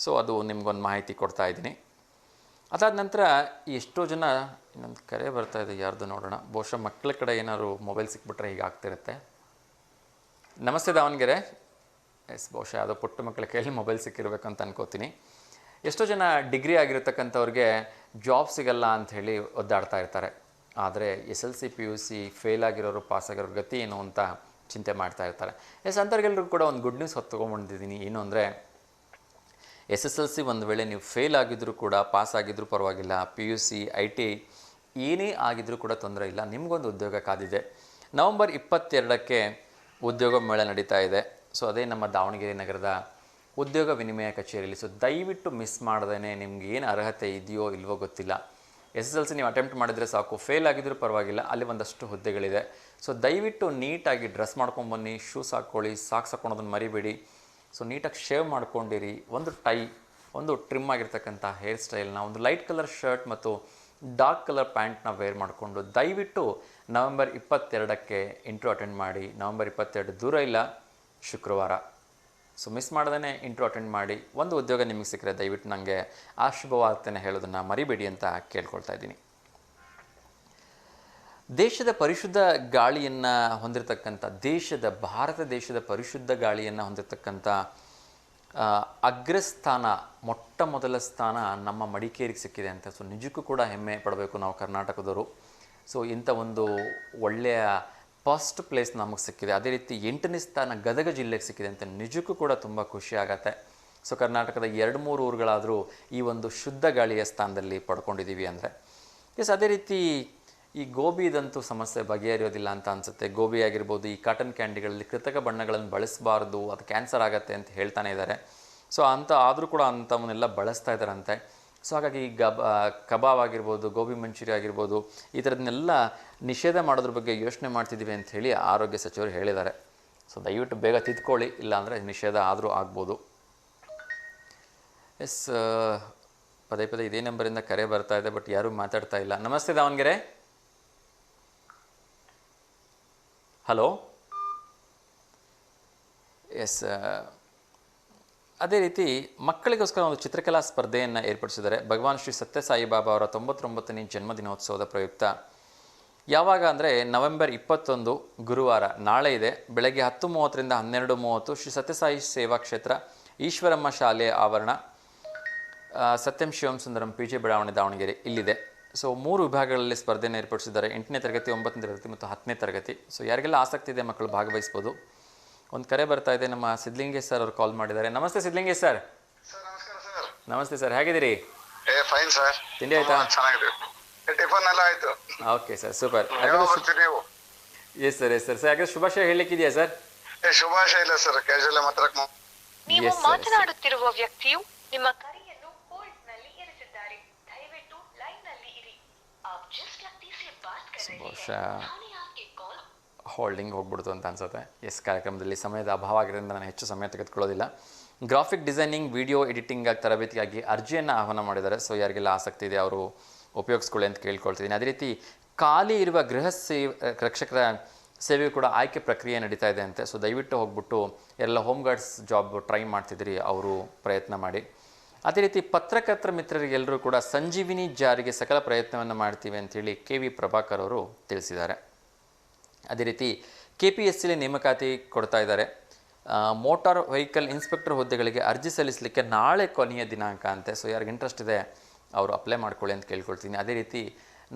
ಸೊ ಅದು ನಿಮ್ಗೊಂದು ಮಾಹಿತಿ ಕೊಡ್ತಾ ಇದ್ದೀನಿ. ಅದಾದ ನಂತರ ಎಷ್ಟೋ ಜನ, ಇನ್ನೊಂದು ಕರೆ ಬರ್ತಾ ಇದೆ, ಯಾರ್ದು ನೋಡೋಣ. ಬಹುಶಃ ಮಕ್ಕಳ ಕಡೆ ಏನಾದ್ರು ಮೊಬೈಲ್ ಸಿಕ್ಬಿಟ್ರೆ ಹೀಗೆ ಆಗ್ತಿರುತ್ತೆ. ನಮಸ್ತೆ ದಾವಣಗೆರೆ. ಎಸ್, ಬಹುಶಃ ಯಾವುದೋ ಪುಟ್ಟ ಮಕ್ಕಳ ಕೈಯಲ್ಲಿ ಮೊಬೈಲ್ ಸಿಕ್ಕಿರಬೇಕು ಅಂತ ಅನ್ಕೋತೀನಿ. ಎಷ್ಟೋ ಜನ ಡಿಗ್ರಿ ಆಗಿರ್ತಕ್ಕಂಥವ್ರಿಗೆ ಜಾಬ್ ಸಿಗಲ್ಲ ಅಂಥೇಳಿ ಒದ್ದಾಡ್ತಾ ಇರ್ತಾರೆ. ಆದರೆ SLC PUC ಫೇಲ್ ಆಗಿರೋರು, ಪಾಸ್ ಆಗಿರೋರು ಗತಿ ಏನು ಅಂತ ಚಿಂತೆ ಮಾಡ್ತಾ ಇರ್ತಾರೆ. ಎಸ್, ಅಂಥವ್ರಿಗೆಲ್ಲರಿಗೂ ಕೂಡ ಒಂದು ಗುಡ್ ನ್ಯೂಸ್ ಹೊತ್ತುಕೊಂಡ್ಬಂದಿದ್ದೀನಿ. ಏನು ಅಂದರೆ, SSLC ಒಂದು ವೇಳೆ ನೀವು ಫೇಲ್ ಆಗಿದ್ದರೂ ಕೂಡ, ಪಾಸ್ ಆಗಿದ್ದರೂ ಪರವಾಗಿಲ್ಲ, PUC ITI ಏನೇ ಆಗಿದ್ರೂ ಕೂಡ ತೊಂದರೆ ಇಲ್ಲ, ನಿಮಗೊಂದು ಉದ್ಯೋಗ ಕಾದಿದೆ. ನವೆಂಬರ್ 22ಕ್ಕೆ ಉದ್ಯೋಗ ಮೇಳ ನಡೀತಾ ಇದೆ. ಸೊ ಅದೇ ನಮ್ಮ ದಾವಣಗೆರೆ ನಗರದ ಉದ್ಯೋಗ ವಿನಿಮಯ ಕಚೇರಿಯಲ್ಲಿ. ಸೊ ದಯವಿಟ್ಟು ಮಿಸ್ ಮಾಡ್ದೇ, ನಿಮ್ಗೆ ಏನು ಅರ್ಹತೆ ಇದೆಯೋ ಇಲ್ವೋ ಗೊತ್ತಿಲ್ಲ, SSLC ನೀವು ಅಟೆಂಪ್ಟ್ ಮಾಡಿದರೆ ಸಾಕು, ಫೇಲ್ ಆಗಿದ್ರೂ ಪರವಾಗಿಲ್ಲ, ಅಲ್ಲಿ ಒಂದಷ್ಟು ಹುದ್ದೆಗಳಿದೆ. ಸೊ ದಯವಿಟ್ಟು ನೀಟಾಗಿ ಡ್ರೆಸ್ ಮಾಡ್ಕೊಂಬನ್ನಿ, ಶೂಸ್ ಹಾಕ್ಕೊಳ್ಳಿ, ಸಾಕ್ಸ್ ಹಾಕ್ಕೊಳೋದನ್ನು ಮರಿಬೇಡಿ. ಸೊ ನೀಟಾಗಿ ಶೇವ್ ಮಾಡ್ಕೊಂಡಿರಿ, ಒಂದು ಟೈ, ಒಂದು ಟ್ರಿಮ್ ಆಗಿರ್ತಕ್ಕಂಥ ಹೇರ್ ಸ್ಟೈಲ್ನ, ಒಂದು ಲೈಟ್ ಕಲರ್ ಶರ್ಟ್ ಮತ್ತು ಡಾರ್ಕ್ ಕಲರ್ ಪ್ಯಾಂಟ್ನ ವೇರ್ ಮಾಡಿಕೊಂಡು ದಯವಿಟ್ಟು ನವೆಂಬರ್ 22ಕ್ಕೆ ಇಂಟ್ರ್ಯೂ ಅಟೆಂಡ್ ಮಾಡಿ. ನವೆಂಬರ್ 22 ದೂರ ಇಲ್ಲ, ಶುಕ್ರವಾರ. ಸೊ ಮಿಸ್ ಮಾಡ್ದೇ ಇಂಟ್ರ್ಯೂ ಅಟೆಂಡ್ ಮಾಡಿ. ಒಂದು ಉದ್ಯೋಗ ನಿಮಗೆ ಸಿಕ್ಕರೆ ದಯವಿಟ್ಟು ನನಗೆ ಆ ಶುಭವಾರ್ತೆನ ಹೇಳೋದನ್ನು ಮರಿಬೇಡಿ ಅಂತ ಕೇಳ್ಕೊಳ್ತಾ ಇದ್ದೀನಿ. ದೇಶದ ಪರಿಶುದ್ಧ ಗಾಳಿಯನ್ನು ಹೊಂದಿರತಕ್ಕಂಥ, ಭಾರತ ದೇಶದ ಪರಿಶುದ್ಧ ಗಾಳಿಯನ್ನು ಹೊಂದಿರತಕ್ಕಂಥ ಅಗ್ರಸ್ಥಾನ, ಮೊಟ್ಟ ಮೊದಲ ಸ್ಥಾನ ನಮ್ಮ ಮಡಿಕೇರಿಗೆ ಸಿಕ್ಕಿದೆ ಅಂತ. ಸೊ ನಿಜಕ್ಕೂ ಕೂಡ ಹೆಮ್ಮೆ ಪಡಬೇಕು ನಾವು ಕರ್ನಾಟಕದವರು. ಸೊ ಇಂಥ ಒಂದು ಒಳ್ಳೆಯ ಫಸ್ಟ್ ಪ್ಲೇಸ್ ನಮಗೆ ಸಿಕ್ಕಿದೆ. ಅದೇ ರೀತಿ 8ನೇ ಸ್ಥಾನ ಗದಗ ಜಿಲ್ಲೆಗೆ ಸಿಕ್ಕಿದೆ ಅಂತ ನಿಜಕ್ಕೂ ಕೂಡ ತುಂಬ ಖುಷಿ ಆಗುತ್ತೆ. ಸೊ ಕರ್ನಾಟಕದ 2-3 ಊರುಗಳಾದರೂ ಈ ಒಂದು ಶುದ್ಧ ಗಾಳಿಯ ಸ್ಥಾನದಲ್ಲಿ ಪಡ್ಕೊಂಡಿದ್ದೀವಿ ಅಂದರೆ. ಅದೇ ರೀತಿ ಈ ಗೋಬಿದಂತೂ ಸಮಸ್ಯೆ ಬಗೆಹರಿಯೋದಿಲ್ಲ ಅಂತ ಅನಿಸುತ್ತೆ. ಗೋಬಿ ಆಗಿರ್ಬೋದು, ಈ ಕಾಟನ್ ಕ್ಯಾಂಡಿಗಳಲ್ಲಿ ಕೃತಕ ಬಣ್ಣಗಳನ್ನು ಬಳಸಬಾರ್ದು, ಅದು ಕ್ಯಾನ್ಸರ್ ಆಗುತ್ತೆ ಅಂತ ಹೇಳ್ತಾನೆ ಇದ್ದಾರೆ. ಸೊ ಆದರೂ ಕೂಡ ಅಂಥವನ್ನೆಲ್ಲ ಬಳಸ್ತಾ ಇದ್ದಾರಂತೆ. ಸೊ ಹಾಗಾಗಿ ಕಬಾಬ್ ಆಗಿರ್ಬೋದು, ಗೋಬಿ ಮಂಚೂರಿ ಆಗಿರ್ಬೋದು, ಈ ಥರದನ್ನೆಲ್ಲ ನಿಷೇಧ ಮಾಡೋದ್ರ ಬಗ್ಗೆ ಯೋಚನೆ ಮಾಡ್ತಿದ್ದೀವಿ ಅಂತ ಹೇಳಿ ಆರೋಗ್ಯ ಸಚಿವರು ಹೇಳಿದ್ದಾರೆ. ಸೊ ದಯವಿಟ್ಟು ಬೇಗ ತಿದ್ಕೊಳ್ಳಿ, ಇಲ್ಲಾಂದರೆ ನಿಷೇಧ ಆದರೂ ಆಗ್ಬೋದು. ಪದೇ ಪದೇ ಇದೇ ನಂಬರಿಂದ ಕರೆ ಬರ್ತಾ ಇದೆ, ಬಟ್ ಯಾರೂ ಮಾತಾಡ್ತಾ ಇಲ್ಲ. ನಮಸ್ತೆ ದಾವಣಗೆರೆ. ಹಲೋ. ಅದೇ ರೀತಿ ಮಕ್ಕಳಿಗೋಸ್ಕರ ಒಂದು ಚಿತ್ರಕಲಾ ಸ್ಪರ್ಧೆಯನ್ನು ಏರ್ಪಡಿಸಿದ್ದಾರೆ. ಭಗವಾನ್ ಶ್ರೀ ಸತ್ಯಸಾಯಿ ಬಾಬಾ ಅವರ 99ನೇ ಜನ್ಮದಿನೋತ್ಸವದ ಪ್ರಯುಕ್ತ. ಯಾವಾಗ ಅಂದರೆ ನವೆಂಬರ್ 21 ಗುರುವಾರ, ನಾಳೆ ಇದೆ. ಬೆಳಗ್ಗೆ 10:30ರಿಂದ 12:30 ಶ್ರೀ ಸತ್ಯಸಾಯಿ ಸೇವಾ ಕ್ಷೇತ್ರ ಈಶ್ವರಮ್ಮ ಶಾಲೆಯ ಆವರಣ, ಸತ್ಯಂ ಶಿವಂ ಸುಂದರಂ PG ಬಡಾವಣೆ, ದಾವಣಗೆರೆ ಇಲ್ಲಿದೆ. ಸೊ 3 ವಿಭಾಗಗಳಲ್ಲಿ ಸ್ಪರ್ಧೆಯನ್ನು ಏರ್ಪಡಿಸಿದ್ದಾರೆ. 8ನೇ ತರಗತಿ, 9ನೇ ತರಗತಿ ಮತ್ತು 10ನೇ ತರಗತಿ. ಸೊ ಯಾರಿಗೆಲ್ಲ ಆಸಕ್ತಿ ಇದೆ ಮಕ್ಕಳು ಭಾಗವಹಿಸ್ಬೋದು. ಒಂದು ಕರೆ ಬರ್ತಾ ಇದೆ, ನಮ್ಮ ಸಿದ್ಲಿಂಗೇಶ್ ಸರ್ ಅವರು ಕಾಲ್ ಮಾಡಿದ್ದಾರೆ. ನಮಸ್ತೆ ಸಿದ್ಲಿಂಗೇಶ್ ಸರ್. ನಮಸ್ಕಾರ ಸರ್. ನಮಸ್ತೆ ಸರ್, ಹೇಗಿದ್ದೀರಿ? Fine sir. ತಿಂಡಿ ಆಯ್ತಾ? ಚೆನ್ನಾಗಿದೆ, ಟಿಫನ್ ಎಲ್ಲ ಆಯ್ತು. Okay sir, super. ನೀವು? Yes sir, yes sir. Sir ಹಾಗಾದ್ರೆ ಶುಭಾಶಯ ಹೇಳಲಿಕ್ಕಿದೆಯಾ ಸರ್? ಶುಭಾಶಯ ಇಲ್ಲ ಸರ್, ಕ್ಯಾಶುವಲ್ ಮಾತ್ರ. ನೀವು ಮಾತನಾಡುತ್ತಿರುವ ವ್ಯಕ್ತಿಯು ನಿಮ್ಮ ಕರೆಯನ್ನು ಹೋಲ್ಡ್ ನಲ್ಲಿ ಇರಿಸಿದ್ದಾರೆ. ದಯವಿಟ್ಟು ಲೈನ್ ನಲ್ಲಿ ಇರಿ. आप जिस व्यक्ति से बात कर रहे हैं उन्होंने आपके कॉल ಹೋಲ್ಡಿಂಗ್ ಹೋಗ್ಬಿಡ್ತು ಅಂತ ಅನ್ಸುತ್ತೆ. ಕಾರ್ಯಕ್ರಮದಲ್ಲಿ ಸಮಯದ ಅಭಾವ ಆಗಿರೋದ್ರಿಂದ ನಾನು ಹೆಚ್ಚು ಸಮಯ ತೆಗೆದುಕೊಳ್ಳೋದಿಲ್ಲ. ಗ್ರಾಫಿಕ್ ಡಿಸೈನಿಂಗ್, ವಿಡಿಯೋ ಎಡಿಟಿಂಗ್ ತರಬೇತಿಗಾಗಿ ಅರ್ಜಿಯನ್ನು ಆಹ್ವಾನ ಮಾಡಿದ್ದಾರೆ. ಸೊ ಯಾರಿಗೆಲ್ಲ ಆಸಕ್ತಿ ಇದೆ ಅವರು ಉಪಯೋಗಿಸ್ಕೊಳ್ಳಿ ಅಂತ ಕೇಳ್ಕೊಳ್ತಿದ್ದೀನಿ. ಅದೇ ರೀತಿ ಖಾಲಿ ಇರುವ ಗೃಹ ರಕ್ಷಕರ ಸೇವೆಯು ಕೂಡ ಆಯ್ಕೆ ಪ್ರಕ್ರಿಯೆ ನಡೀತಾ ಇದೆ ಅಂತೆ. ಸೊ ದಯವಿಟ್ಟು ಹೋಗ್ಬಿಟ್ಟು ಎಲ್ಲ ಹೋಮ್ ಗಾರ್ಡ್ಸ್ ಜಾಬ್ ಟ್ರೈ ಮಾಡ್ತಿದ್ದೀರಿ, ಅವರು ಪ್ರಯತ್ನ ಮಾಡಿ. ಅದೇ ರೀತಿ ಪತ್ರಕರ್ತರ ಮಿತ್ರರಿಗೆಲ್ಲರೂ ಕೂಡ ಸಂಜೀವಿನಿ ಜಾರಿಗೆ ಸಕಲ ಪ್ರಯತ್ನವನ್ನು ಮಾಡ್ತೀವಿ ಅಂಥೇಳಿ KV ಪ್ರಭಾಕರ್ ಅವರು ತಿಳಿಸಿದ್ದಾರೆ. ಅದೇ ರೀತಿ KPSCಲಿ ನೇಮಕಾತಿ ಕೊಡ್ತಾ ಇದ್ದಾರೆ. ಮೋಟಾರ್ ವೆಹಿಕಲ್ ಇನ್ಸ್ಪೆಕ್ಟರ್ ಹುದ್ದೆಗಳಿಗೆ ಅರ್ಜಿ ಸಲ್ಲಿಸಲಿಕ್ಕೆ ನಾಳೆ ಕೊನೆಯ ದಿನಾಂಕ ಅಂತೆ. ಸೊ ಯಾರಿಗೆ ಇಂಟ್ರೆಸ್ಟ್ ಇದೆ ಅವರು ಅಪ್ಲೈ ಮಾಡ್ಕೊಳ್ಳಿ ಅಂತ ಕೇಳ್ಕೊಳ್ತೀನಿ. ಅದೇ ರೀತಿ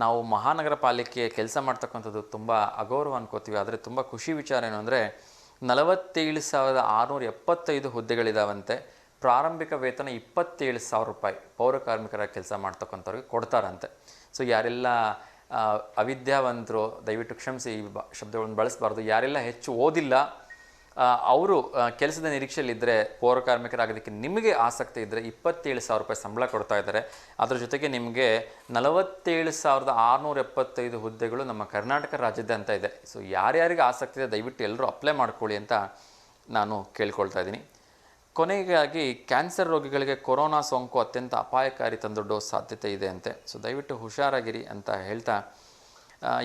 ನಾವು ಮಹಾನಗರ ಪಾಲಿಕೆ ಕೆಲಸ ಮಾಡ್ತಕ್ಕಂಥದ್ದು ತುಂಬ ಅಗೌರವ ಅನ್ಕೋತೀವಿ, ಆದರೆ ತುಂಬ ಖುಷಿ ವಿಚಾರ ಏನು ಅಂದರೆ 47,675 ಹುದ್ದೆಗಳಿದಾವಂತೆ. ಪ್ರಾರಂಭಿಕ ವೇತನ 27,000 ರೂಪಾಯಿ ಪೌರ ಕಾರ್ಮಿಕರ ಕೆಲಸ ಮಾಡ್ತಕ್ಕಂಥವ್ರಿಗೆ ಕೊಡ್ತಾರಂತೆ. ಸೊ ಯಾರೆಲ್ಲ ಅವಿದ್ಯಾವಂತರು ದಯವಿಟ್ಟು ಕ್ಷಮಿಸಿ, ಈ ಶಬ್ದಗಳನ್ನು ಬಳಸಬಾರ್ದು. ಯಾರೆಲ್ಲ ಹೆಚ್ಚು ಓದಿಲ್ಲ ಅವರು ಕೆಲಸದ ನಿರೀಕ್ಷೆಯಲ್ಲಿದ್ದರೆ, ಪೌರ ಕಾರ್ಮಿಕರಾಗೋದಕ್ಕೆ ನಿಮಗೆ ಆಸಕ್ತಿ ಇದ್ದರೆ 27,000 ರೂಪಾಯಿ ಸಂಬಳ ಕೊಡ್ತಾ ಇದ್ದಾರೆ. ಅದರ ಜೊತೆಗೆ ನಿಮಗೆ 47,675 ಹುದ್ದೆಗಳು ನಮ್ಮ ಕರ್ನಾಟಕ ರಾಜ್ಯದ ಅಂತ ಇದೆ. ಸೊ ಯಾರ್ಯಾರಿಗೆ ಆಸಕ್ತಿ ಇದೆ ದಯವಿಟ್ಟು ಎಲ್ಲರೂ ಅಪ್ಲೈ ಮಾಡ್ಕೊಳ್ಳಿ ಅಂತ ನಾನು ಕೇಳ್ಕೊಳ್ತಾ ಇದ್ದೀನಿ. ಕೊನೆಗಾಗಿ ಕ್ಯಾನ್ಸರ್ ರೋಗಿಗಳಿಗೆ ಕೊರೋನಾ ಸೋಂಕು ಅತ್ಯಂತ ಅಪಾಯಕಾರಿ ತಂದೊಡ್ಡೋ ಸಾಧ್ಯತೆ ಇದೆ ಅಂತೆ. ಸೊ ದಯವಿಟ್ಟು ಹುಷಾರಾಗಿರಿ ಅಂತ ಹೇಳ್ತಾ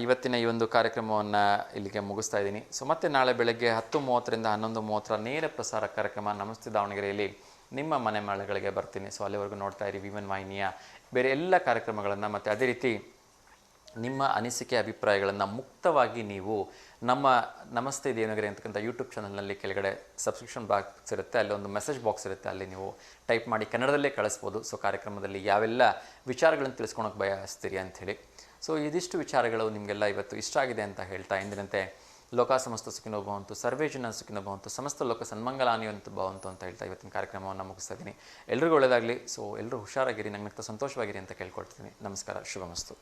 ಇವತ್ತಿನ ಈ ಒಂದು ಕಾರ್ಯಕ್ರಮವನ್ನು ಇಲ್ಲಿಗೆ ಮುಗಿಸ್ತಾ ಇದ್ದೀನಿ. ಸೊ ಮತ್ತೆ ನಾಳೆ ಬೆಳಗ್ಗೆ 10:30ರಿಂದ 11:30 ನೇರ ಪ್ರಸಾರ ಕಾರ್ಯಕ್ರಮ ನಮಸ್ತೆ ದಾವಣಗೆರೆಯಲ್ಲಿ ನಿಮ್ಮ ಮನೆ ಮಳೆಗಳಿಗೆ ಬರ್ತೀನಿ. ಸೊ ಅಲ್ಲಿವರೆಗೂ ನೋಡ್ತಾ ಇರಿ V1 ವಾಹಿನಿಯ ಬೇರೆ ಎಲ್ಲ ಕಾರ್ಯಕ್ರಮಗಳನ್ನು. ಮತ್ತು ಅದೇ ರೀತಿ ನಿಮ್ಮ ಅನಿಸಿಕೆ ಅಭಿಪ್ರಾಯಗಳನ್ನು ಮುಕ್ತವಾಗಿ ನೀವು ನಮ್ಮ ನಮಸ್ತೆ ದೇವನಗೆರೆ ಅಂತಕ್ಕಂಥ ಯೂಟ್ಯೂಬ್ ಚಾನಲ್ನಲ್ಲಿ ಕೆಳಗಡೆ ಸಬ್ಸ್ಕ್ರಿಪ್ಷನ್ ಬಾಕ್ಸ್ ಇರುತ್ತೆ, ಅಲ್ಲಿ ಒಂದು ಮೆಸೇಜ್ ಬಾಕ್ಸ್ ಇರುತ್ತೆ, ಅಲ್ಲಿ ನೀವು ಟೈಪ್ ಮಾಡಿ ಕನ್ನಡದಲ್ಲೇ ಕಳಿಸ್ಬೋದು. ಸೊ ಕಾರ್ಯಕ್ರಮದಲ್ಲಿ ಯಾವೆಲ್ಲ ವಿಚಾರಗಳನ್ನು ತಿಳಿಸ್ಕೊಳಕ್ಕೆ ಬಯಸ್ತೀರಿ ಅಂಥೇಳಿ. ಸೊ ಇದಿಷ್ಟು ವಿಚಾರಗಳು ನಿಮಗೆಲ್ಲ ಇವತ್ತು ಇಷ್ಟ ಆಗಿದೆ ಅಂತ ಹೇಳ್ತಾ, ಎಂದಿನಂತೆ ಲೋಕ ಸಮಸ್ತ ಸುಖಿನೋ ಭವಂತು, ಸರ್ವೇ ಜನ ಸುಖಿನೋ ಭವಂತು, ಸಮಸ್ತ ಲೋಕ ಸನ್ಮಂಗಲಾನಿ ಅಂತ ಭವಂತು ಅಂತ ಹೇಳ್ತಾ ಇವತ್ತಿನ ಕಾರ್ಯಕ್ರಮವನ್ನು ಮುಗಿಸ್ತಾ ಇದ್ದೀನಿ. ಎಲ್ರಿಗೂ ಒಳ್ಳೆಯದಾಗಲಿ. ಸೊ ಎಲ್ಲರೂ ಹುಷಾರಾಗಿರಿ, ನಗ್ನಗ್ತಾ ಸಂತೋಷವಾಗಿರಿ ಅಂತ ಕೇಳ್ಕೊಳ್ತೀನಿ. ನಮಸ್ಕಾರ, ಶುಭಮಸ್ತು.